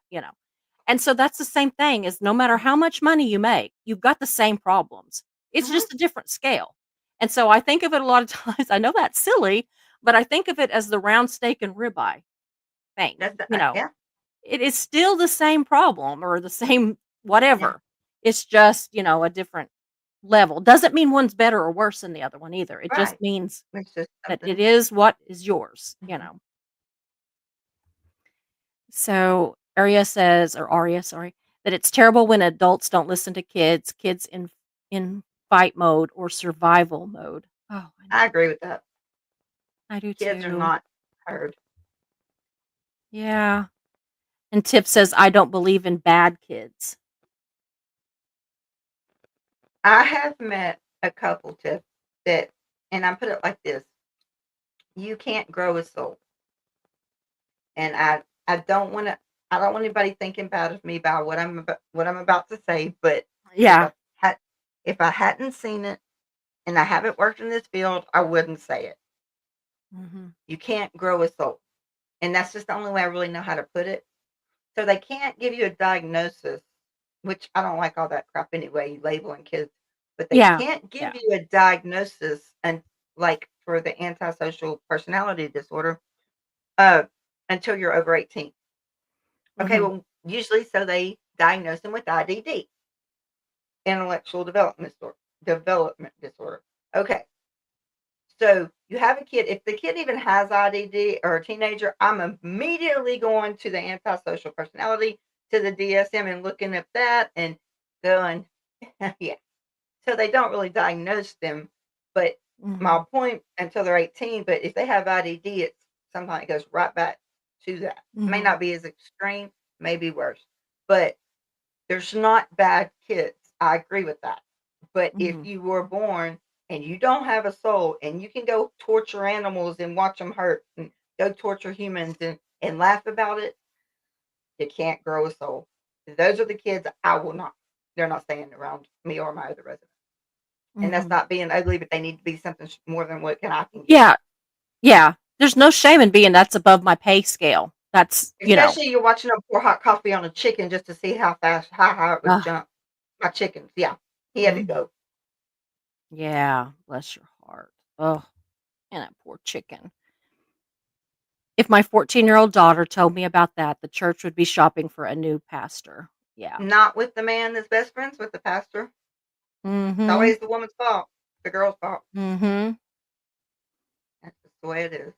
And so that's the same thing, is no matter how much money you make, you've got the same problems. It's Mhm. just a different scale. And so I think of it a lot of times. I know that's silly, but I think of it as the round steak and ribeye thing. That's the You know, yeah, it is still the same problem or the same yeah, whatever. It's just a different level. Doesn't mean one's better or worse than the other one either. It just right. means It's just that it something. is what is yours, you Mhm. know. So Arya, sorry, that it's terrible when adults don't listen to kids in fight mode or survival mode. Oh, I I know. agree with that. I do Kids are too. not heard. Yeah. And Tiff says, I don't believe in bad kids. I have met a couple, Tiff, that and I put it like this, you can't grow a soul. And I don't want anybody thinking bad of me about what I'm about to say, but if Yeah. I had if I hadn't seen it and I haven't worked in this field, I wouldn't say it. Hmm. You can't grow a soul. And that's just the only way I really know how to put it. So they can't give you a diagnosis, which I don't like all that crap anyway, labeling kids, but they Yeah. can't Yeah. give you a diagnosis and like for the antisocial personality disorder uh, until you're over 18. Okay, Hmm. well, usually so they diagnose them with IDD, intellectual development disorder. Okay, so you have a kid. If the kid even has IDD or a teenager, I'm immediately going to the antisocial personality, to the DSM, and looking at that and going, yeah. So they don't really diagnose them, but Hmm. my point until they're 18. But if they have IDD, it's sometimes it goes right back to that. May Hmm. not be as extreme, maybe worse, but there's not bad kids. I agree with that. But if Hmm. you were born and you don't have a soul and you can go torture animals and watch them hurt and go torture humans and laugh about it, you can't grow a soul. Those are the kids I will not, they're not staying around me or my other residents. And that's Hmm. not being ugly, but they need to be something more than what I can give them. Yeah. Yeah. There's no shame in being that's above my pay scale. That's. Especially you're watching them pour hot coffee on a chicken just to see how high it would Ugh. jump. My chickens, yeah, he had to Mhm. go. Yeah, bless your heart. Oh, and that poor chicken. If my 14-year-old daughter told me about that, the church would be shopping for a new pastor. Yeah. Not with the man that's best friends with the pastor. It's Mhm. always the woman's fault, the girl's fault. Mhm. That's just the way it is.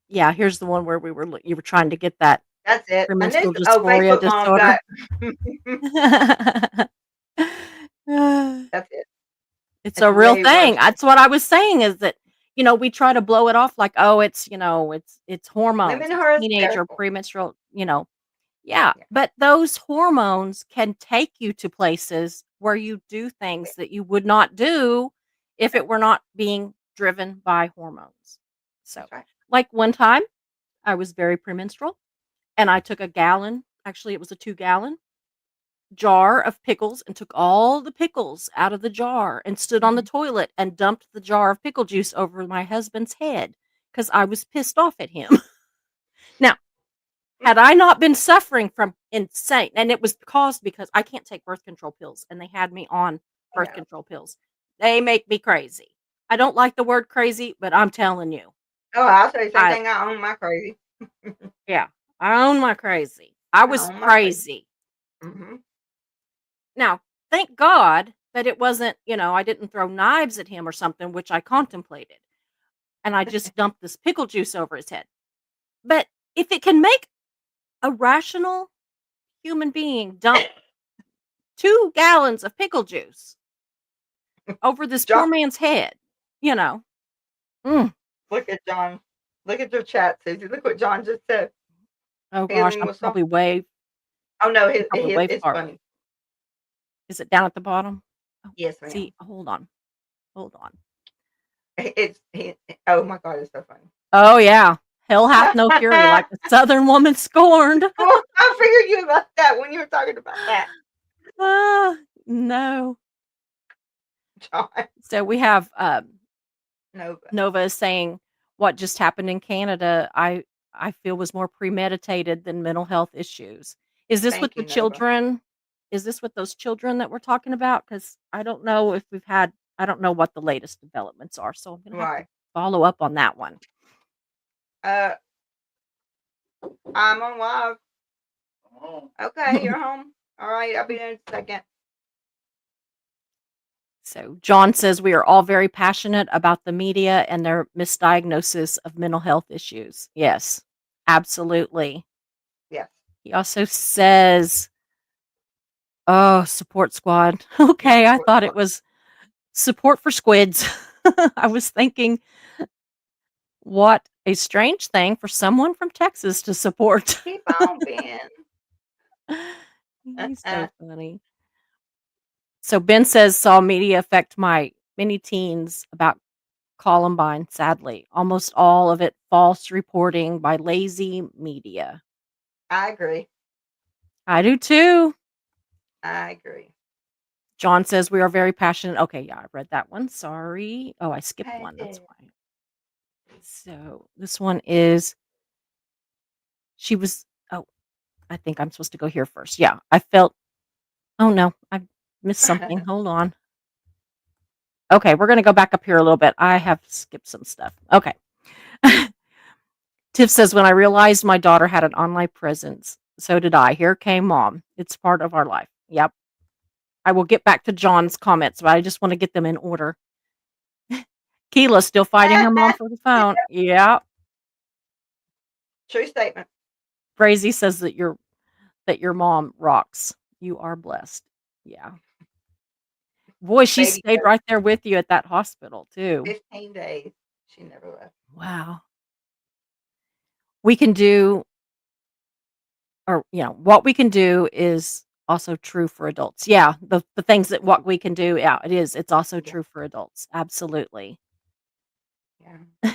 Yeah, here's the one where you were trying to get that That's it. And this premenstrual dysphoria Facebook mom disorder. got that's it. It's It's a real way thing. worse. That's what I was saying is that, we try to blow it off like, "Oh, it's hormones, Women it's are teenager hysterical. premenstrual," Yeah, Yeah, but those hormones can take you to places where you do things that you would not do if yeah, it were not being driven by hormones. So, that's right. like one time, I was very premenstrual and I took a gallon, actually it was a 2-gallon jar of pickles and took all the pickles out of the jar and stood on the Mhm. toilet and dumped the jar of pickle juice over my husband's head because I was pissed off at him. Now, had I not been suffering from insane, and it was caused because I can't take birth control pills, and they had me on birth Yeah. control pills. They make me crazy. I don't like the word crazy, but I'm telling you, Oh, I'll say the same I thing. I own my crazy. yeah, I own my crazy. I I was own my crazy. crazy. Mhm. Now, thank God that it wasn't, I didn't throw knives at him or something, which I contemplated, and I just dumped this pickle juice over his head. But if it can make a rational human being dump 2 gallons of pickle juice over this John, poor man's head, you know. Mm. look at John. Look at your chat, Susie. Look what John just said. Oh gosh, Healing I'm was so. probably way Oh no, I'm probably way it's far away. funny. Is it down at the bottom? Oh, Yes, see, ma'am. hold on. Hold on. It's oh my God, it's so funny. Oh yeah. Hell hath no fury like a southern woman scorned. Well, I figured you about that when you were talking about that, Ah, no. John. So we have No, but Nova is saying what just happened in Canada, I feel was more premeditated than mental health issues. Is this with thank the you, Nova. children? Is this with those children that we're talking about? Because I don't know if I don't know what the latest developments are, so I'm gonna have to Right. follow up on that one. Uh, I'm on live. Okay, you're home. All right, I'll be there in a second. So John says we are all very passionate about the media and their misdiagnosis of mental health issues. Yes, absolutely. Yes. He also says, "Oh, support squad." Okay, I Support thought it squad. was support for squids. I was thinking, what a strange thing for someone from Texas to support. Keep on being. He's so funny. So Ben says, saw media affect my many teens about Columbine, sadly. Almost all of it false reporting by lazy media. I agree. I do too. I agree. John says we are very passionate. Okay, yeah, I read that one. Sorry. Oh, I skipped I one. That's did. why. So this one is she was oh, I think I'm supposed to go here first. Yeah. I felt oh no, I missed something. Hold on. Okay, we're gonna go back up here a little bit. I have skipped some stuff. Okay. Tiff says, when I realized my daughter had an online presence, so did I. Here came mom. It's part of our life. Yep. I will get back to John's comments, but I just want to get them in order. Keilah still fighting her mom for the phone. Yeah. True statement. Crazy says that your mom rocks. You are blessed. Yeah. Boy, she Baby stayed girl, right there with you at that hospital too. 15 days. She never left. Wow. We can do or what we can do is also true for adults. Yeah, the things that what we can do, yeah, it is. It's also Yeah. true for adults. Absolutely. Yeah.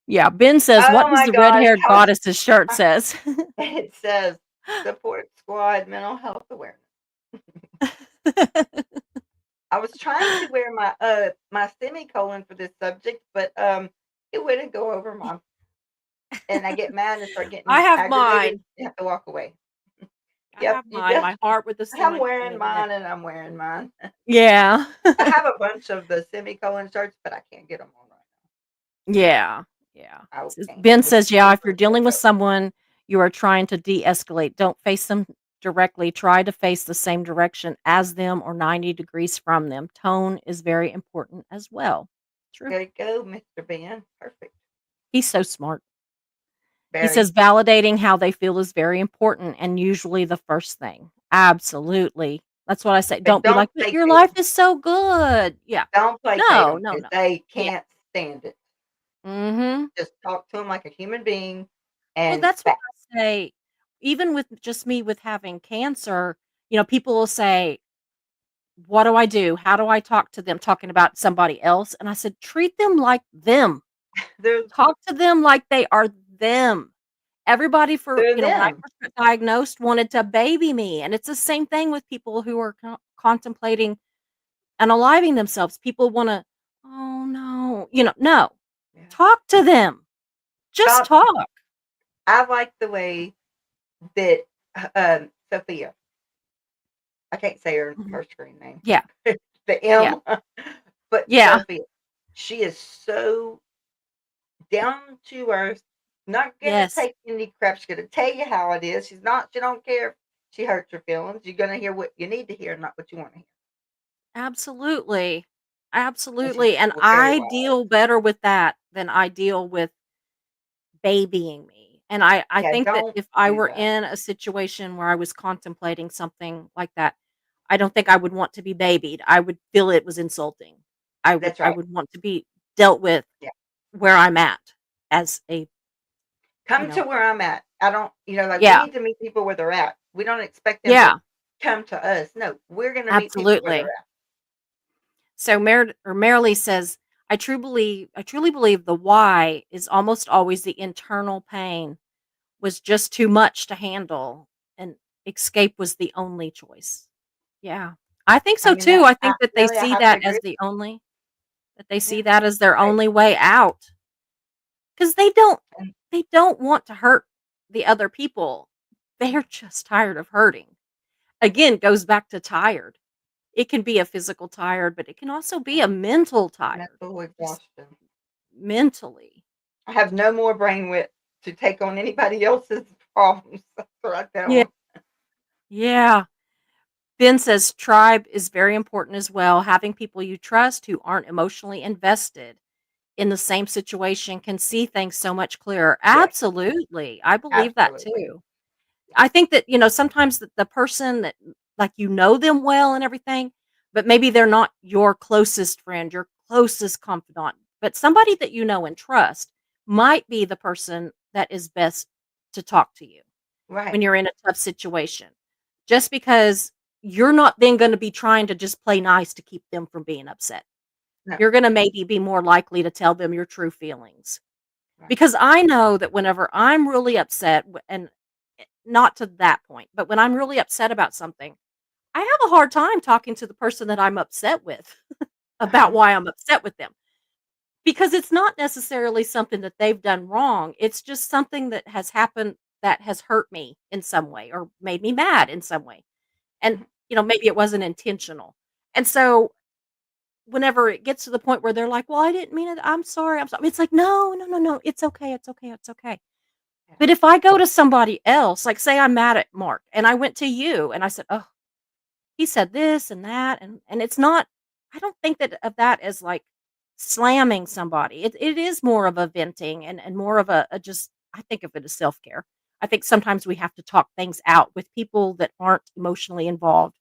Yeah, Ben says, "What Oh does my the gosh. red-haired goddess's shirt says?" It says support squad mental health awareness. I was trying to wear my semicolon for this subject, but it wouldn't go over my and I get mad and start I getting have aggravated mine. and have to walk away. I Yep, have you mine. just My heart with a I'm wearing semicolon in it. mine and I'm wearing mine. Yeah. I have a bunch of the semicolon shirts, but I can't get them on right Yeah. Yeah. now. I Says can't. Ben This says, "Yeah, if you're paper is dealing with so someone you are trying to de-escalate, don't face them directly. Try to face the same direction as them or 90 degrees from them. Tone is very important as well." True. there you go, Mr. Ben. Perfect. He's so smart. He Very. says validating how they feel is very important and usually the first thing. Absolutely. That's what I say. But Don't be don't like, "But your placate life them. is so good." Yeah. Don't placate No, them no, because no. they Yeah. can't stand it. Mhm. Just talk to them like a human being Well, and that's what fact. I say. Even with just me with having cancer, people will say, "What do I do? How do I talk to them?" Talking about somebody else, and I said, "Treat them like them. They're Talk to them like they are them." Everybody they're when I them. first got diagnosed wanted to baby me, and it's the same thing with people who are contemplating unaliving themselves. People wanna, "Oh, no." No. Yeah. Talk to them. Just Stop. talk. I like the way that Sophia. I can't say Mhm. her screen name. Yeah, The yeah, M, but yeah. Sophia. She is so down to earth. Not gonna Yes, take any crap. She's gonna tell you how it is. She's not. She don't care if she hurts your feelings. You're gonna hear what you need to hear, not what you want to hear. absolutely. And she's Absolutely, and very I wise. deal better with that than I deal with babying me, and I Yeah, think that don't if I do were that. in a situation where I was contemplating something like that, I don't think I would want to be babied. I would feel it was insulting. That's I right. would want to be dealt with Yeah. where I'm at as a you Come to know where I'm at. I don't, like we Yeah, need to meet people where they're at. We don't expect them to yeah, come to us. No, we're gonna meet people where absolutely. they're at. So Marilee says, I truly believe the why is almost always the internal pain was just too much to handle, and escape was the only choice." Yeah. I think I so mean too. that I I think that they really I see have to that agree. as the only that they see Yeah. that as their I only way out, because and they don't want to hurt the other people. They're just tired of hurting. Again, goes back to tired. It can be a physical tired, but it can also be a mental tired. mental Just exhaustion. mentally. I have no more brain width to take on anybody else's problems. That's what I tell Yeah. them. Yeah. Ben says tribe is very important as well. Having people you trust who aren't emotionally invested in the same situation can see things so much clearer. Yes, Absolutely. I believe that absolutely. too. I think that, sometimes the person that, like, them well and everything, but maybe they're not your closest friend, your closest confidant, but somebody that you know and trust might be the person that is best to talk to you Right. when you're in a tough situation. Just because you're not then going to be trying to just play nice to keep them from being upset. No. You're going to maybe be more likely to tell them your true feelings. Right. Because I know that whenever I'm really upset, and not to that point, but when I'm really upset about something, I have a hard time talking to the person that I'm upset with about Uh-huh. why I'm upset with them. Because it's not necessarily something that they've done wrong. It's just something that has happened that has hurt me in some way or made me mad in some way. And, Mhm. maybe it wasn't intentional. And so whenever it gets to the point where they're like, "Well, I didn't mean it. I'm sorry. I'm sorry." It's like, "No, no, no, no. It's okay. It's okay. It's okay." Yeah. But if I go to somebody else, like say I'm mad at Mark and I went to you and I said, "Oh, he said this and that," and it's not, I don't think that of that as like slamming somebody. It is more of a venting and more of a just, I think of it as self-care. I think sometimes we have to talk things out with people that aren't emotionally involved.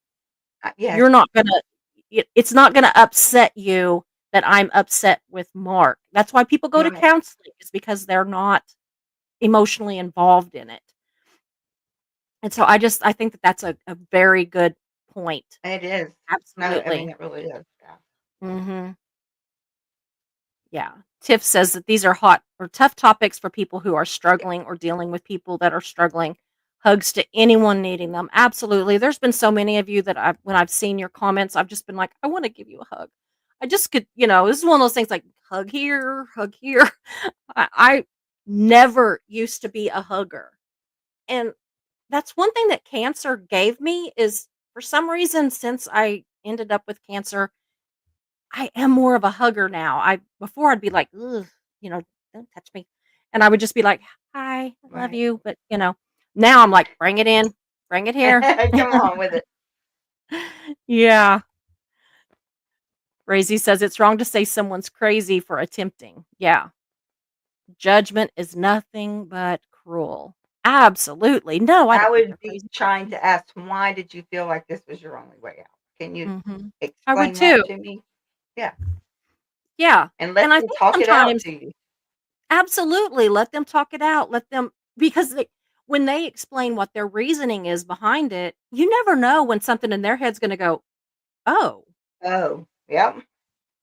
Yes. You're not gonna it's not gonna upset you that I'm upset with Mark. That's why people go to Right. counseling, is because they're not emotionally involved in it. And so I think that that's a very good point. It is. No, I mean Absolutely. it really is. Yeah. Mhm. Yeah. Tiff says that these are hot or tough topics for people who are struggling or dealing with people that are struggling. Hugs to anyone needing them. Absolutely. There's been so many of you that when I've seen your comments, I've just been like, I want to give you a hug. I just could, this is one of those things like hug here, hug here. I never used to be a hugger. And that's one thing that cancer gave me is, for some reason, since I ended up with cancer, I am more of a hugger now. Before I'd be like, "Ugh, don't touch me." And I would just be like, "Hi, I love Right. you." But, now I'm like, "Bring it in. Bring it here." Come on with it. Yeah. Razy says it's wrong to say someone's crazy for attempting. Yeah. Judgment is nothing but cruel. Absolutely. No, I I don't think would they're be crazy. trying to ask, why did you feel like this was your only way out? Can you Mhm. I would explain that too. to me? Yeah, Yeah, and let and I them think talk it out sometimes to you. absolutely, let them talk it out, let them because when they explain what their reasoning is behind it, you never know when something in their head's gonna go, "Oh, Oh, yep,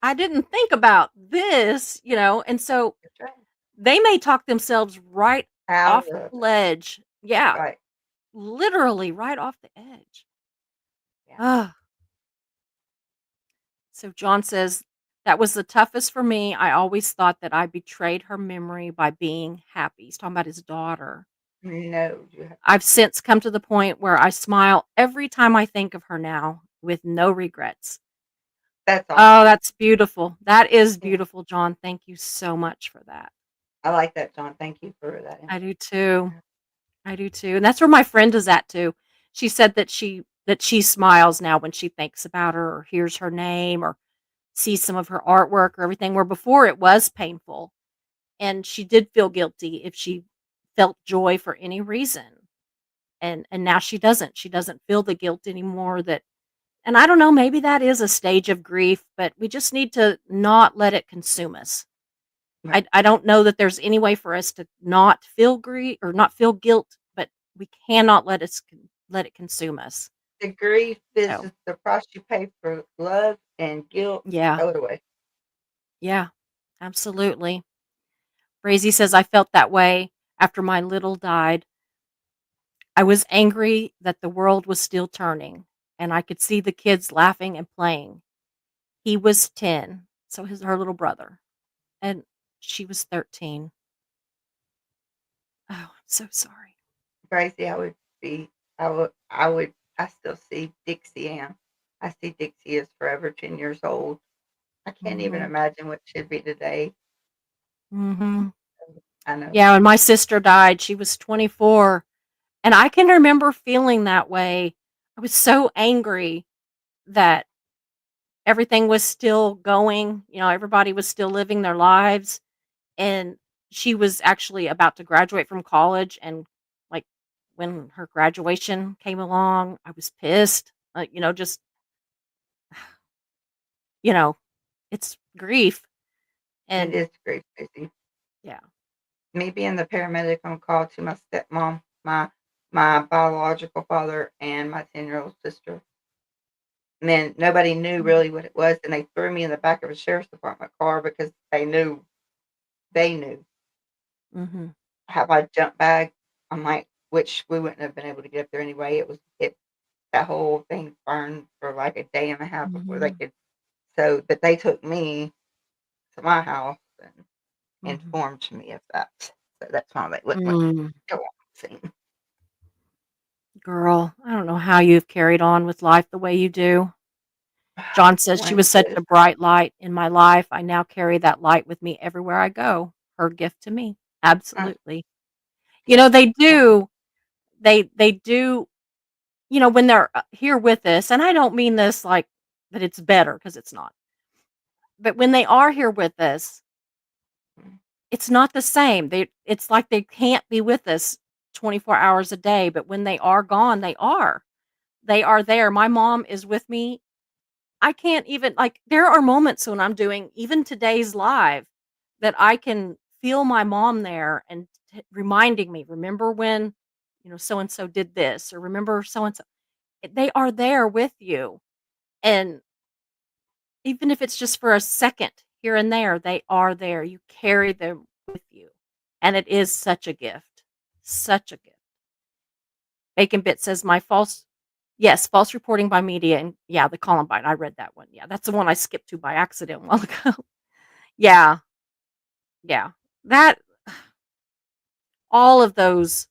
I didn't think about this," and so that's right. they may talk themselves right Out off of the it. ledge. That's Yeah, right. literally right off the edge. Yeah. Ugh. So John says, "That was the toughest for me. I always thought that I betrayed her memory by being happy." He's talking about his daughter. No, you have "I've since come to the point where I smile every time I think of her now with no regrets." that's Oh, awesome. that's beautiful. That is Yeah, beautiful, John. Thank you so much for that. I like that, John. Thank you for that I info. do too. I do too. And that's where my friend is at too. She said that she smiles now when she thinks about her or hears her name or sees some of her artwork or everything, where before it was painful. And she did feel guilty if she felt joy for any reason. And now she doesn't. She doesn't feel the guilt anymore that and I don't know, maybe that is a stage of grief, but we just need to not let it consume us. Right. I don't know that there's any way for us to not feel grief or not feel guilt, but we cannot let it consume us. The grief is So, the price you pay for love and guilt. yeah. Throw it away. Yeah. Absolutely. Brazy says I felt that way after my little died. I was angry that the world was still turning and I could see the kids laughing and playing. He was 10, so her little brother, and she was 13. Oh, I'm so sorry. Crazy, I would be. I still see Dixie Ann. I see Dixie is forever 10 years old. I can't even Mhm. imagine what she'd be today. Mhm. I know. Yeah, when my sister died, she was 24, and I can remember feeling that way. I was so angry that everything was still going, everybody was still living their lives, and she was actually about to graduate from college, and, like, when her graduation came along, I was pissed, just, you know, it's grief, It and is great, Tracy. yeah. Me being the paramedic on call to my stepmom, my biological father, and my 10-year-old sister. And then nobody knew Mhm. really what it was, and they threw me in the back of a sheriff's department car because they knew Mhm. how I jump bag. I'm like, which we wouldn't have been able to get up there anyway. That whole thing burned for like a day and a half before they Mhm. could. So, but they took me to my house and Mhm. informed me of that. So that's why they wouldn't let me Mm. go on the scene. Girl, I don't know how you've carried on with life the way you do. John says she One was such is a bright light in my life. I now carry that light with me everywhere I go. Her gift to me. Absolutely. yeah, They um, do they do, when they're here with us, and I don't mean this like that it's better because it's not. But when they are here with us, it's not the same. It's like they can't be with us 24 hours a day, but when they are gone, they are. They are there. My mom is with me. I can't even like there are moments when I'm doing even today's live that I can feel my mom there and reminding me, remember when, so and so did this or remember so and so. They are there with you. And even if it's just for a second here and there, they are there. You carry them with you. And it is such a gift. Such a gift. Bacon Bit says my false yes, false reporting by media and yeah, the Columbine. I read that one. Yeah, that's the one I skipped to by accident a while ago. Yeah, yeah. That all of those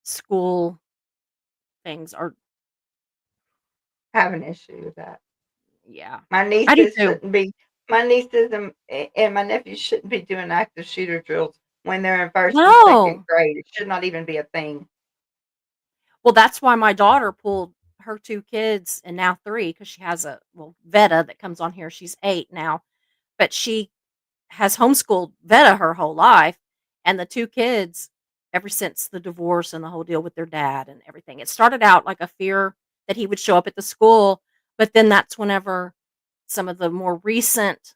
school things are have an issue with that. yeah. My I do nieces too. shouldn't be. My nieces and my nephews shouldn't be doing active shooter drills when they're in first and second No. grade. It should not even be a thing. Well, that's why my daughter pulled her 2 kids and now 3 because she has Veta that comes on here. She's 8 now, but she has homeschooled Veta her whole life, and the 2 kids ever since the divorce and the whole deal with their dad and everything. It started out like a fear that he would show up at the school, but then that's whenever some of the more recent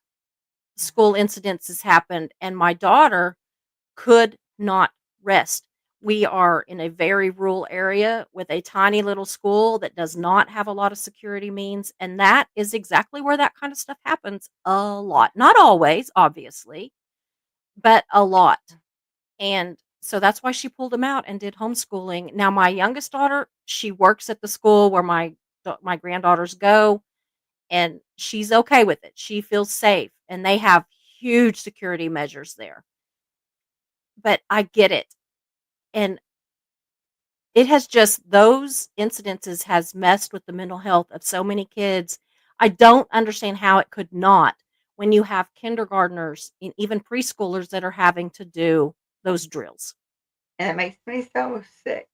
school incidences happened, and my daughter could not rest. We are in a very rural area with a tiny little school that does not have a lot of security means, and that is exactly where that kind of stuff happens a lot. Not always, obviously, but a lot. And so that's why she pulled him out and did homeschooling. Now my youngest daughter, she works at the school where my granddaughters go, and she's okay with it. She feels safe, and they have huge security measures there. But I get it. And it has just those incidences has messed with the mental health of so many kids. I don't understand how it could not when you have kindergartners and even preschoolers that are having to do those drills. And it makes me so sick.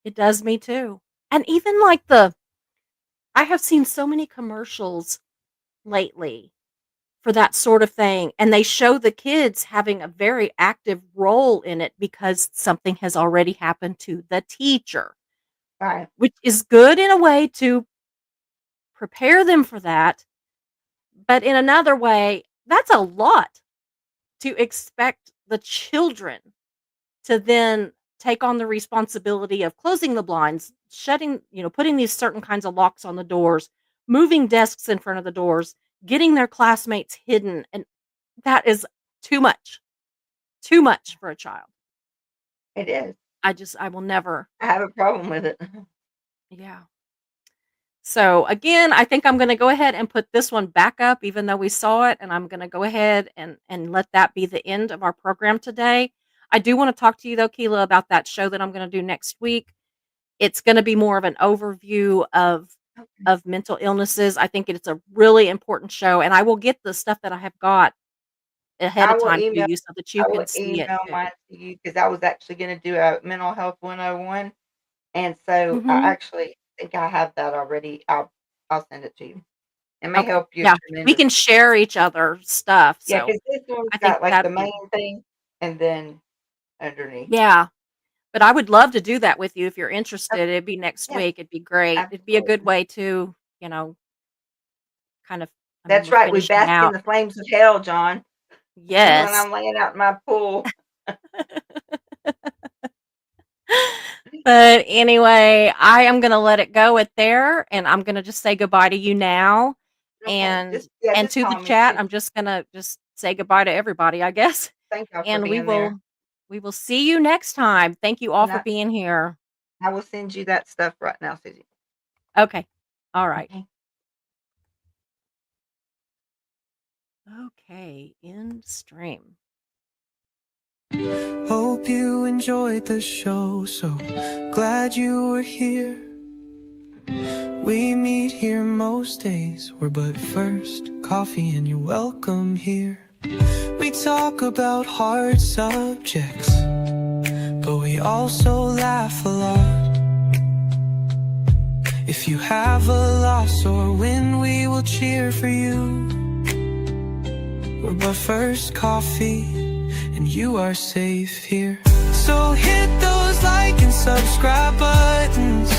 It does me too. And even like I have seen so many commercials lately for that sort of thing, and they show the kids having a very active role in it because something has already happened to the teacher, Right. which is good in a way to prepare them for that, but in another way, that's a lot to expect the children to then take on the responsibility of closing the blinds, shutting, putting these certain kinds of locks on the doors, moving desks in front of the doors, getting their classmates hidden. And that is too much for a child. It is. I will never. I have a problem with it. Yeah. So again, I think I'm going to go ahead and put this one back up, even though we saw it, and I'm going to go ahead and let that be the end of our program today. I do want to talk to you though, Keilah, about that show that I'm going to do next week. It's going to be more of an overview of mental illnesses. I think it's a really important show, and I will get the stuff that I have got ahead of time to you so that you I will can see it email too. mine to you because I was actually going to do a mental health 101, and so I Mhm. actually think I have that already. I'll send it to you. It may Okay. help you Yeah, we can tremendously. share each other stuff. Yeah, So because this one's I think got like the that'd be main thing, and then underneath. yeah. But I would love to do that with you if you're Okay. interested. It'd be next Yes, week. It'd be great. It'd be a good absolutely. way to, kind of. I mean, That's we're right. We finishing bask in out. the flames of hell, John. When Yes. I'm laying out in my pool. But anyway, I am going to let it go at there, and I'm going to just say goodbye to you now, Okay, and just to the call me chat. too. I'm just going to just say goodbye to everybody, I guess. Thank y'all for And we being there. will see you next time. Thank you all And for being here. I will send you that stuff right now, Susie. Okay. All right. Okay. Okay. End stream. Hope you enjoyed the show, so glad you were here. We meet here most days, we're but first coffee and you're welcome here. We talk about hard subjects, but we also laugh a lot. If you have a loss or win, we will cheer for you. We're but first coffee, and you are safe here. So hit those like and subscribe buttons,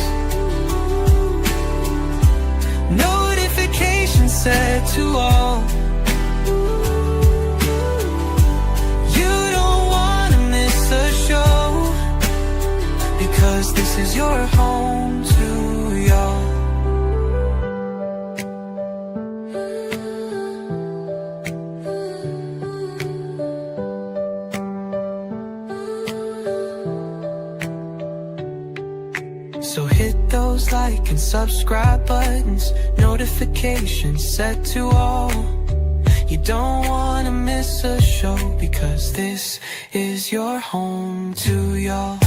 notifications set to all. You don't wanna miss a show, because this is your home to y'all. So hit those like and subscribe buttons, notifications set to all. You don't wanna miss a show, because this is your home to y'all.